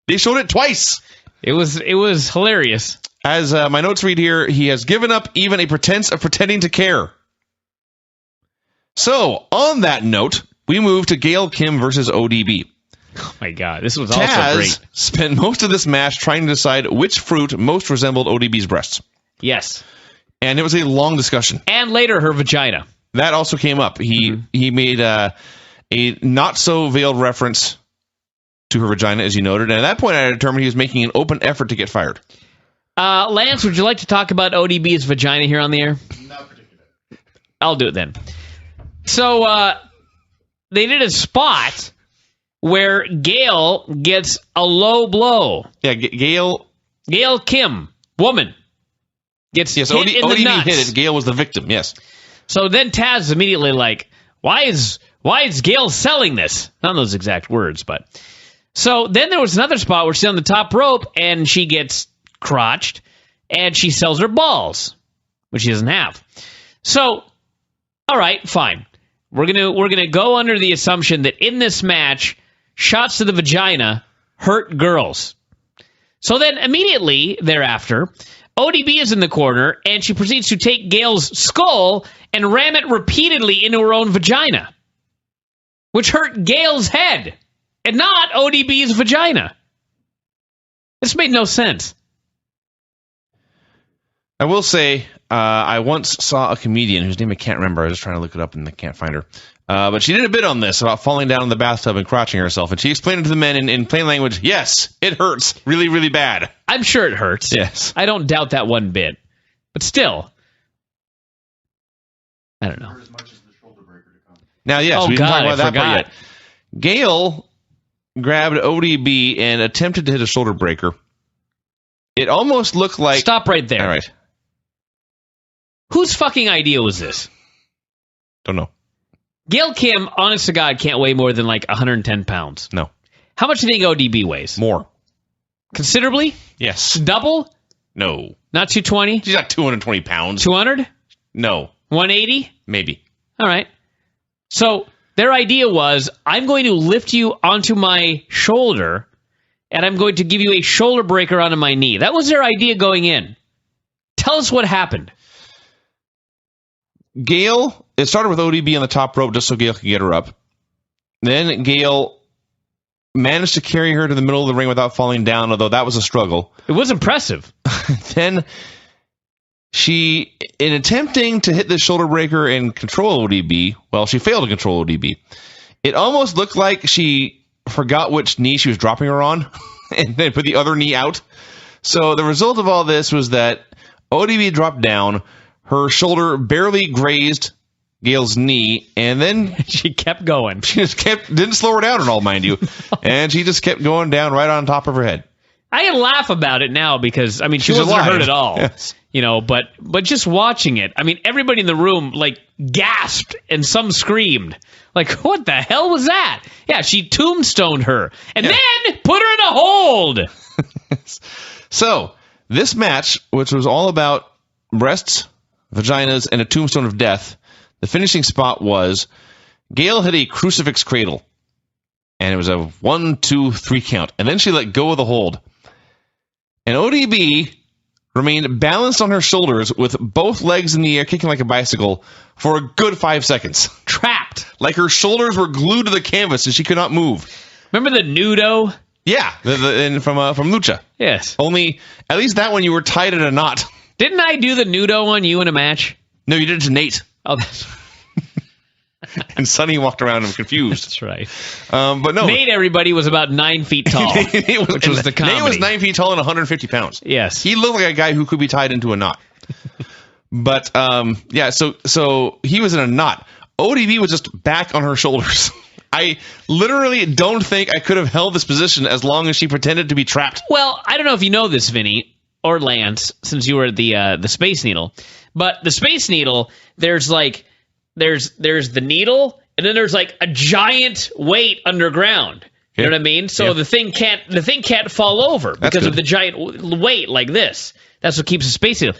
B: They showed it twice.
A: It was hilarious.
B: As my notes read here, he has given up even a pretense of pretending to care. So, on that note, we move to Gail Kim versus ODB.
A: Oh my God, this was
B: Taz
A: also great.
B: Spent most of this match trying to decide which fruit most resembled ODB's breasts.
A: Yes.
B: And it was a long discussion.
A: And later, her vagina.
B: That also came up. He made a not-so-veiled reference to her vagina, as you noted. And at that point, I determined he was making an open effort to get fired.
A: Lance, would you like to talk about ODB's vagina here on the air?
C: Not particularly.
A: I'll do it then. So, they did a spot where Gail gets a low blow.
B: Yeah, Gail
A: Kim, woman, gets hit in the
B: ODB
A: nuts.
B: hit it. Gail was the victim, yes.
A: So then Taz is immediately like, why is Gail selling this? Not those exact words, but... So then there was another spot where she's on the top rope, and she gets crotched, and she sells her balls, which she doesn't have. So, all right, fine. We're gonna go under the assumption that in this match, shots to the vagina hurt girls. So then immediately thereafter, ODB is in the corner, and she proceeds to take Gail's skull and ram it repeatedly into her own vagina, which hurt Gail's head and not ODB's vagina. This made no sense.
B: I will say, I once saw a comedian whose name I can't remember. I was just trying to look it up and I can't find her. But she did a bit on this about falling down in the bathtub and crotching herself. And she explained it to the men in plain language. Yes, it hurts really, really bad.
A: I'm sure it hurts.
B: Yes.
A: I don't doubt that one bit. But still, I don't know.
C: Hurt as much as the shoulder breaker to come.
B: Now, yes,
A: Oh,
B: we didn't
A: God,
B: talk about
A: I
B: that part
A: forgot.
B: yet. Gail grabbed ODB and attempted to hit a shoulder breaker. It almost looked like...
A: Stop right there.
B: All right.
A: Whose fucking idea was this?
B: Don't know.
A: Gail Kim, honest to God, can't weigh more than like 110 pounds.
B: No.
A: How much do you think ODB weighs?
B: More.
A: Considerably?
B: Yes.
A: Double?
B: No.
A: Not 220?
B: She's not 220 pounds.
A: 200?
B: No.
A: 180?
B: Maybe.
A: All right. So their idea was, I'm going to lift you onto my shoulder, and I'm going to give you a shoulder breaker onto my knee. That was their idea going in. Tell us what happened.
B: Gail, it started with ODB on the top rope just so Gail could get her up. Then Gail managed to carry her to the middle of the ring without falling down, although that was a struggle.
A: It was impressive.
B: Then she, in attempting to hit the shoulder breaker and control ODB, well, she failed to control ODB. It almost looked like she forgot which knee she was dropping her on and then put the other knee out. So the result of all this was that ODB dropped down, her shoulder barely grazed Gail's knee, and then
A: She kept going.
B: she just didn't slow her down at all, mind you, and she just kept going down right on top of her head.
A: I can laugh about it now because, I mean, she
B: She's
A: wasn't
B: alive.
A: hurt at all.
B: Yes.
A: You know, but just watching it, I mean, everybody in the room, like, gasped and some screamed. Like, what the hell was that? Yeah, she tombstoned her and then put her in a hold.
B: So, this match, which was all about breasts, vaginas, and a tombstone of death, the finishing spot was Gail hit a crucifix cradle. And it was a 1, 2, 3 count. And then she let go of the hold. And ODB remained balanced on her shoulders with both legs in the air, kicking like a bicycle, for a good 5 seconds.
A: Trapped.
B: Like her shoulders were glued to the canvas and she could not move.
A: Remember the nudo?
B: Yeah, from Lucha.
A: Yes.
B: Only, at least that one you were tied in a knot.
A: Didn't I do the nudo on you in a match?
B: No, you did it to Nate.
A: Oh, that's,
B: And Sonny walked around and confused.
A: that's right.
B: But no.
A: Nate, everybody, was about 9 feet tall, which was the comedy.
B: Nate was 9 feet tall and 150 pounds.
A: Yes.
B: He looked like a guy who could be tied into a knot. But, yeah, so he was in a knot. ODB was just back on her shoulders. I literally don't think I could have held this position as long as she pretended to be trapped.
A: Well, I don't know if you know this, Vinny, or Lance, since you were at the Space Needle, but the Space Needle, there's the needle, and then there's like a giant weight underground. You know what I mean? So
B: Yeah.
A: the thing can't fall over because of the giant weight like this. That's what keeps the Space Needle.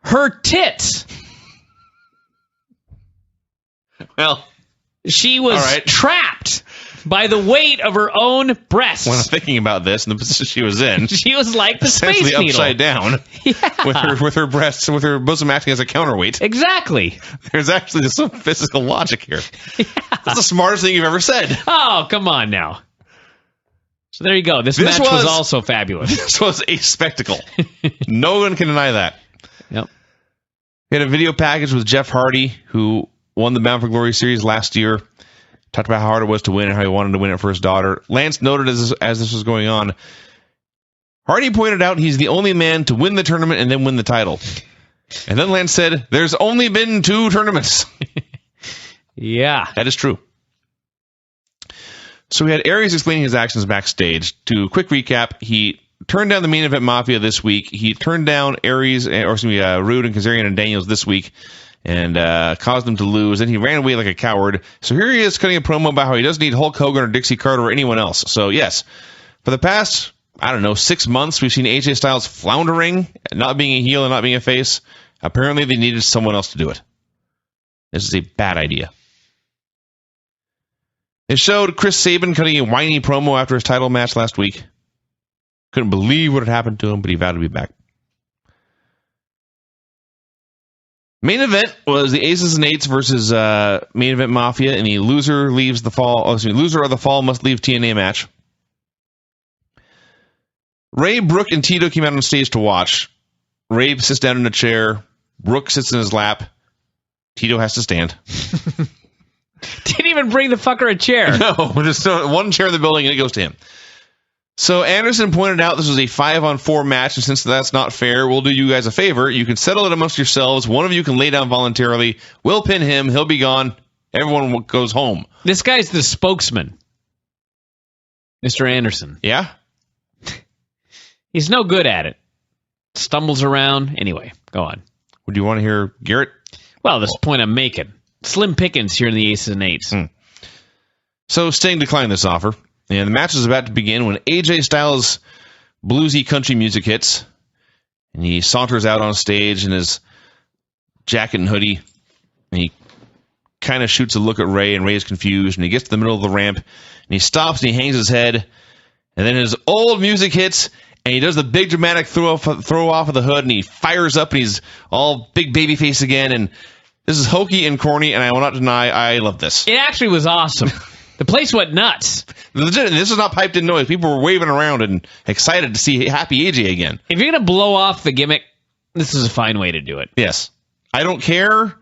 A: Her tits.
B: Well,
A: She was
B: all right.
A: trapped by the weight of her own breasts.
B: when I'm thinking about this and the position she was in,
A: She was like the Space
B: essentially
A: Needle.
B: upside down, with her breasts, with her bosom acting as a counterweight.
A: Exactly.
B: There's actually some physical logic here. That's the smartest thing you've ever said.
A: Oh, come on now. So there you go. This match was also fabulous.
B: This was a spectacle. No one can deny that.
A: Yep.
B: We had a video package with Jeff Hardy, who won the Bound for Glory series last year. Talked about how hard it was to win and how he wanted to win it for his daughter. Lance noted as this was going on, Hardy pointed out he's the only man to win the tournament and then win the title. And then Lance said, there's only been 2 tournaments.
A: Yeah.
B: That is true. So we had Aries explaining his actions backstage. To quick recap, he turned down the main event Mafia this week. He turned down Rude and Kazarian and Daniels this week and caused them to lose. Then he ran away like a coward. So here he is cutting a promo about how he doesn't need Hulk Hogan or Dixie Carter or anyone else. So yes, for the past, 6 months, we've seen AJ Styles floundering, not being a heel and not being a face. Apparently they needed someone else to do it. This is a bad idea. It showed Chris Sabin cutting a whiny promo after his title match last week. Couldn't believe what had happened to him, but he vowed to be back. Main event was the Aces and Eights versus Main Event Mafia, and the loser leaves the fall. Loser of the fall must leave TNA match. Ray, Brooke, and Tito came out on stage to watch. Ray sits down in a chair. Brooke sits in his lap. Tito has to stand.
A: Didn't even bring the fucker a chair.
B: No, just one chair in the building, and it goes to him. So Anderson pointed out this was a 5-on-4 match, and since that's not fair, we'll do you guys a favor. You can settle it amongst yourselves. One of you can lay down voluntarily. We'll pin him. He'll be gone. Everyone goes home.
A: This guy's the spokesman, Mr. Anderson.
B: Yeah?
A: He's no good at it. Stumbles around. Anyway, go on.
B: Would you want to hear Garrett?
A: Well, this point I'm making. Slim pickings here in the Aces and Eights.
B: So Sting declined this offer. And the match is about to begin when AJ Styles' bluesy country music hits. And he saunters out on stage in his jacket and hoodie. And he kind of shoots a look at Ray, and Ray's confused. And he gets to the middle of the ramp, and he stops and he hangs his head. And then his old music hits, and he does the big dramatic throw off of the hood, and he fires up, and he's all big baby face again. And this is hokey and corny, and I will not deny I love this.
A: It actually was awesome. The place went nuts.
B: Legit, this is not piped in noise. People were waving around and excited to see Happy AJ again.
A: If you're going to blow off the gimmick, this is a fine way to do it.
B: Yes. I don't care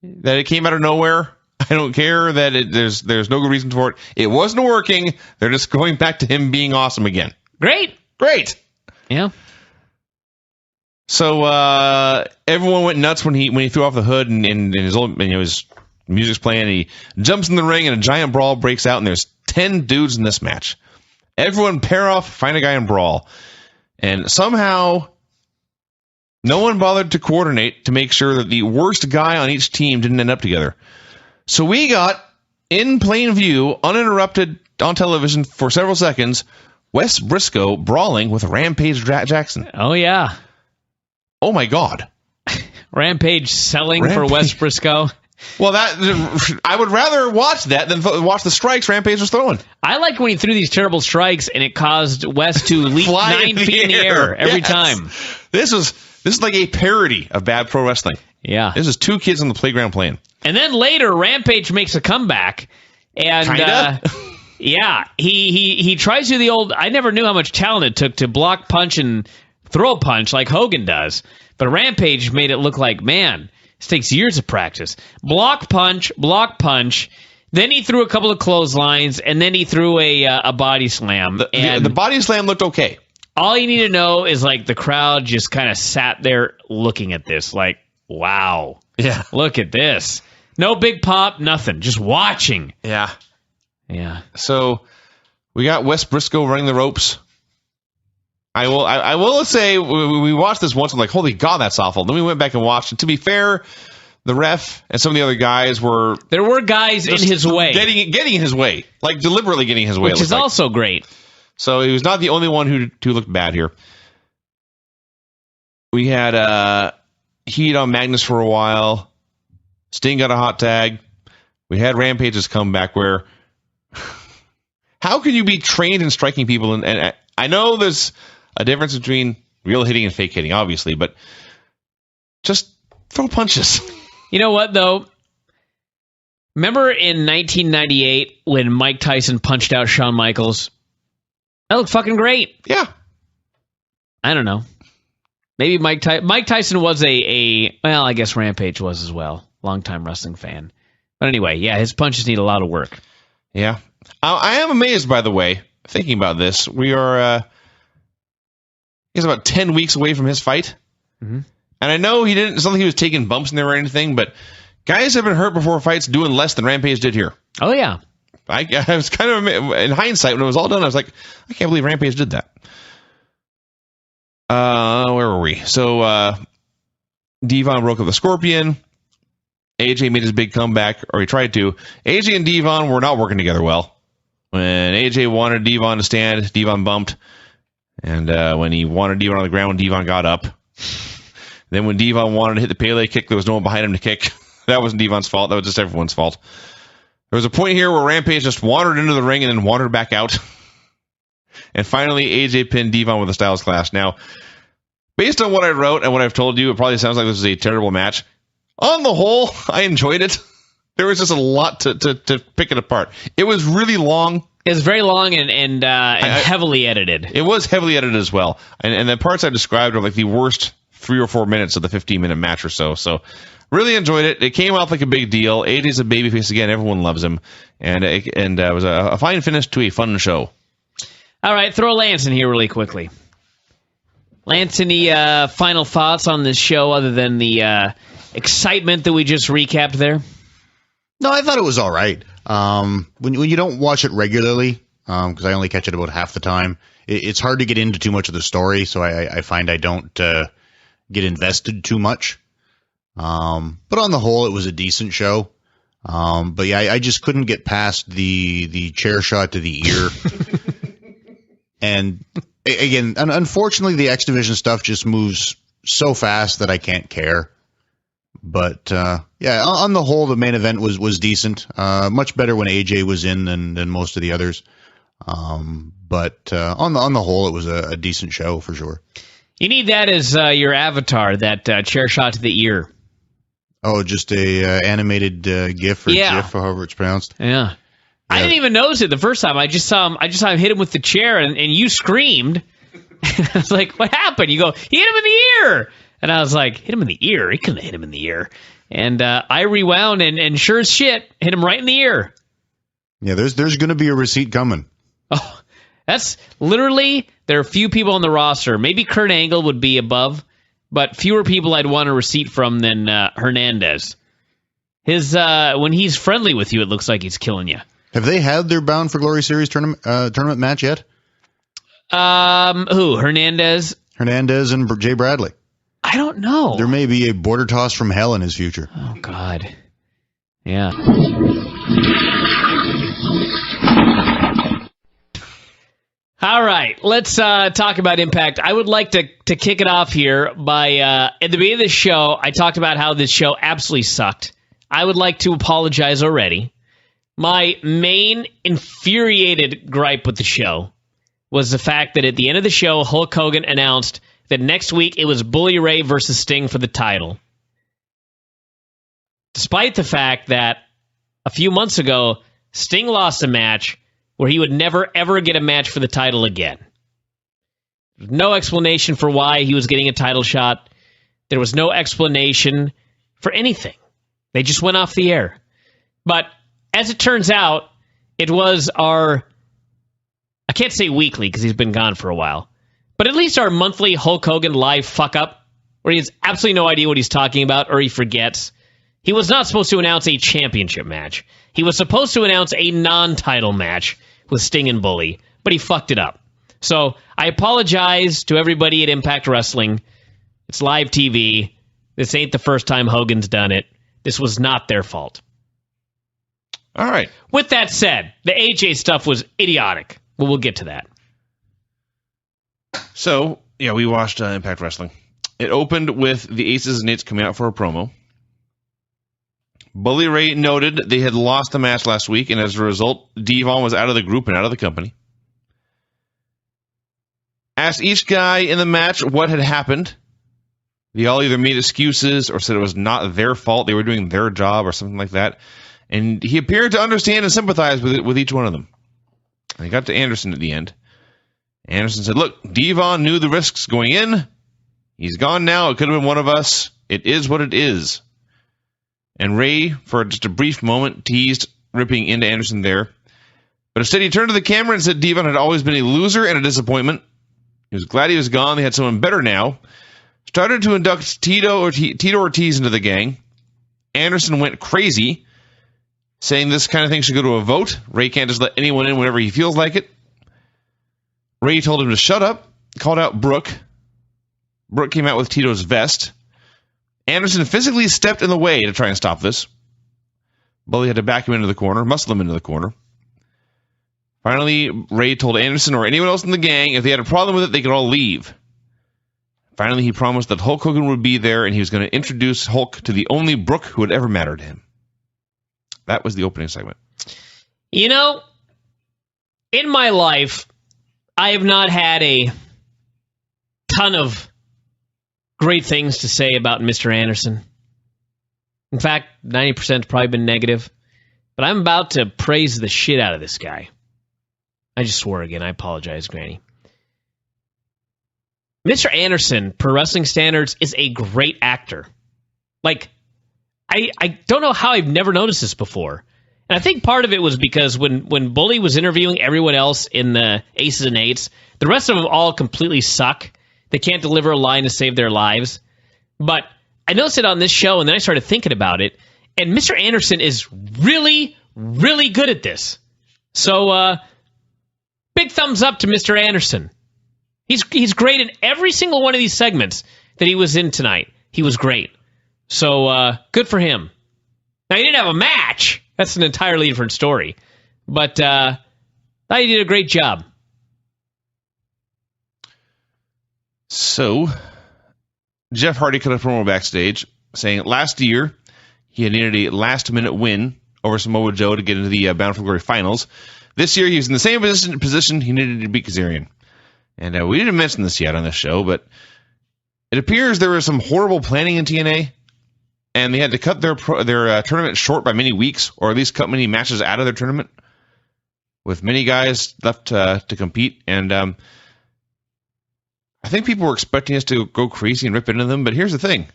B: that it came out of nowhere. I don't care that there's no good reason for it. It wasn't working. They're just going back to him being awesome again.
A: Great. Yeah.
B: So everyone went nuts when he threw off the hood and his music's playing. And he jumps in the ring and a giant brawl breaks out, and there's 10 dudes in this match. Everyone pair off, find a guy and brawl. And somehow no one bothered to coordinate to make sure that the worst guy on each team didn't end up together. So we got, in plain view, uninterrupted on television for several seconds, Wes Briscoe brawling with Rampage Jackson.
A: Oh, yeah.
B: Oh, my God.
A: Rampage selling for Wes Briscoe.
B: Well, I would rather watch that than watch the strikes Rampage was throwing.
A: I like when he threw these terrible strikes and it caused Wes to leap 9 feet in the air every time.
B: This is like a parody of bad pro wrestling.
A: Yeah.
B: This is 2 kids on the playground playing.
A: And then later, Rampage makes a comeback. And
B: Kinda?
A: Yeah, he tries to do the old, I never knew how much talent it took to block, punch, and throw a punch like Hogan does. But Rampage made it look like, man, this takes years of practice. Block, punch. Then he threw a couple of clotheslines, and then he threw a body slam.
B: The body slam looked okay.
A: All you need to know is, like, the crowd just kind of sat there looking at this, like, wow.
B: Yeah.
A: Look at this. No big pop, nothing. Just watching.
B: Yeah.
A: Yeah.
B: So we got Wes Briscoe running the ropes. I will say we watched this once. I'm like, holy God, that's awful. Then we went back and watched it. To be fair, the ref and some of the other guys were
A: guys in his way,
B: getting in his way, like deliberately getting in his way,
A: which is also great.
B: So he was not the only one who looked bad here. We had heat on Magnus for a while. Sting got a hot tag. We had Rampage's comeback where how can you be trained in striking people? And I know there's a difference between real hitting and fake hitting, obviously, but just throw punches.
A: You know what, though? Remember in 1998 when Mike Tyson punched out Shawn Michaels? That looked fucking great.
B: Yeah.
A: I don't know. Maybe Mike Tyson was well, I guess Rampage was as well. Longtime wrestling fan. But anyway, yeah, his punches need a lot of work.
B: Yeah. I am amazed, by the way, thinking about this. We are he's about 10 weeks away from his fight.
A: Mm-hmm. And
B: I know it's not like he was taking bumps in there or anything, but guys have been hurt before fights doing less than Rampage did here.
A: Oh, yeah.
B: I was kind of, in hindsight, when it was all done, I was like, I can't believe Rampage did that. Where were we? So, Devon broke up the Scorpion. AJ made his big comeback, or he tried to. AJ and Devon were not working together well. When AJ wanted Devon to stand, Devon bumped. And when he wanted Devon on the ground, Devon got up. Then when Devon wanted to hit the Pele kick, there was no one behind him to kick. That wasn't Devon's fault. That was just everyone's fault. There was a point here where Rampage just wandered into the ring and then wandered back out. And finally, AJ pinned Devon with a Styles Clash. Now, based on what I wrote and what I've told you, it probably sounds like this is a terrible match. On the whole, I enjoyed it. There was just a lot to pick it apart. It was really long.
A: It was very long and heavily edited.
B: It was heavily edited as well. And the parts I described are like the worst 3 or 4 minutes of the 15-minute match or so. So really enjoyed it. It came off like a big deal. AJ's a babyface again. Everyone loves him. And it was a fine finish to a fun show.
A: All right, throw Lance in here really quickly. Lance, any final thoughts on this show other than the excitement that we just recapped there?
D: No, I thought it was all right. When you don't watch it regularly, because I only catch it about half the time, it's hard to get into too much of the story, so I find I don't get invested too much. But on the whole, it was a decent show. But yeah, I just couldn't get past the chair shot to the ear. And again, unfortunately, the X Division stuff just moves so fast that I can't care. But yeah, on the whole, the main event was decent. Much better when AJ was in than most of the others. But on the whole, it was a decent show for sure.
A: You need that as your avatar, that chair shot to the ear.
D: Oh, just a animated GIF or GIF, or however it's pronounced.
A: Yeah. I didn't even notice it the first time. I just saw him hit him with the chair, and you screamed. And I was like, "What happened?" You go, "He hit him in the ear." And I was like, "Hit him in the ear? He couldn't have hit him in the ear." And I rewound, and sure as shit, hit him right in the ear.
D: Yeah, there's going to be a receipt coming.
A: Oh, that's literally, there are few people on the roster. Maybe Kurt Angle would be above, but fewer people I'd want a receipt from than Hernandez. His when he's friendly with you, it looks like he's killing you.
D: Have they had their Bound for Glory series tournament match yet?
A: Who? Hernandez?
D: Hernandez and Jay Bradley.
A: I don't know.
D: There may be a border toss from hell in his future.
A: Oh, God. Yeah. All right, let's talk about Impact. I would like to kick it off here by, at the beginning of the show, I talked about how this show absolutely sucked. I would like to apologize already. My main infuriated gripe with the show was the fact that at the end of the show, Hulk Hogan announced that next week it was Bully Ray versus Sting for the title. Despite the fact that a few months ago, Sting lost a match where he would never, ever get a match for the title again. No explanation for why he was getting a title shot. There was no explanation for anything. They just went off the air. But as it turns out, it was our, I can't say weekly because he's been gone for a while, but at least our monthly Hulk Hogan live fuck-up, where he has absolutely no idea what he's talking about or he forgets. He was not supposed to announce a championship match. He was supposed to announce a non-title match with Sting and Bully, but he fucked it up. So I apologize to everybody at Impact Wrestling. It's live TV. This ain't the first time Hogan's done it. This was not their fault.
B: All right.
A: With that said, the AJ stuff was idiotic. Well, we'll get to that.
B: So, yeah, we watched Impact Wrestling. It opened with the Aces and Eights coming out for a promo. Bully Ray noted they had lost the match last week, and as a result, Devon was out of the group and out of the company. Asked each guy in the match what had happened. They all either made excuses or said it was not their fault, they were doing their job or something like that. And he appeared to understand and sympathize with each one of them. And he got to Anderson at the end. Anderson said, "Look, Devon knew the risks going in. He's gone now. It could have been one of us. It is what it is." And Ray, for just a brief moment, teased ripping into Anderson there. But instead he turned to the camera and said Devon had always been a loser and a disappointment. He was glad he was gone. They had someone better now. Started to induct Tito Ortiz into the gang. Anderson went crazy, saying this kind of thing should go to a vote. Ray can't just let anyone in whenever he feels like it. Ray told him to shut up, called out Brooke. Brooke came out with Tito's vest. Anderson physically stepped in the way to try and stop this. Bully had to back him into the corner, muscle him into the corner. Finally, Ray told Anderson or anyone else in the gang if they had a problem with it, they could all leave. Finally, he promised that Hulk Hogan would be there and he was going to introduce Hulk to the only Brooke who would ever matter to him. That was the opening segment.
A: You know, in my life, I have not had a ton of great things to say about Mr. Anderson. In fact, 90% has probably been negative. But I'm about to praise the shit out of this guy. I just swore again. I apologize, Granny. Mr. Anderson, per wrestling standards, is a great actor. Like, I don't know how I've never noticed this before. And I think part of it was because when Bully was interviewing everyone else in the Aces and Eights, the rest of them all completely suck. They can't deliver a line to save their lives. But I noticed it on this show, and then I started thinking about it. And Mr. Anderson is really, really good at this. So, big thumbs up to Mr. Anderson. He's great in every single one of these segments that he was in tonight. He was great. So, good for him. Now, you didn't have a match. That's an entirely different story. But I thought you did a great job.
B: So, Jeff Hardy cut a promo backstage saying last year he had needed a last-minute win over Samoa Joe to get into the Bound for Glory finals. This year he was in the same position he needed to beat Kazarian. And we didn't mention this yet on this show, but it appears there was some horrible planning in TNA, and they had to cut their tournament short by many weeks, or at least cut many matches out of their tournament, with many guys left to compete. And I think people were expecting us to go crazy and rip into them, but here's the thing.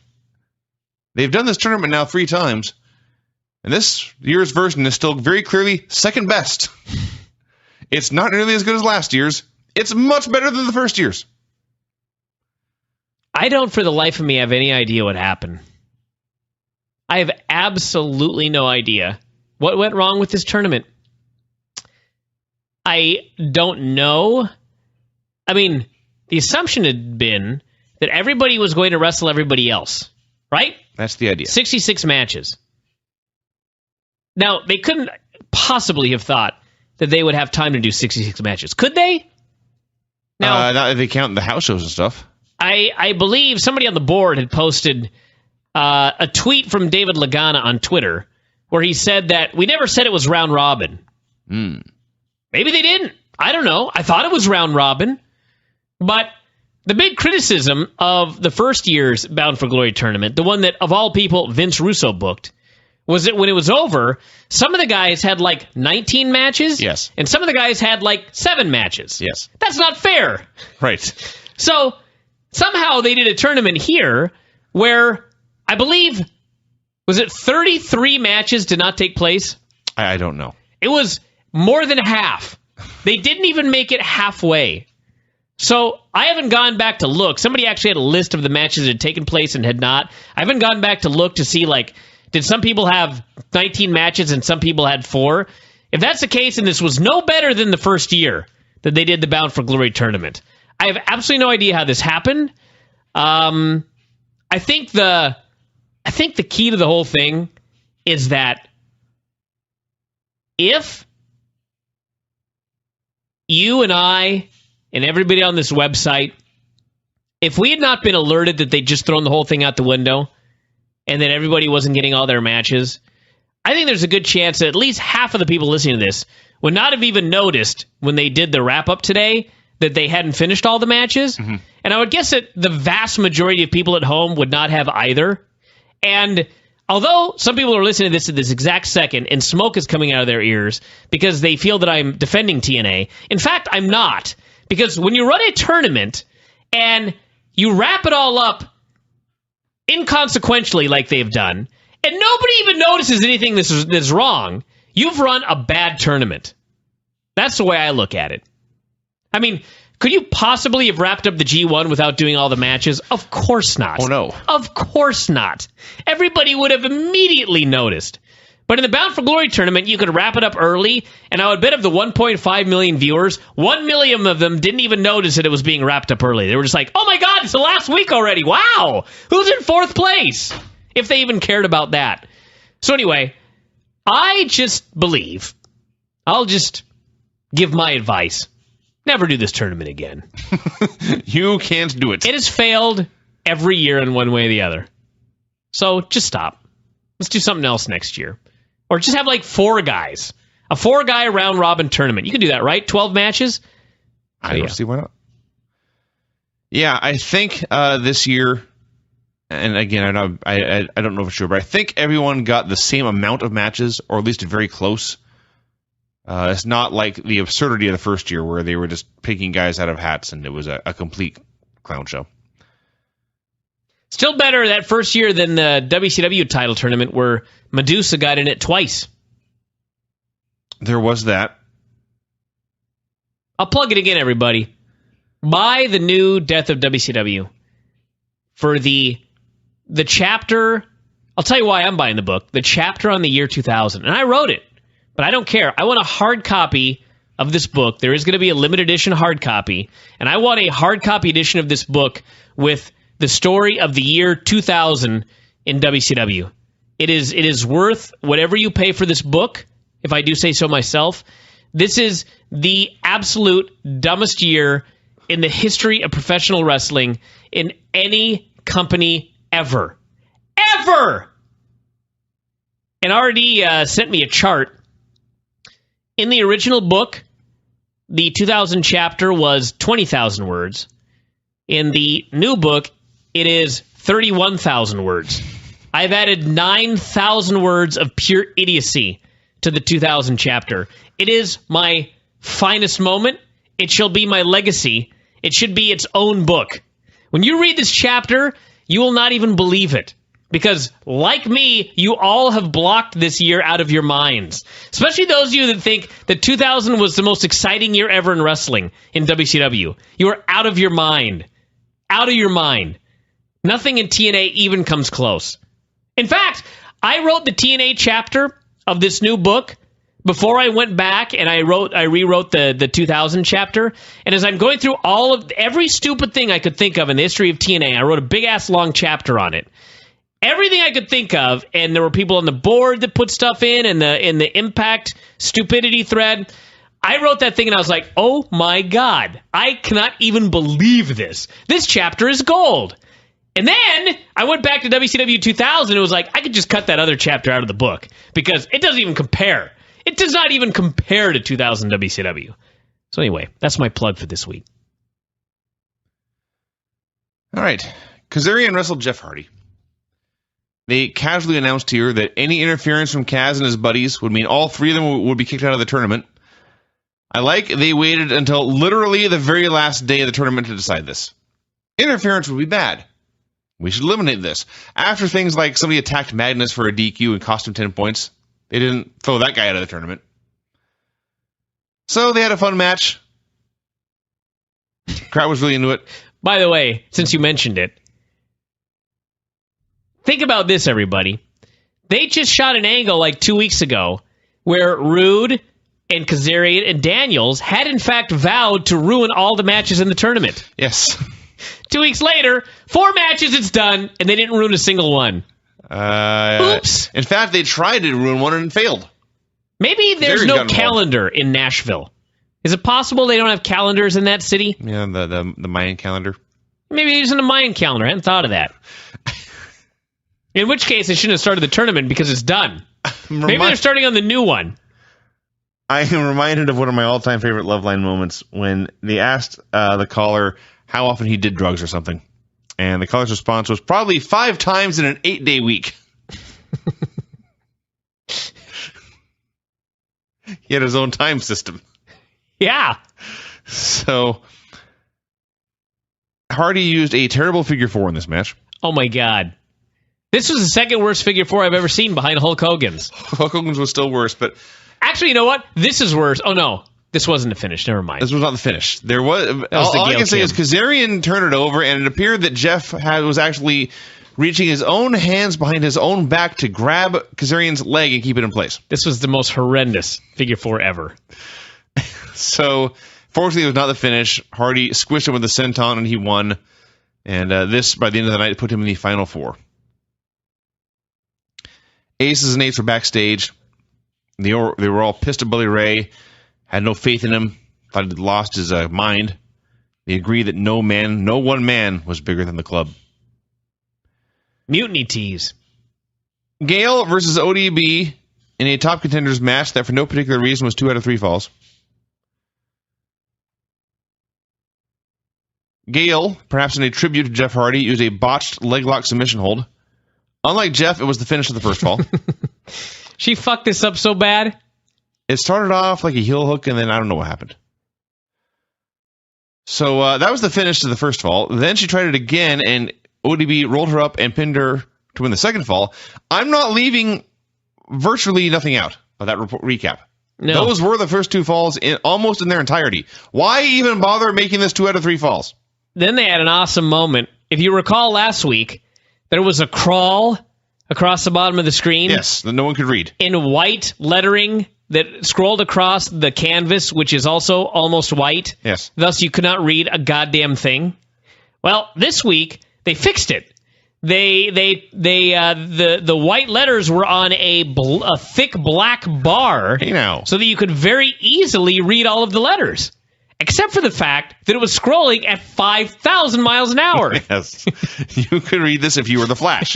B: They've done this tournament now 3 times, and this year's version is still very clearly second best. It's not nearly as good as last year's. It's much better than the first year's.
A: I don't, for the life of me, have any idea what happened. I have absolutely no idea what went wrong with this tournament. I don't know. I mean, the assumption had been that everybody was going to wrestle everybody else, right?
B: That's the idea.
A: 66 matches. Now, they couldn't possibly have thought that they would have time to do 66 matches. Could they? Now,
B: not if they count the house shows and stuff.
A: I believe somebody on the board had posted a tweet from David Lagana on Twitter where he said that we never said it was round robin. Maybe they didn't. I don't know. I thought it was round robin. But the big criticism of the first year's Bound for Glory tournament, the one that, of all people, Vince Russo booked, was that when it was over, some of the guys had like 19 matches.
B: Yes.
A: And some of the guys had like 7 matches.
B: Yes.
A: That's not fair.
B: Right.
A: So somehow they did a tournament here where I believe, was it 33 matches did not take place?
B: I don't know.
A: It was more than half. They didn't even make it halfway. So I haven't gone back to look. Somebody actually had a list of the matches that had taken place and had not. I haven't gone back to look to see, like, did some people have 19 matches and some people had 4? If that's the case, and this was no better than the first year that they did the Bound for Glory tournament, I have absolutely no idea how this happened. I think the key to the whole thing is that if you and I and everybody on this website, if we had not been alerted that they'd just thrown the whole thing out the window and that everybody wasn't getting all their matches, I think there's a good chance that at least half of the people listening to this would not have even noticed when they did the wrap-up today that they hadn't finished all the matches. Mm-hmm. And I would guess that the vast majority of people at home would not have either. And although some people are listening to this at this exact second and smoke is coming out of their ears because they feel that I'm defending TNA, in fact, I'm not. Because when you run a tournament and you wrap it all up inconsequentially like they've done, and nobody even notices anything that's wrong, you've run a bad tournament. That's the way I look at it. I mean, could you possibly have wrapped up the G1 without doing all the matches? Of course not.
B: Oh, no.
A: Of course not. Everybody would have immediately noticed. But in the Bound for Glory tournament, you could wrap it up early, and I would bet of the 1.5 million viewers, 1 million of them didn't even notice that it was being wrapped up early. They were just like, oh my God, it's the last week already. Wow. Who's in 4th place? If they even cared about that. So anyway, I just believe, I'll just give my advice. Never do this tournament again.
B: You can't do it.
A: It has failed every year in one way or the other. So just stop. Let's do something else next year. Or just have like 4 guys. A 4-guy round robin tournament. You can do that, right? 12 matches?
B: I don't see why not. Yeah, I think this year, and again, I don't know for sure, but I think everyone got the same amount of matches, or at least very close. It's not like the absurdity of the first year where they were just picking guys out of hats and it was a complete clown show.
A: Still better that first year than the WCW title tournament where Medusa got in it twice.
B: There was that.
A: I'll plug it again, everybody. Buy the new Death of WCW for the chapter. I'll tell you why I'm buying the book. The chapter on the year 2000. And I wrote it, but I don't care. I want a hard copy of this book. There is going to be a limited edition hard copy. And I want a hard copy edition of this book with the story of the year 2000 in WCW. It is worth whatever you pay for this book, if I do say so myself. This is the absolute dumbest year in the history of professional wrestling in any company ever. Ever! And RD sent me a chart. In the original book, the 2000 chapter was 20,000 words. In the new book, it is 31,000 words. I've added 9,000 words of pure idiocy to the 2000 chapter. It is my finest moment. It shall be my legacy. It should be its own book. When you read this chapter, you will not even believe it. Because, like me, you all have blocked this year out of your minds. Especially those of you that think that 2000 was the most exciting year ever in wrestling in WCW. You are out of your mind. Out of your mind. Nothing in TNA even comes close. In fact, I wrote the TNA chapter of this new book before I went back and I rewrote the 2000 chapter. And as I'm going through every stupid thing I could think of in the history of TNA, I wrote a big-ass long chapter on it. Everything I could think of, and there were people on the board that put stuff in the Impact stupidity thread. I wrote that thing and I was like, oh my God, I cannot even believe this. This chapter is gold. And then I went back to WCW 2000 and it was like, I could just cut that other chapter out of the book because it doesn't even compare. It does not even compare to 2000 WCW. So anyway, that's my plug for this week.
B: All right. Kazarian wrestled Jeff Hardy. They casually announced here that any interference from Kaz and his buddies would mean all three of them would be kicked out of the tournament. I like they waited until literally the very last day of the tournament to decide this. Interference would be bad. We should eliminate this. After things like somebody attacked Magnus for a DQ and cost him 10 points, they didn't throw that guy out of the tournament. So they had a fun match. Crowd was really into it.
A: By the way, since you mentioned it, think about this, everybody. They just shot an angle like 2 weeks ago where Rude and Kazarian and Daniels had in fact vowed to ruin all the matches in the tournament.
B: Yes.
A: 2 weeks later, 4 matches, it's done, and they didn't ruin a single one. Oops.
B: In fact, they tried to ruin one and failed.
A: Maybe there's no calendar in Nashville. Is it possible they don't have calendars in that city?
B: Yeah, the Mayan calendar.
A: Maybe there isn't a Mayan calendar. I hadn't thought of that. In which case, they shouldn't have started the tournament because it's done. Maybe they're starting on the new one.
B: I am reminded of one of my all-time favorite Loveline moments when they asked the caller how often he did drugs or something. And the caller's response was probably 5 times in an 8-day week. He had his own time system.
A: Yeah.
B: So, Hardy used a terrible figure 4 in this match.
A: Oh, my God. This was the second worst figure 4 I've ever seen behind Hulk Hogan's.
B: Hulk Hogan's was still worse, but...
A: Actually, you know what? This is worse. Oh, no. This wasn't the finish. Never mind.
B: This was not the finish. There was all I can say is Kazarian turned it over, and it appeared that Jeff was actually reaching his own hands behind his own back to grab Kazarian's leg and keep it in place.
A: This was the most horrendous figure 4 ever.
B: So, fortunately, it was not the finish. Hardy squished him with the senton, and he won. And this, by the end of the night, put him in the final 4. Aces and Eights were backstage. They were all pissed at Bully Ray, had no faith in him, thought he'd lost his mind. They agreed that no one man was bigger than the club.
A: Mutiny tease.
B: Gale versus ODB in a top contenders match that for no particular reason was 2 out of 3 falls. Gale, perhaps in a tribute to Jeff Hardy, used a botched leg lock submission hold. Unlike Jeff, it was the finish of the first fall.
A: She fucked this up so bad.
B: It started off like a heel hook, and then I don't know what happened. So that was the finish to the first fall. Then she tried it again, and ODB rolled her up and pinned her to win the second fall. I'm not leaving virtually nothing out of that recap.
A: No.
B: Those were the first 2 falls almost in their entirety. Why even bother making this 2 out of 3 falls?
A: Then they had an awesome moment. If you recall last week, there was a crawl across the bottom of the screen.
B: Yes, that no one could read.
A: In white lettering that scrolled across the canvas, which is also almost white.
B: Yes.
A: Thus, you could not read a goddamn thing. Well, this week, they fixed it. the white letters were on a thick black bar,
B: Hey now.
A: so that you could very easily read all of the letters, except for the fact that it was scrolling at 5,000 miles an hour.
B: Yes. You could read this if you were the Flash.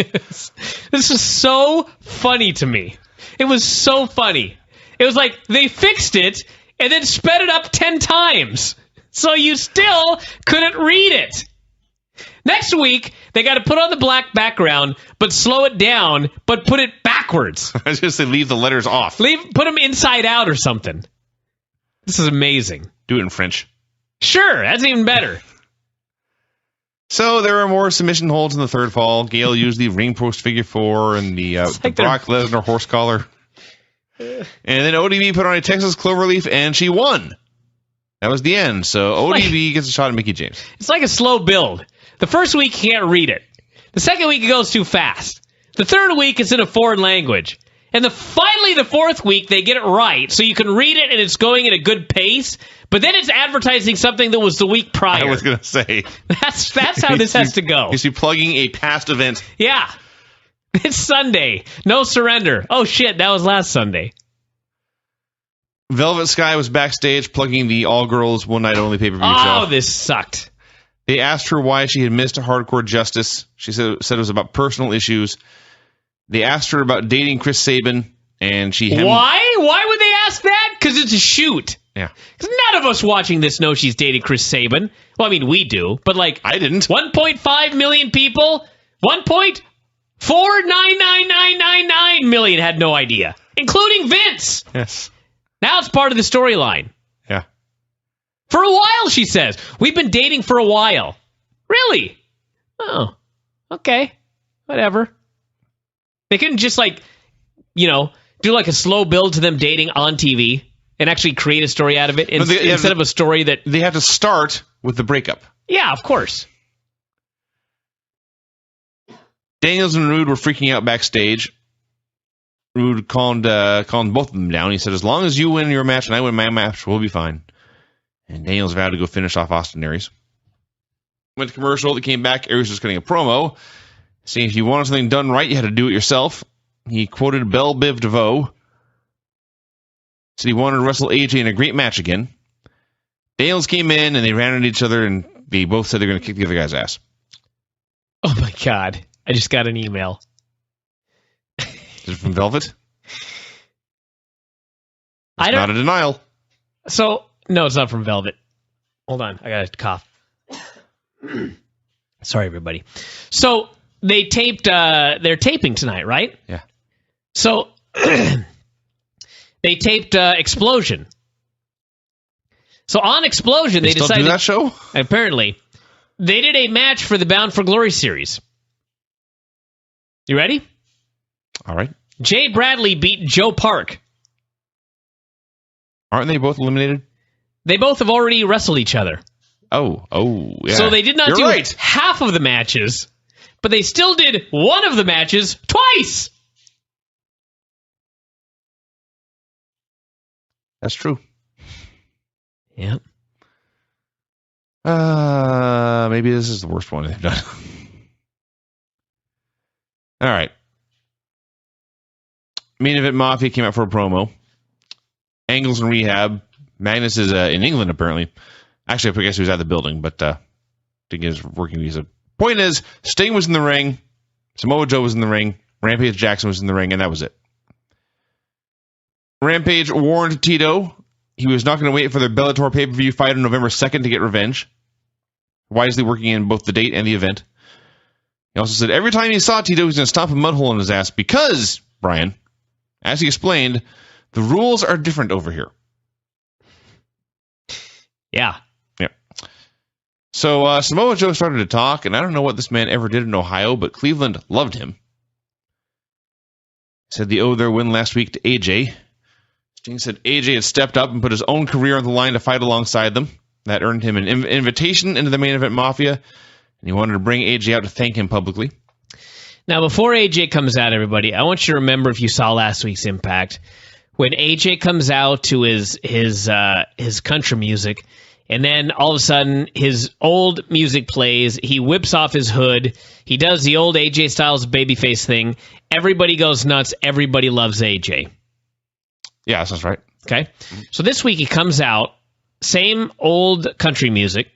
A: This is so funny to me. It was so funny. It was like they fixed it and then sped it up 10 times, so you still couldn't read it. Next week, they got to put on the black background, but slow it down, but put it backwards.
B: I was just say leave the letters off.
A: Put them inside out or something. This is amazing.
B: Do it in French.
A: Sure, that's even better.
B: So there are more submission holds in the third fall. Gale used the ring post figure 4 and the
A: like
B: Brock Lesnar horse collar. And then ODB put on a Texas Cloverleaf, and she won. That was the end. So ODB gets a shot at Mickie James.
A: It's like a slow build. The first week, you can't read it. The second week, it goes too fast. The third week, it's in a foreign language. And finally, the fourth week, they get it right, so you can read it, and it's going at a good pace. But then it's advertising something that was the week prior.
B: I was going to say.
A: That's how this has to go.
B: You see, plugging a past event.
A: Yeah. It's Sunday. No surrender. Oh, shit, that was last Sunday.
B: Velvet Sky was backstage plugging the all-girls one-night-only pay-per-view show.
A: Oh, this sucked.
B: They asked her why she had missed Hardcore Justice. She said it was about personal issues. They asked her about dating Chris Sabin, and she...
A: Why? Why would they ask that? Because it's a shoot.
B: Yeah.
A: Because none of us watching this know she's dating Chris Sabin. Well, I mean, we do, but like...
B: I didn't.
A: 1.5 million people, 1.49999 million had no idea, including Vince.
B: Yes.
A: Now it's part of the storyline.
B: Yeah.
A: For a while, she says. We've been dating for a while. Really? Oh, okay. Whatever. They couldn't just do like a slow build to them dating on TV and actually create a story out of it instead of a story that...
B: They have to start with the breakup.
A: Yeah, of course.
B: Daniels and Rude were freaking out backstage. Rude calmed both of them down. He said, as long as you win your match and I win my match, we'll be fine. And Daniels vowed to go finish off Austin Aries. Went to commercial. They came back. Aries was cutting a promo, saying if you wanted something done right, you had to do it yourself. He quoted Belle Biv DeVoe. Said he wanted to wrestle AJ in a great match again. Daniels came in, and they ran into each other, and they both said they're going to kick the other guy's ass.
A: Oh, my God. I just got an email.
B: Is it from Velvet?
A: It's
B: not a denial.
A: So, no, it's not from Velvet. Hold on. I got to cough. Sorry, everybody. So, they're taping tonight, right?
B: Yeah.
A: So, they taped Explosion. So, on Explosion, they decided...
B: Still do that show?
A: Apparently. They did a match for the Bound for Glory series. You ready?
B: All right.
A: Jay Bradley beat Joe Park.
B: Aren't they both eliminated?
A: They both have already wrestled each other.
B: Oh, yeah.
A: So they did not do
B: right.
A: half of the matches, but they still did one of the matches twice.
B: That's true.
A: Yep.
B: Maybe this is the worst one they've done. All right. Main Event Mafia came out for a promo. Angle's in rehab. Magnus is in England, apparently. Actually, I guess he was at the building, but didn't get his working visa. Point is, Sting was in the ring. Samoa Joe was in the ring. Rampage Jackson was in the ring, and that was it. Rampage warned Tito he was not going to wait for their Bellator pay-per-view fight on November 2nd to get revenge. Wisely working in both the date and the event. He also said every time he saw Tito, he was going to stomp a mud hole in his ass because, Brian, as he explained, the rules are different over here.
A: Yeah.
B: So Samoa Joe started to talk, and I don't know what this man ever did in Ohio, but Cleveland loved him. Said they owed their win last week to AJ. Sting said AJ had stepped up and put his own career on the line to fight alongside them. That earned him an invitation into the Main Event Mafia, and he wanted to bring AJ out to thank him publicly.
A: Now, before AJ comes out, everybody, I want you to remember, if you saw last week's Impact, when AJ comes out to his country music, And then all of a sudden, his old music plays. He whips off his hood. He does the old AJ Styles babyface thing. Everybody goes nuts. Everybody loves AJ.
B: Yeah, that sounds right.
A: Okay? So this week he comes out, same old country music.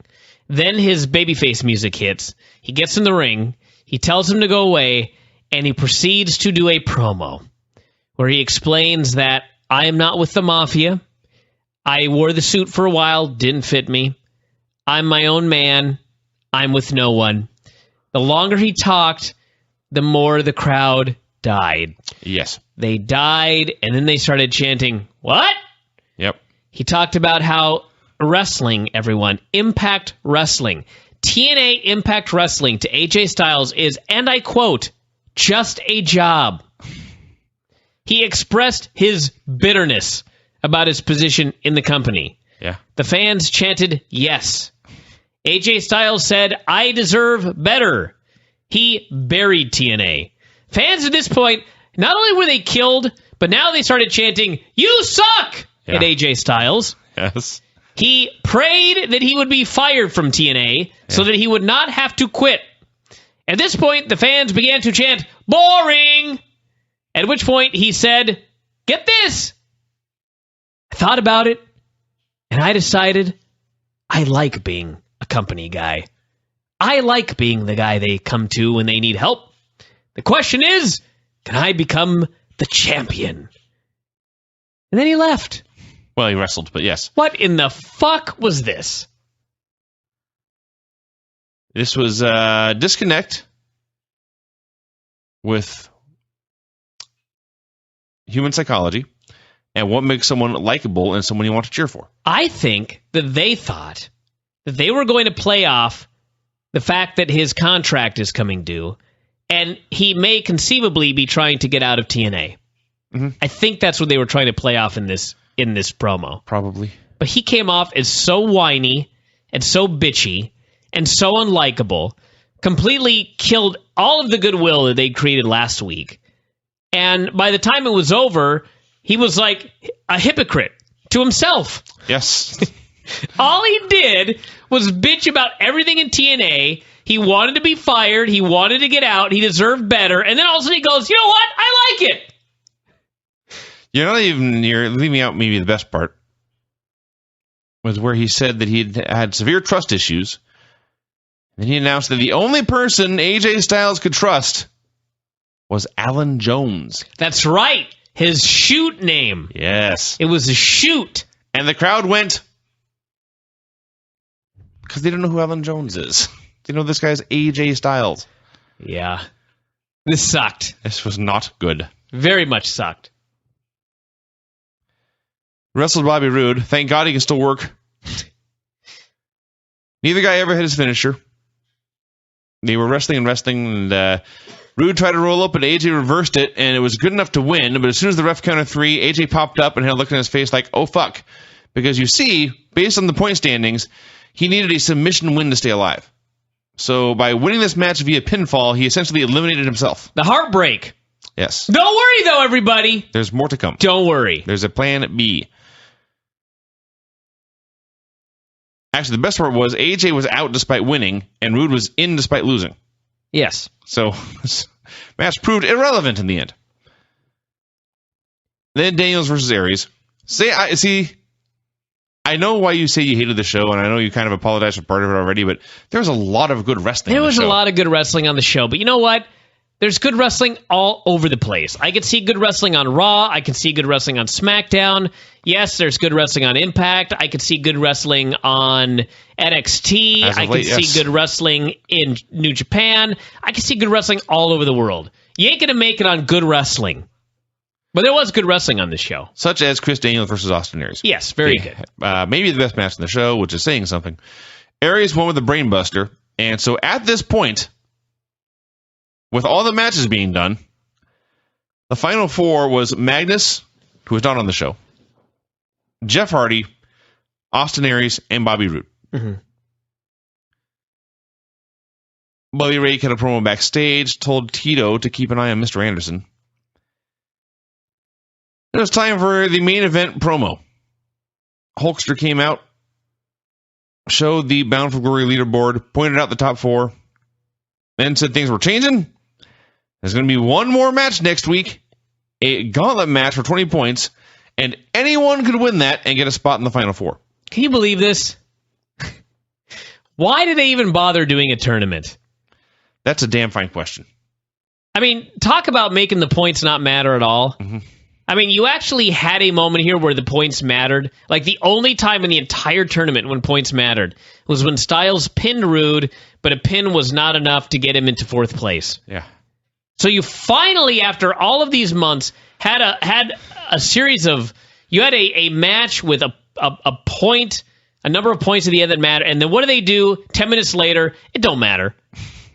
A: Then his babyface music hits. He gets in the ring. He tells him to go away. And he proceeds to do a promo where he explains that I am not with the Mafia. I wore the suit for a while, didn't fit me. I'm my own man. I'm with no one. The longer he talked, the more the crowd died.
B: Yes.
A: They died, and then they started chanting, what?
B: Yep.
A: He talked about how wrestling, everyone, Impact Wrestling, TNA Impact Wrestling to AJ Styles is, and I quote, just a job. He expressed his bitterness about his position in the company.
B: Yeah.
A: The fans chanted yes. AJ Styles said, I deserve better. He buried TNA. Fans at this point, not only were they killed, but now they started chanting, you suck, at AJ Styles.
B: Yes.
A: He prayed that he would be fired from TNA so that he would not have to quit. At this point, the fans began to chant, boring! At which point he said, get this! I thought about it, and I decided I like being a company guy. I like being the guy they come to when they need help. The question is, can I become the champion? And then he left.
B: Well, he wrestled, but yes.
A: What in the fuck was this?
B: This was a disconnect with human psychology and what makes someone likable and someone you want to cheer for.
A: I think that they thought that they were going to play off the fact that his contract is coming due, and he may conceivably be trying to get out of TNA.
B: Mm-hmm.
A: I think that's what they were trying to play off in this promo.
B: Probably.
A: But he came off as so whiny and so bitchy and so unlikable, completely killed all of the goodwill that they created last week. And by the time it was over, he was like a hypocrite to himself.
B: Yes.
A: All he did was bitch about everything in TNA. He wanted to be fired. He wanted to get out. He deserved better. And then all of a sudden he goes, you know what? I like it.
B: You're leaving out maybe the best part. Was where he said that he had severe trust issues. And he announced that the only person AJ Styles could trust was Alan Jones.
A: That's right. His shoot name.
B: Yes.
A: It was a shoot.
B: And the crowd went, because they don't know who Alan Jones is. They know this guy's AJ Styles.
A: Yeah. This sucked.
B: This was not good.
A: Very much sucked.
B: Wrestled Bobby Roode. Thank God he can still work. Neither guy ever hit his finisher. They were wrestling, and Roode tried to roll up, but AJ reversed it, and it was good enough to win. But as soon as the ref counted 3, AJ popped up and had a look on his face like, oh, fuck. Because you see, based on the point standings, he needed a submission win to stay alive. So by winning this match via pinfall, he essentially eliminated himself.
A: The heartbreak.
B: Yes.
A: Don't worry, though, everybody.
B: There's more to come.
A: Don't worry.
B: There's a plan B. Actually, the best part was AJ was out despite winning, and Roode was in despite losing.
A: Yes.
B: So this match proved irrelevant in the end. Then Daniels versus Aries. I know why you say you hated the show, and I know you kind of apologized for part of it already, but there was a lot of good wrestling.
A: There was a lot of good wrestling on the show, but you know what? There's good wrestling all over the place. I can see good wrestling on Raw. I can see good wrestling on SmackDown. Yes, there's good wrestling on Impact. I can see good wrestling on NXT. I can see good wrestling in New Japan. I can see good wrestling all over the world. You ain't going to make it on good wrestling. But there was good wrestling on this show.
B: Such as Chris Daniels versus Austin Aries.
A: Yes, very good.
B: Maybe the best match in the show, which is saying something. Aries won with a brainbuster. And so at this point, with all the matches being done, the final 4 was Magnus, who was not on the show, Jeff Hardy, Austin Aries, and Bobby Roode.
A: Mm-hmm.
B: Bully Ray cut a promo backstage, told Tito to keep an eye on Mr. Anderson. It was time for the main event promo. Hulkster came out, showed the Bound for Glory leaderboard, pointed out the top 4, and said things were changing. There's going to be one more match next week, a gauntlet match for 20 points, and anyone could win that and get a spot in the Final 4.
A: Can you believe this? Why did they even bother doing a tournament?
B: That's a damn fine question.
A: I mean, talk about making the points not matter at all.
B: Mm-hmm.
A: I mean, you actually had a moment here where the points mattered. Like, the only time in the entire tournament when points mattered was when Styles pinned Rude, but a pin was not enough to get him into 4th place.
B: Yeah.
A: So you finally, after all of these months, had a series of... You had a match with a point, a number of points at the end that matter, and then what do? 10 minutes later, it don't matter.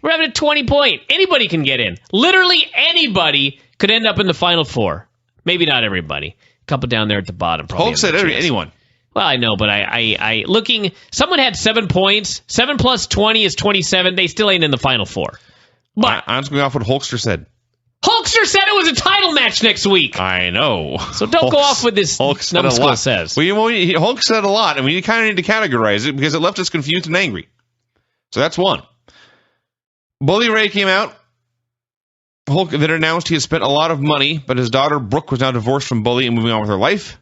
A: We're having a 20-point. Anybody can get in. Literally anybody could end up in the Final 4. Maybe not everybody. A couple down there at the bottom.
B: Hulk said anyone.
A: Well, I know, but I looking... Someone had 7 points. 7 plus 20 is 27. They still ain't in the Final 4. But
B: I'm just going off what Hulkster said.
A: Hulkster said it was a title match next week.
B: I know.
A: So don't go off with this numbskull says.
B: Well, Hulk said a lot, and we kind of need to categorize it because it left us confused and angry. So that's one. Bully Ray came out. Hulk then announced he had spent a lot of money, but his daughter Brooke was now divorced from Bully and moving on with her life.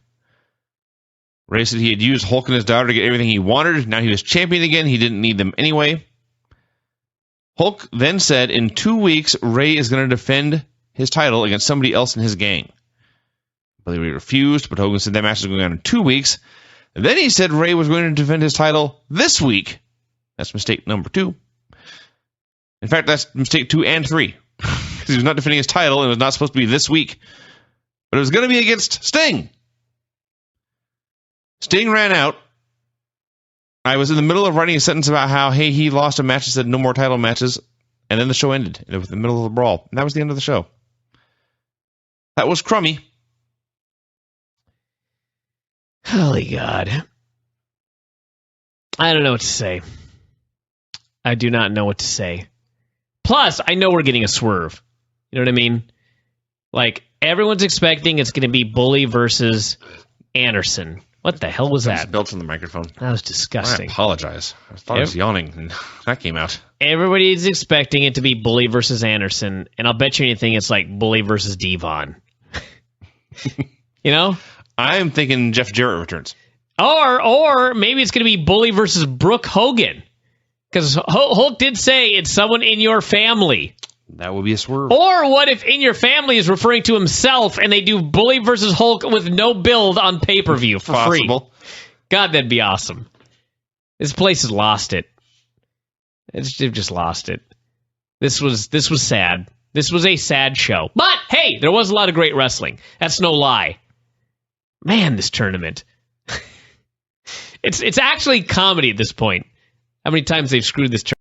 B: Ray said he had used Hulk and his daughter to get everything he wanted. Now he was champion again. He didn't need them anyway. Hulk then said in 2 weeks, Ray is going to defend his title against somebody else in his gang. Bully Ray refused, but Hogan said that match is going on in 2 weeks. And then he said Ray was going to defend his title this week. That's mistake number 2. In fact, that's mistake 2 and 3. Because he was not defending his title, and it was not supposed to be this week. But it was going to be against Sting. Sting ran out. I was in the middle of writing a sentence about how, hey, he lost a match and said no more title matches. And then the show ended. It was in the middle of a brawl. And that was the end of the show. That was crummy.
A: Holy God. I don't know what to say. I do not know what to say. Plus, I know we're getting a swerve. You know what I mean? Like, everyone's expecting it's going to be Bully versus Anderson. What the hell was that?
B: Built on the microphone.
A: That was disgusting.
B: I apologize. I thought I was yawning, and that came out.
A: Everybody's expecting it to be Bully versus Anderson, and I'll bet you anything it's like Bully versus Devon. You know?
B: I'm thinking Jeff Jarrett returns.
A: Or maybe it's going to be Bully versus Brooke Hogan. Because Hulk did say it's someone in your family.
B: That would be a swerve.
A: Or what if in your family is referring to himself and they do Bully versus Hulk with no build on pay-per-view for free? God, that'd be awesome. This place has lost it. They've just lost it. This was sad. This was a sad show. But, hey, there was a lot of great wrestling. That's no lie. Man, this tournament. It's actually comedy at this point. How many times they've screwed this tournament.